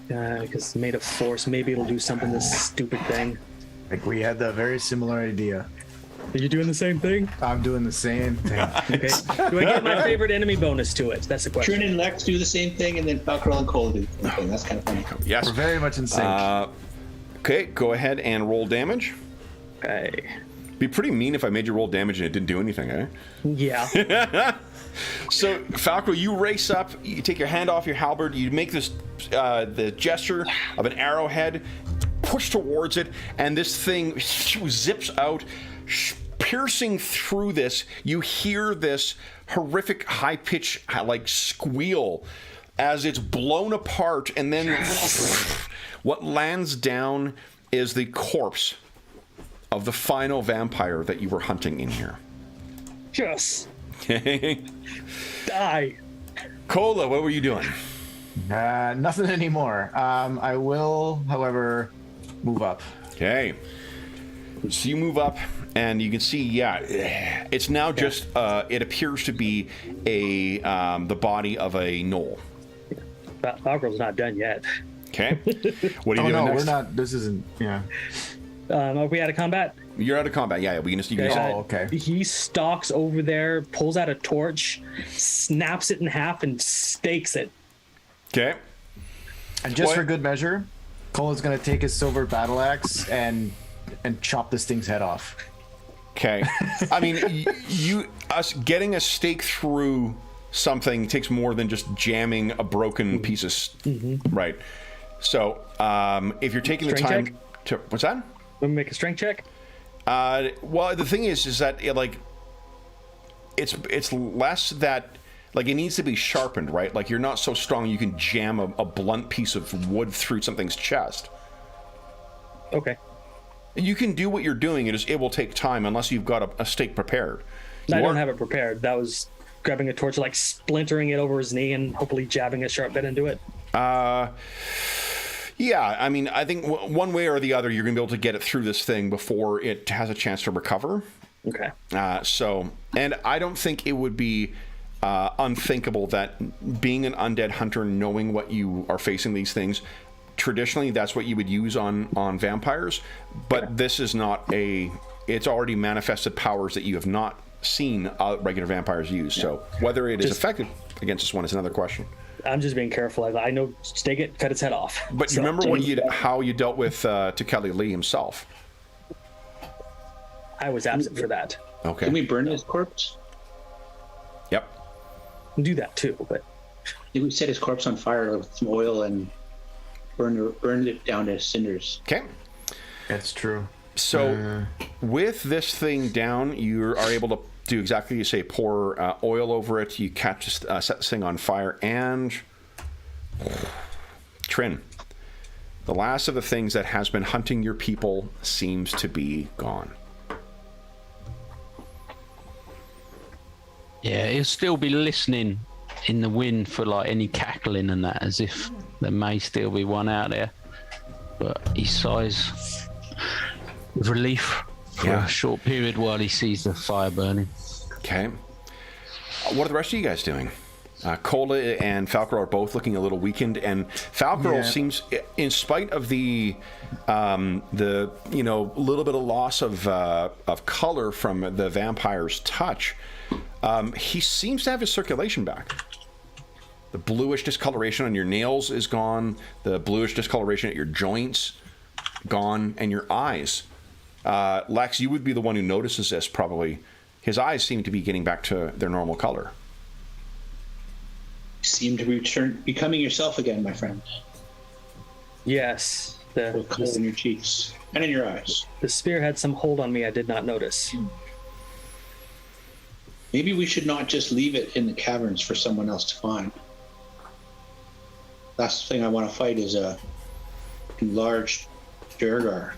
Because it's made of force, maybe it'll do something this stupid thing. Like we had the very similar idea. Are you doing the same thing? I'm doing the same thing. Okay. Do I get my favorite enemy bonus to it? That's the question. Trin and Lex do the same thing, and then Falcro and Cole do the same thing. That's kind of funny. Yes. We're very much in sync. Okay, go ahead and roll damage. Okay. Be pretty mean if I made you roll damage and it didn't do anything, eh? Yeah. So, Falco, you race up, you take your hand off your halberd, you make this, the gesture of an arrowhead, push towards it, and this thing zips out, piercing through this. You hear this horrific high-pitched, like, squeal as it's blown apart, and then what lands down is the corpse of the final vampire that you were hunting in here. Yes. Okay. Die. Cola, what were you doing? Nothing anymore. I will, however, move up. Okay. So you move up, and you can see, yeah, it's now just, it appears to be the body of a gnoll. Falco's not done yet. Okay. What are you doing next? We're not. This isn't. Yeah. Are we out of combat? You're out of combat. Yeah, we can just. Okay. He stalks over there, pulls out a torch, snaps it in half, and stakes it. Okay. And just for good measure, Cole is going to take his silver battle axe and chop this thing's head off. Okay. I mean, us getting a stake through something takes more than just jamming a broken piece of. Right. So, if you're taking Strength the time check? to, what's that? Let me make a strength check. Well, the thing is that it's less that, like, it needs to be sharpened, right? Like, you're not so strong you can jam a blunt piece of wood through something's chest. Okay. You can do what you're doing. It will take time unless you've got a stake prepared. I don't have it prepared. That was grabbing a torch, like splintering it over his knee and hopefully jabbing a sharp bit into it. Yeah, I mean, I think one way or the other, you're going to be able to get it through this thing before it has a chance to recover. Okay. And I don't think it would be unthinkable that being an undead hunter, knowing what you are facing these things, traditionally that's what you would use on vampires. But this is not it's already manifested powers that you have not seen regular vampires use. Yeah. So whether it is effective against this one is another question. I'm just being careful. I know, stake it, cut its head off. But you remember how you dealt with Tekeli Lee himself? I was absent for that. Okay. Can we burn his corpse? Yep. Do that too, but We set his corpse on fire with some oil and burned it down to cinders. Okay. That's true. So with this thing down, you are able to do exactly you say, pour oil over it, you set this thing on fire, and Trin, the last of the things that has been hunting your people seems to be gone. Yeah, he'll still be listening in the wind for like any cackling and that, as if there may still be one out there. But he sighs with relief for a short period while he sees the fire burning. Okay. What are the rest of you guys doing? Cola and Falcro are both looking a little weakened, and Falcro seems, in spite of the little bit of loss of color from the vampire's touch, he seems to have his circulation back. The bluish discoloration on your nails is gone. The bluish discoloration at your joints gone, and your eyes. Lex, you would be the one who notices this probably. His eyes seem to be getting back to their normal color. You seem to be becoming yourself again, my friend. Yes. The color in your cheeks and in your eyes. The spear had some hold on me I did not notice. Maybe we should not just leave it in the caverns for someone else to find. Last thing I want to fight is a enlarged Durgar.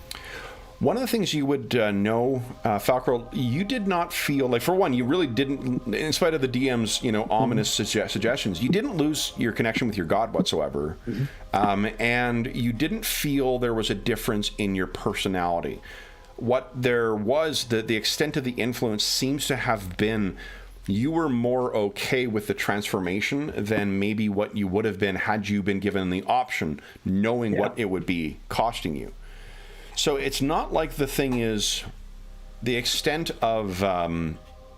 One of the things you would know, Falcro, you did not feel like, for one, you really didn't, in spite of the DM's, ominous suggestions, you didn't lose your connection with your god whatsoever, and you didn't feel there was a difference in your personality. What there was, the extent of the influence seems to have been you were more okay with the transformation than maybe what you would have been had you been given the option, knowing what it would be costing you. So it's not like the thing is the extent of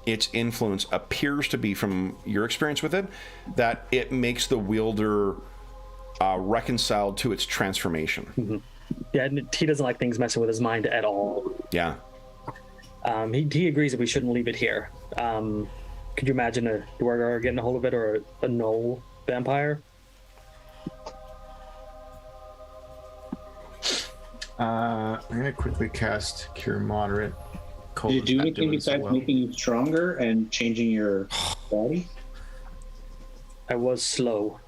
its influence appears to be, from your experience with it, that it makes the wielder reconciled to its transformation. Mm-hmm. Yeah, and he doesn't like things messing with his mind at all. Yeah. He agrees that we shouldn't leave it here. Could you imagine a Dwargar getting a hold of it, or a Knoll vampire? I'm gonna quickly cast Cure Moderate. Did you do anything besides making you stronger and changing your body? I was slow.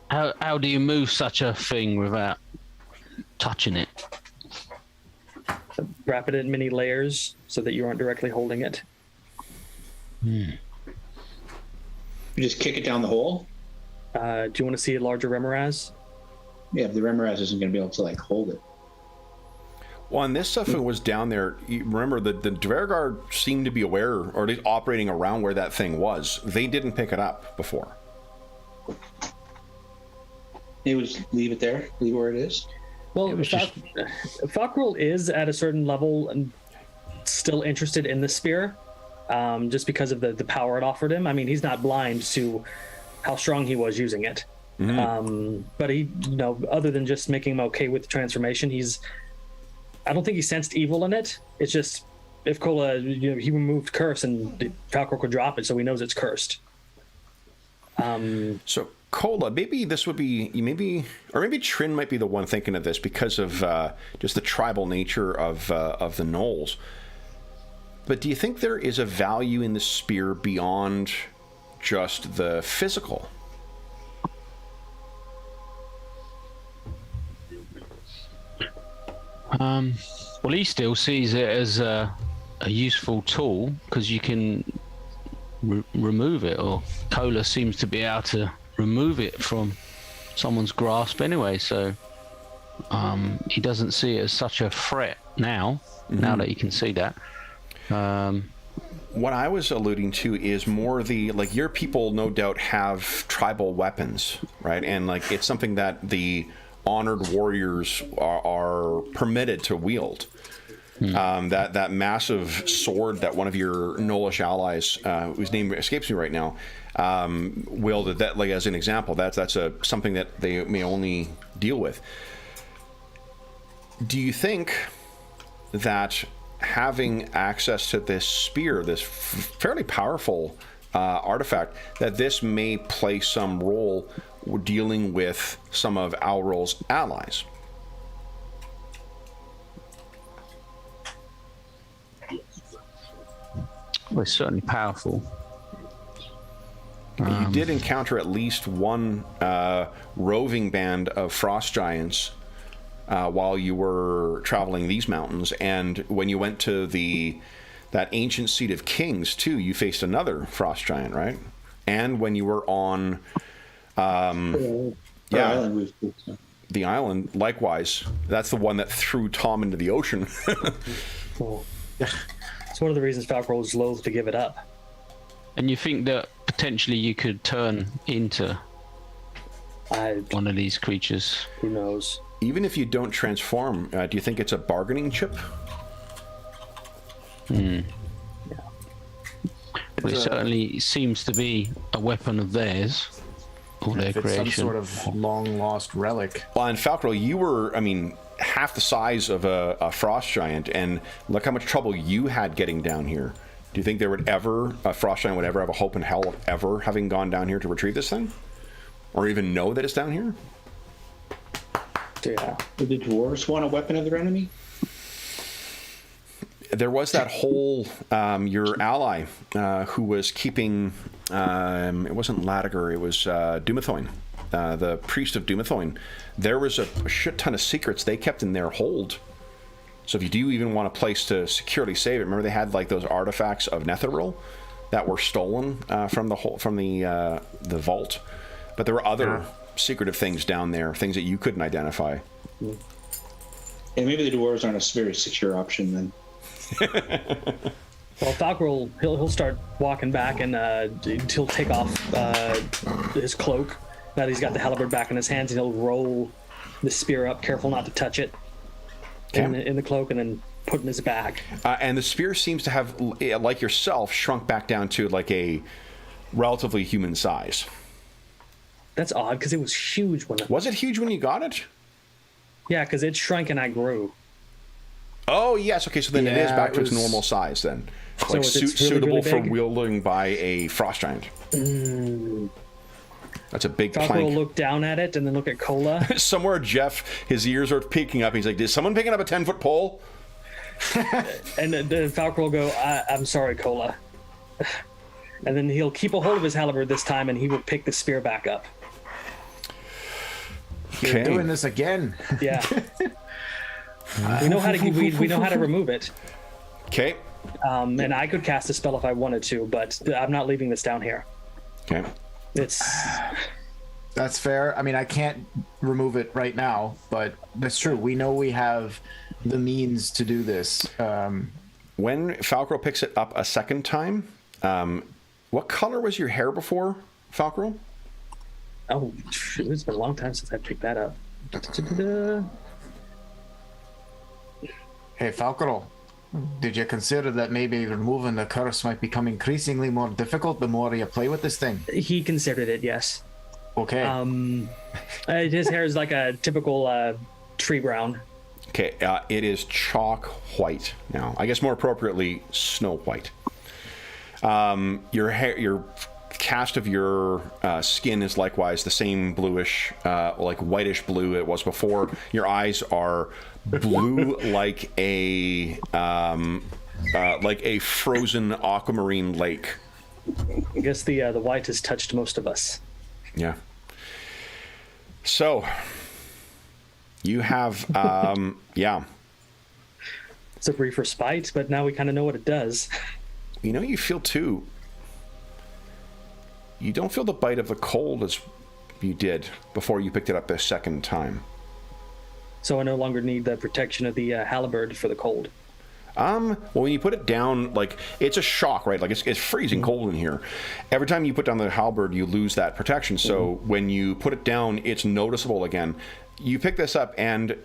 How do you move such a thing without touching it? Wrap it in many layers so that you aren't directly holding it. You just kick it down the hole? Do you want to see a larger Remoraz? Yeah, but the Remoraz isn't going to be able to like hold it. Well, and this stuff was down there. You remember, the Dvergar seemed to be aware, or at least operating around where that thing was. They didn't pick it up before. It was leave it there, leave where it is. Well, Falkroll is at a certain level and still interested in the spear, just because of the power it offered him. I mean, he's not blind to how strong he was using it. Mm-hmm. But he, other than just making him okay with the transformation, I don't think he sensed evil in it. It's just, if Kola, he removed curse, and Falkroll could drop it, so he knows it's cursed. So Kola, maybe this would be, maybe Trin might be the one thinking of this because of just the tribal nature of the Knolls. But do you think there is a value in the spear beyond just the physical? Well, he still sees it as a useful tool because you can remove it, or Kola seems to be able to remove it from someone's grasp anyway, so he doesn't see it as such a threat now that he can see that. What I was alluding to is more your people no doubt have tribal weapons, right? And it's something that the honored warriors are permitted to wield. That massive sword that one of your Knollish allies, whose name escapes me right now, wielded, that as an example, that's something that they may only deal with. Do you think that having access to this spear, this fairly powerful artifact, that this may play some role dealing with some of Alrol's allies? Well, it's certainly powerful. You did encounter at least one roving band of frost giants while you were traveling these mountains, and when you went to that ancient seat of kings too, you faced another frost giant, right? And when you were on the island, likewise, that's the one that threw Tom into the ocean. Well, it's one of the reasons Falkroll is loath to give it up. And you think that potentially you could turn into one of these creatures? Who knows? Even if you don't transform, do you think it's a bargaining chip? Yeah. Well, it certainly seems to be a weapon of theirs, or their creation. It's some sort of long lost relic. Well, and Falkroll, you were, half the size of a frost giant, and look how much trouble you had getting down here. Do you think a frost giant would ever have a hope in hell of ever having gone down here to retrieve this thing? Or even know that it's down here? Yeah. Did the dwarves want a weapon of their enemy? There was that whole, your ally, who was keeping, it wasn't Latiger, it was Dumathoin, the priest of Dumathoin. There was a shit ton of secrets they kept in their hold. So if you do even want a place to securely save it, remember they had those artifacts of Netheril that were stolen from the vault. But there were other secretive things down there, things that you couldn't identify. Yeah, maybe the dwarves aren't a very secure option then. Well, Falkroll, he'll start walking back, and he'll take off his cloak. Now that he's got the halberd back in his hands, and he'll roll the spear up, careful not to touch it in the cloak, and then put in his back. And the spear seems to have, like yourself, shrunk back down to like a relatively human size. That's odd because it was huge when. Was it huge when you got it? Yeah, because it shrunk and I grew. Oh yes, okay. So then it is back to its normal size then, like it's really, suitable really for big? wielding by a frost giant. That's a big Falco will plank. look down at it and then look at Cola. Somewhere, Jeff, his ears are peeking up. He's like, "Is someone picking up a 10-foot pole?" And then Falco will go, I'm sorry, Cola. And then he'll keep a hold of his halberd this time and he will pick the spear back up. You're doing this again. Yeah. we know how to remove it. Okay. And I could cast a spell if I wanted to, but I'm not leaving this down here. Okay. That's fair. I mean, I can't remove it right now, but that's true. We know we have the means to do this. When Falco picks it up a second time, what color was your hair before, Falco? Oh, shoot, it's been a long time since I picked that up. Hey, Falco, did you consider that maybe removing the curse might become increasingly more difficult the more you play with this thing? He considered it, yes. Okay. His hair is like a typical tree brown. Okay, it is chalk white now. I guess more appropriately, snow white. Your hair, your cast of your skin is likewise the same bluish, like whitish blue it was before. Your eyes are blue like a frozen aquamarine lake. I guess the white has touched most of us. Yeah. So you have yeah. It's a brief respite, but now we kind of know what it does. You know, you feel too. You don't feel the bite of the cold as you did before you picked it up a second time. So I no longer need the protection of the halberd for the cold. Well, when you put it down, like, it's a shock, right? Like, it's freezing cold in here. Every time you put down the halberd, you lose that protection. So when you put it down, it's noticeable again. You pick this up, and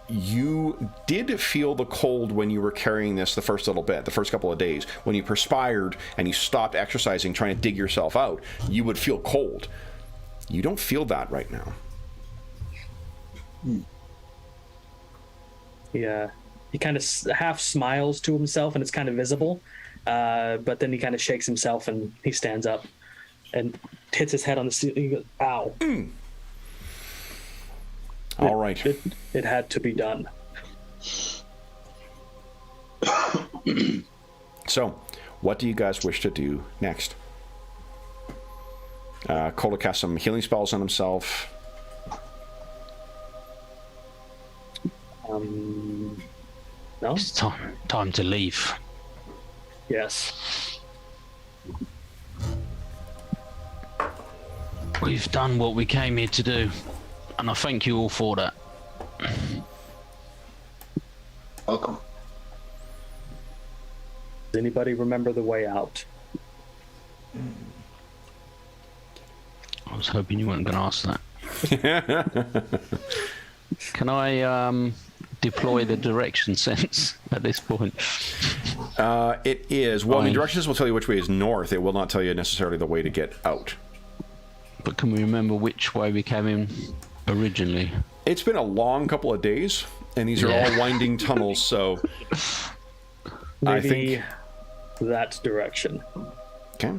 you did feel the cold when you were carrying this the first little bit, the first couple of days. When you perspired and you stopped exercising, trying to dig yourself out, you would feel cold. You don't feel that right now. Yeah. He kind of half smiles to himself, and it's kind of visible. But then he kind of shakes himself, and he stands up and hits his head on the ceiling. He goes, ow. All right. It had to be done. So, what do you guys wish to do next? Cola casts some healing spells on himself. No? It's time to leave. Yes. We've done what we came here to do, and I thank you all for that. Welcome. Does anybody remember the way out? I was hoping you weren't going to ask that. Can I deploy the direction sense at this point? It is. Well, I mean, directions will tell you which way is north. It will not tell you necessarily the way to get out. But can we remember which way we came in originally? It's been a long couple of days, and these are all winding tunnels, so Maybe I think that direction. Okay.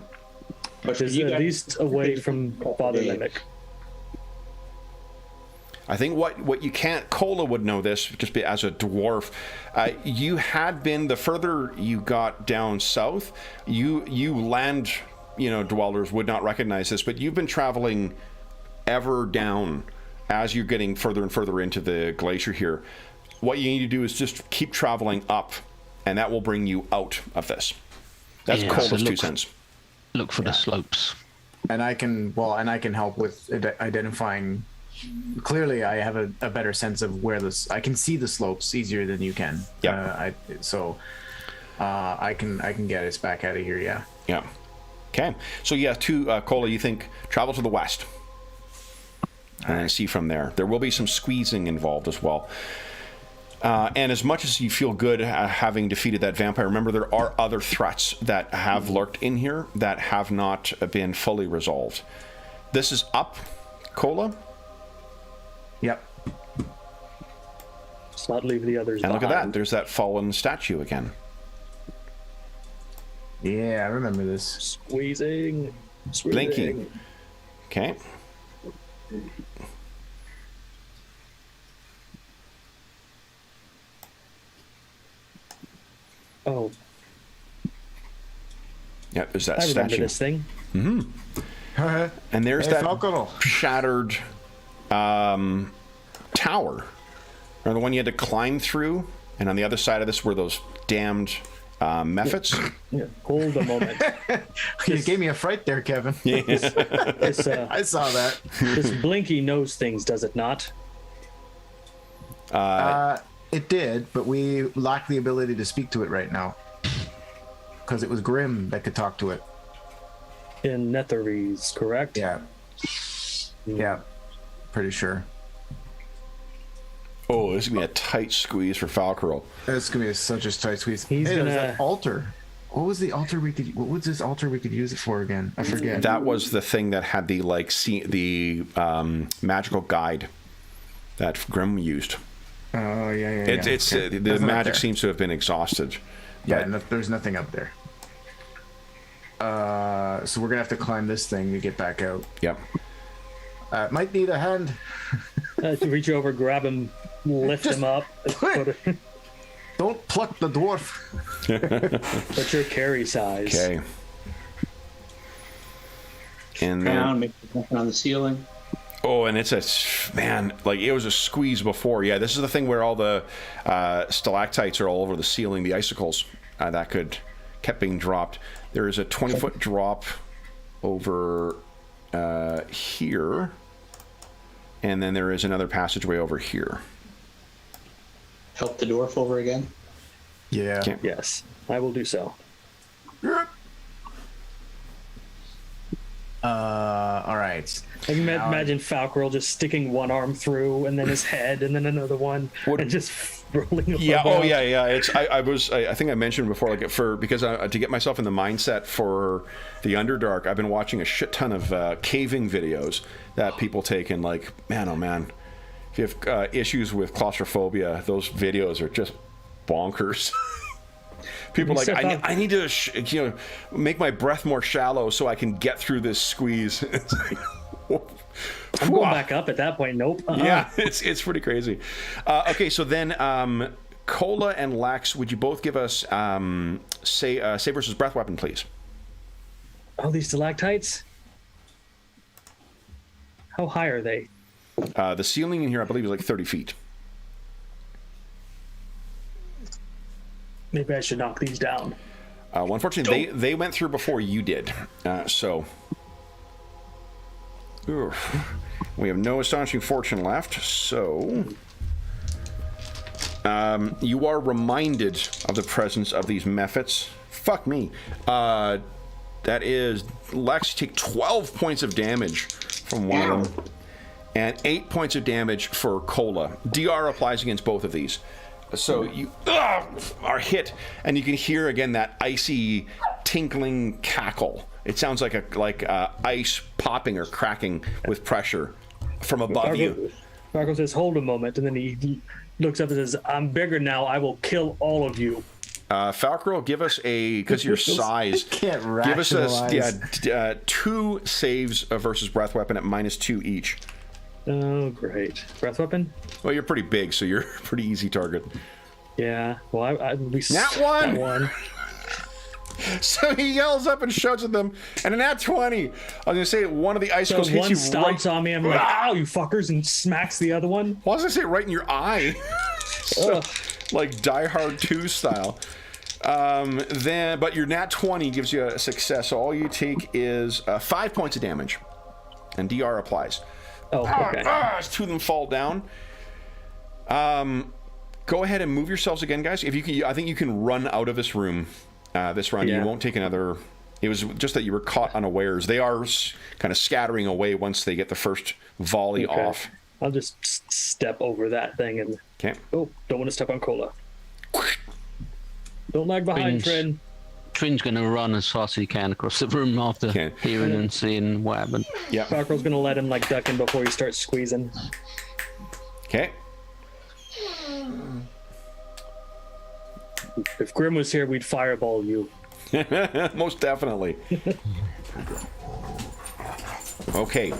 Which is at least away from Father Mimic. I think what you can't, Cola would know this, just be as a dwarf. You had been, the further you got down south, you land, dwellers would not recognize this, but you've been traveling ever down as you're getting further and further into the glacier here. What you need to do is just keep traveling up, and that will bring you out of this. That's Cola's 2 cents. Look for the slopes. And I can help with identifying. Clearly, I have a better sense of where I can see the slopes easier than you can. Yeah. I can get us back out of here. Yeah. Yeah. Okay. So Cola, you think travel to the west, and then see from there. There will be some squeezing involved as well. And as much as you feel good having defeated that vampire, remember there are other threats that have lurked in here that have not been fully resolved. This is up, Cola. Yep. Let's not leave the others And behind. look at that. There's that fallen statue again. Yeah, I remember this. Squeezing. Blinking. Okay. Oh, Yeah, there's that I remember statue. this thing. And there's Hey, that Falcon. shattered tower. Or the one you had to climb through. And on the other side of this were those damned mephits. Yeah. Hold a moment. You gave me a fright there, Kevin. This, I saw that. this Blinky knows things, does it not? It did, but we lack the ability to speak to it right now. Because it was Grim that could talk to it. In Netherese, correct? Yeah. Yeah. Pretty sure. Oh, this is going to be a tight squeeze for Falcarol. It's gonna be such a tight squeeze. He's hey, there's gonna- that altar. What was the altar we could? What was this altar we could use it for again? I forget. That was the thing that had the magical guide that Grim used. Oh yeah. It's Okay. the Nothing up magic there. seems to have been exhausted. Yeah, there's nothing up there. So we're gonna have to climb this thing to get back out. Yep. Might need a hand. To reach over, grab him, lift him up, Quick. Don't pluck the dwarf. but your carry size. Okay. And then, Down, make nothing on the ceiling. oh, and it's like it was a squeeze before. Yeah, this is the thing where all the stalactites are all over the ceiling, the icicles that kept being dropped. There is a 20-foot drop over here, and then there is another passageway over here. Help the dwarf over again. Yeah. Okay. Yes, I will do so. All right. I can imagine Falcarol just sticking one arm through, and then his head, and then another one, and just rolling. Yeah. above. Oh, yeah. It's I think I mentioned before, like because to get myself in the mindset for the Underdark, I've been watching a shit ton of caving videos that people take, and like, man, oh man, if you have issues with claustrophobia, those videos are just bonkers. People are like, I need to make my breath more shallow so I can get through this squeeze. It's like, I'm going back up at that point. Nope. yeah, it's pretty crazy. Okay, so then Cola and Lax, would you both give us say versus breath weapon, please? Oh, these stalactites. How high are they? The ceiling in here, I believe, is like 30 feet. Maybe I should knock these down. Well, unfortunately, they went through before you did. So oof. We have no astonishing fortune left. So you are reminded of the presence of these mephits. Fuck me. That is, Lex, you take 12 points of damage from one of them, and 8 points of damage for Cola. DR applies against both of these. So you are hit, and you can hear again that icy, tinkling cackle. It sounds like ice popping or cracking with pressure from above you. Marco says, "Hold a moment," and then he looks up and says, "I'm bigger now. I will kill all of you." Falcarol, give us because of your size. Can't Give us rationalize. 2 saves versus breath weapon at -2 each. Oh, great. Breath weapon? Well, you're pretty big, so you're a pretty easy target. Yeah. Well, Nat 1! Nat 1. So he yells up and shouts at them, and an nat 20. I was gonna say one of the So icicles hits one you stomps right. on me. I'm like, "Ow, you fuckers!" and smacks the other one. Well, I was gonna say right in your eye, so, Ugh. like Die Hard 2 style. But your nat 20 gives you a success. So all you take is 5 points of damage, and DR applies. Oh, okay. As 2 of them fall down. Go ahead and move yourselves again, guys. If you can, I think you can run out of this room this round. Yeah. You won't take another. It was just that you were caught unawares. They are kind of scattering away once they get the first volley off. I'll just step over that thing and. Okay. Oh, don't want to step on Cola. Don't lag behind, Trin. Trin's going to run as fast as he can across the room after hearing and seeing what happened. Yeah. Falco's going to let him like duck in before he starts squeezing. Okay. If Grim was here, we'd fireball you. Most definitely. Okay.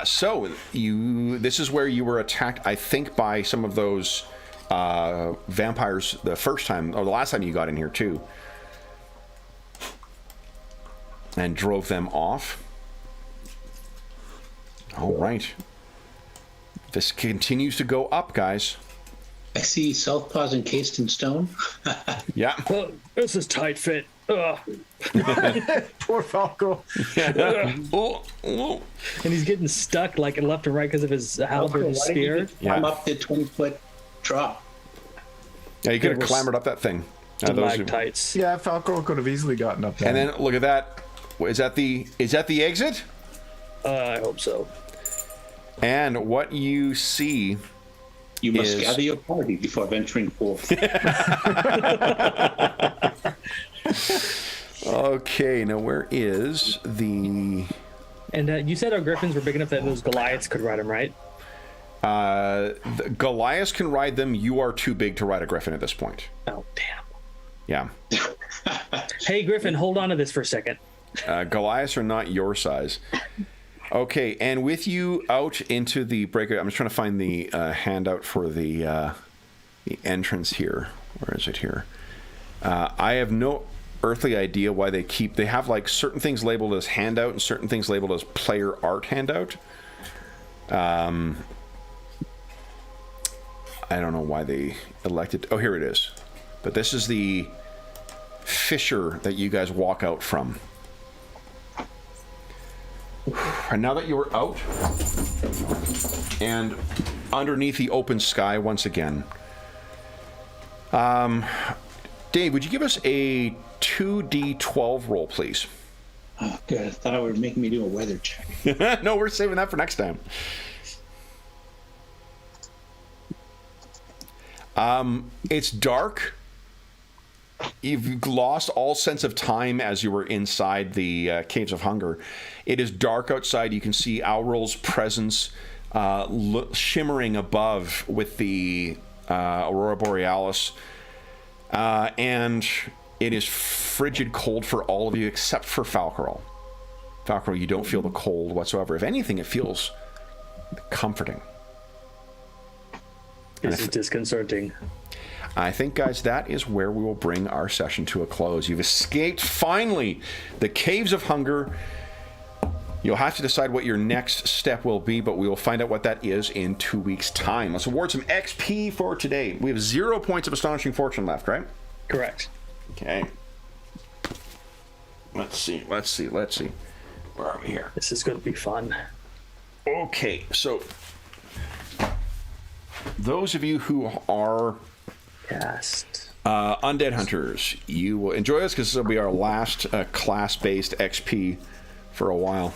So this is where you were attacked, I think, by some of those vampires the first time, or the last time you got in here too, and drove them off. All right. This continues to go up, guys. I see Southpaws encased in stone. Yeah. Oh, this is tight fit. Ugh. Poor Falco. Oh. And he's getting stuck like left and right because of his halberd and spear. Climb up the 20-foot drop. Yeah, you could have clambered up that thing. Stalactites. Yeah, Falco could have easily gotten up there. And then look at that. Is that the exit? I hope so. And what you see. You must gather your party before venturing forth. Okay, now where is the... And you said our griffins were big enough that those Goliaths could ride them, right? The Goliaths can ride them. You are too big to ride a griffin at this point. Oh, damn. Yeah. Hey, Griffin, hold on to this for a second. Goliaths are not your size. Okay, and with you out into the breakout, I'm just trying to find the handout for the entrance here. Where is it here? I have no earthly idea why they have like certain things labeled as handout and certain things labeled as player art handout. I don't know why they elected. Oh, here it is. But this is the fissure that you guys walk out from. And now that you are out and underneath the open sky once again, Dave, would you give us a 2d12 roll, please? Oh, good. I thought I were making me do a weather check. No, we're saving that for next time. It's dark. You've lost all sense of time as you were inside the Caves of Hunger. It is dark outside. You can see Aurel's presence shimmering above with the Aurora Borealis. And it is frigid cold for all of you except for Falcarol. Falcarol, you don't feel the cold whatsoever. If anything, it feels comforting. This is disconcerting. I think, guys, that is where we will bring our session to a close. You've escaped, finally, the Caves of Hunger. You'll have to decide what your next step will be, but we will find out what that is in 2 weeks' time. Let's award some XP for today. We have 0 points of Astonishing Fortune left, right? Correct. Okay. Let's see. Where are we here? This is going to be fun. Okay, so those of you who are Undead Hunters, you will enjoy this because this will be our last class-based XP for a while.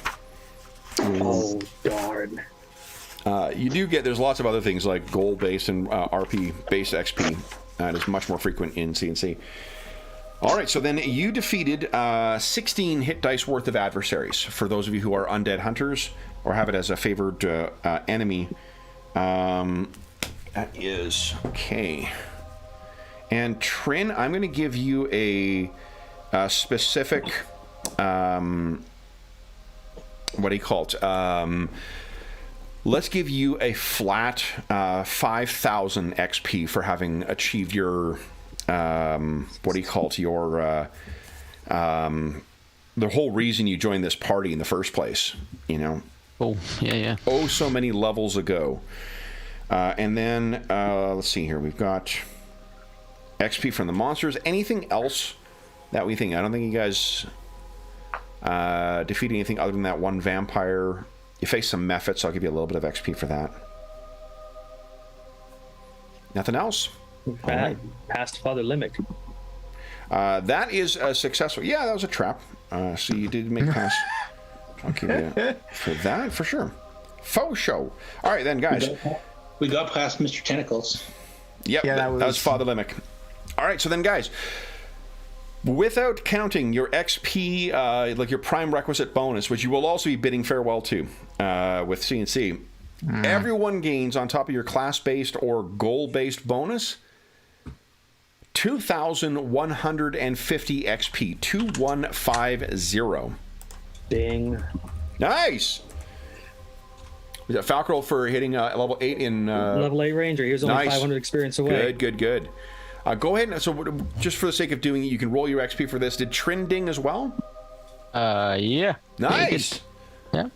Oh, darn. You do get, there's lots of other things like gold-based and RP-based XP. That is much more frequent in C&C. All right, so then you defeated 16 hit dice worth of adversaries. For those of you who are Undead Hunters or have it as a favored enemy, that is okay. And Trin, I'm going to give you a specific, what do you call it? Let's give you a flat 5,000 XP for having achieved your, what do you call it? Your, the whole reason you joined this party in the first place, you know? Oh, yeah. Oh, so many levels ago. And then, let's see here. We've got XP from the monsters. Anything else that we think? I don't think you guys defeated anything other than that one vampire. You face some mephits, so I'll give you a little bit of XP for that. Nothing else? Right. Past Father Limerick. That is successful. Yeah, that was a trap. So you did make pass. I'll give you for that, for sure. Faux show. All right, then, guys. We got past Mr. Tentacles. Yep, Yeah, that was Father Limic. All right, so then, guys, without counting your XP, like your prime requisite bonus, which you will also be bidding farewell to with CNC, everyone gains on top of your class-based or goal-based bonus 2,150 XP. 2150. Ding. Nice. Is that Falcrell for hitting level 8 in... level 8 ranger. He was only nice. 500 experience away. Good. Go ahead. And, so just for the sake of doing it, you can roll your XP for this. Did Trin ding as well? Yeah. Nice. Yeah.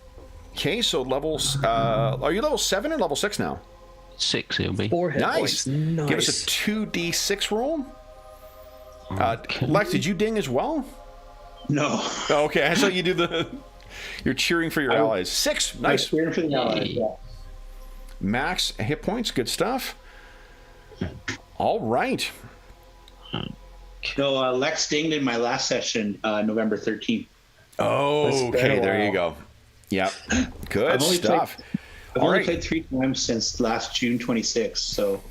Okay, so levels... are you level 7 or level 6 now? 6 it'll be. 4 hit Nice. points. Nice. Give us a 2d6 roll. Lex, did you ding as well? No. Okay, I saw you do the... You're cheering for your allies. 6. Nice. Cheering for the allies, yeah. Max hit points. Good stuff. All right. No, Lex dinged in my last session, November 13th. Oh, okay. There you go. Yep. Good stuff. I've only played 3 times since last June 26th, so...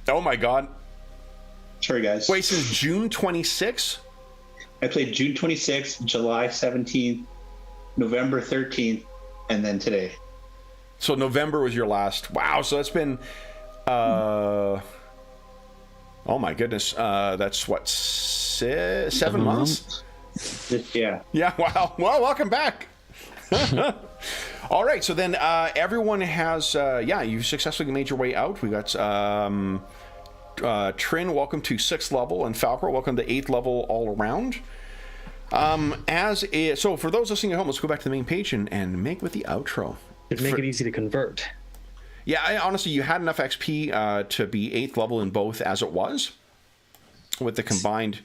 Oh, my God. Sorry, guys. Wait, since June 26th? I played June 26th, July 17th, November 13th, and then today. So November was your last. Wow. So that's been... oh, my goodness. That's what, 7 months? Yeah. Yeah, wow. Well, welcome back. All right, so then everyone has, you successfully made your way out. We got Trin, welcome to 6th level, and Falcor, welcome to 8th level all around. So for those listening at home, let's go back to the main page and make with the outro. It'd make it easy to convert. Yeah, honestly, you had enough XP to be 8th level in both as it was with the combined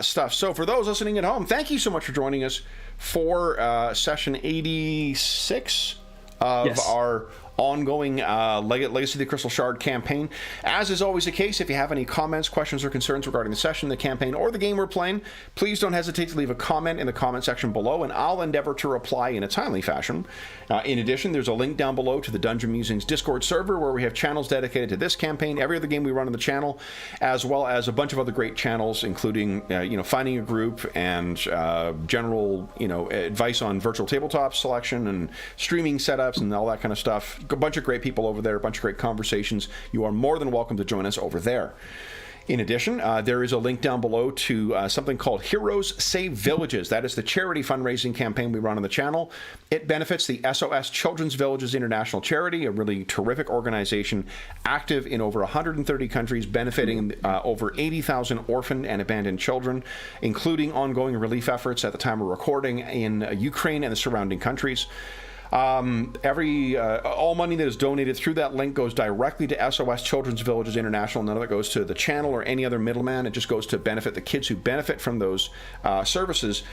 stuff. So for those listening at home, thank you so much for joining us for session 86 of our ongoing Legacy of the Crystal Shard campaign. As is always the case, if you have any comments, questions, or concerns regarding the session, the campaign, or the game we're playing, please don't hesitate to leave a comment in the comment section below, and I'll endeavor to reply in a timely fashion. In addition, there's a link down below to the Dungeon Musings Discord server, where we have channels dedicated to this campaign, every other game we run on the channel, as well as a bunch of other great channels, including finding a group and general advice on virtual tabletop selection and streaming setups and all that kind of stuff. A bunch of great people over there, a bunch of great conversations. You are more than welcome to join us over there. In addition, there is a link down below to something called Heroes Save Villages. That is the charity fundraising campaign we run on the channel. It benefits the SOS Children's Villages International Charity, a really terrific organization active in over 130 countries, benefiting over 80,000 orphaned and abandoned children, including ongoing relief efforts at the time of recording in Ukraine and the surrounding countries. All money that is donated through that link goes directly to SOS Children's Villages International. None of it goes to the channel or any other middleman. It just goes to benefit the kids who benefit from those services.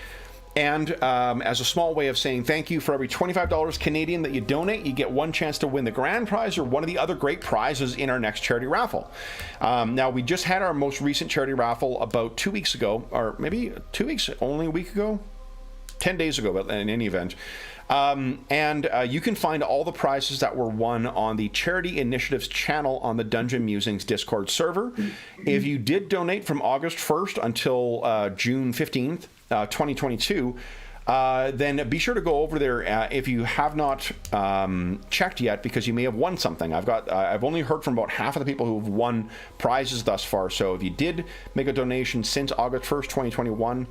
And as a small way of saying thank you, for every $25 Canadian that you donate, you get one chance to win the grand prize or one of the other great prizes in our next charity raffle. Now, we just had our most recent charity raffle about 2 weeks ago, or maybe 2 weeks, only a week ago, 10 days ago, but in any event. You can find all the prizes that were won on the Charity Initiatives channel on the Dungeon Musings Discord server. If you did donate from August 1st until June 15th, 2022, then be sure to go over there if you have not checked yet, because you may have won something. I've only heard from about half of the people who have won prizes thus far. So if you did make a donation since August 1st, 2021,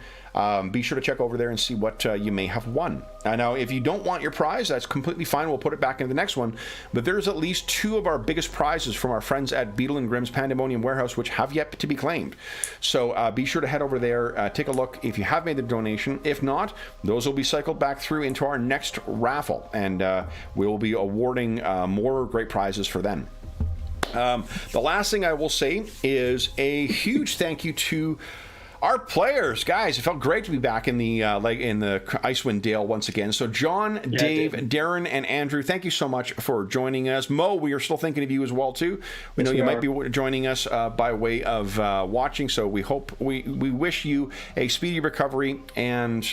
be sure to check over there and see what you may have won. Now, if you don't want your prize, that's completely fine. We'll put it back into the next one. But there's at least 2 of our biggest prizes from our friends at Beetle and Grimm's Pandemonium Warehouse, which have yet to be claimed. So be sure to head over there, take a look if you have made the donation. If not, those will be cycled back through into our next raffle, and we will be awarding more great prizes for them. The last thing I will say is a huge thank you to our players. Guys, it felt great to be back in the Icewind Dale once again. So John, Dave, Darren, and Andrew, thank you so much for joining us. Mo, we are still thinking of you as well too. We know you might be joining us by way of watching, so we hope we wish you a speedy recovery, and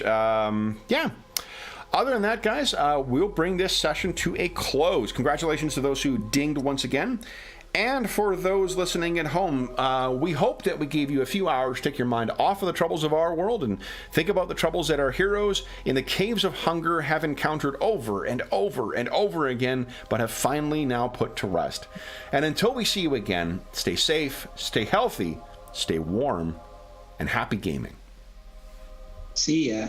other than that, guys, we'll bring this session to a close. Congratulations to those who dinged once again. And for those listening at home, we hope that we gave you a few hours to take your mind off of the troubles of our world and think about the troubles that our heroes in the caves of hunger have encountered over and over and over again, but have finally now put to rest. And until we see you again, stay safe, stay healthy, stay warm, and happy gaming. See ya.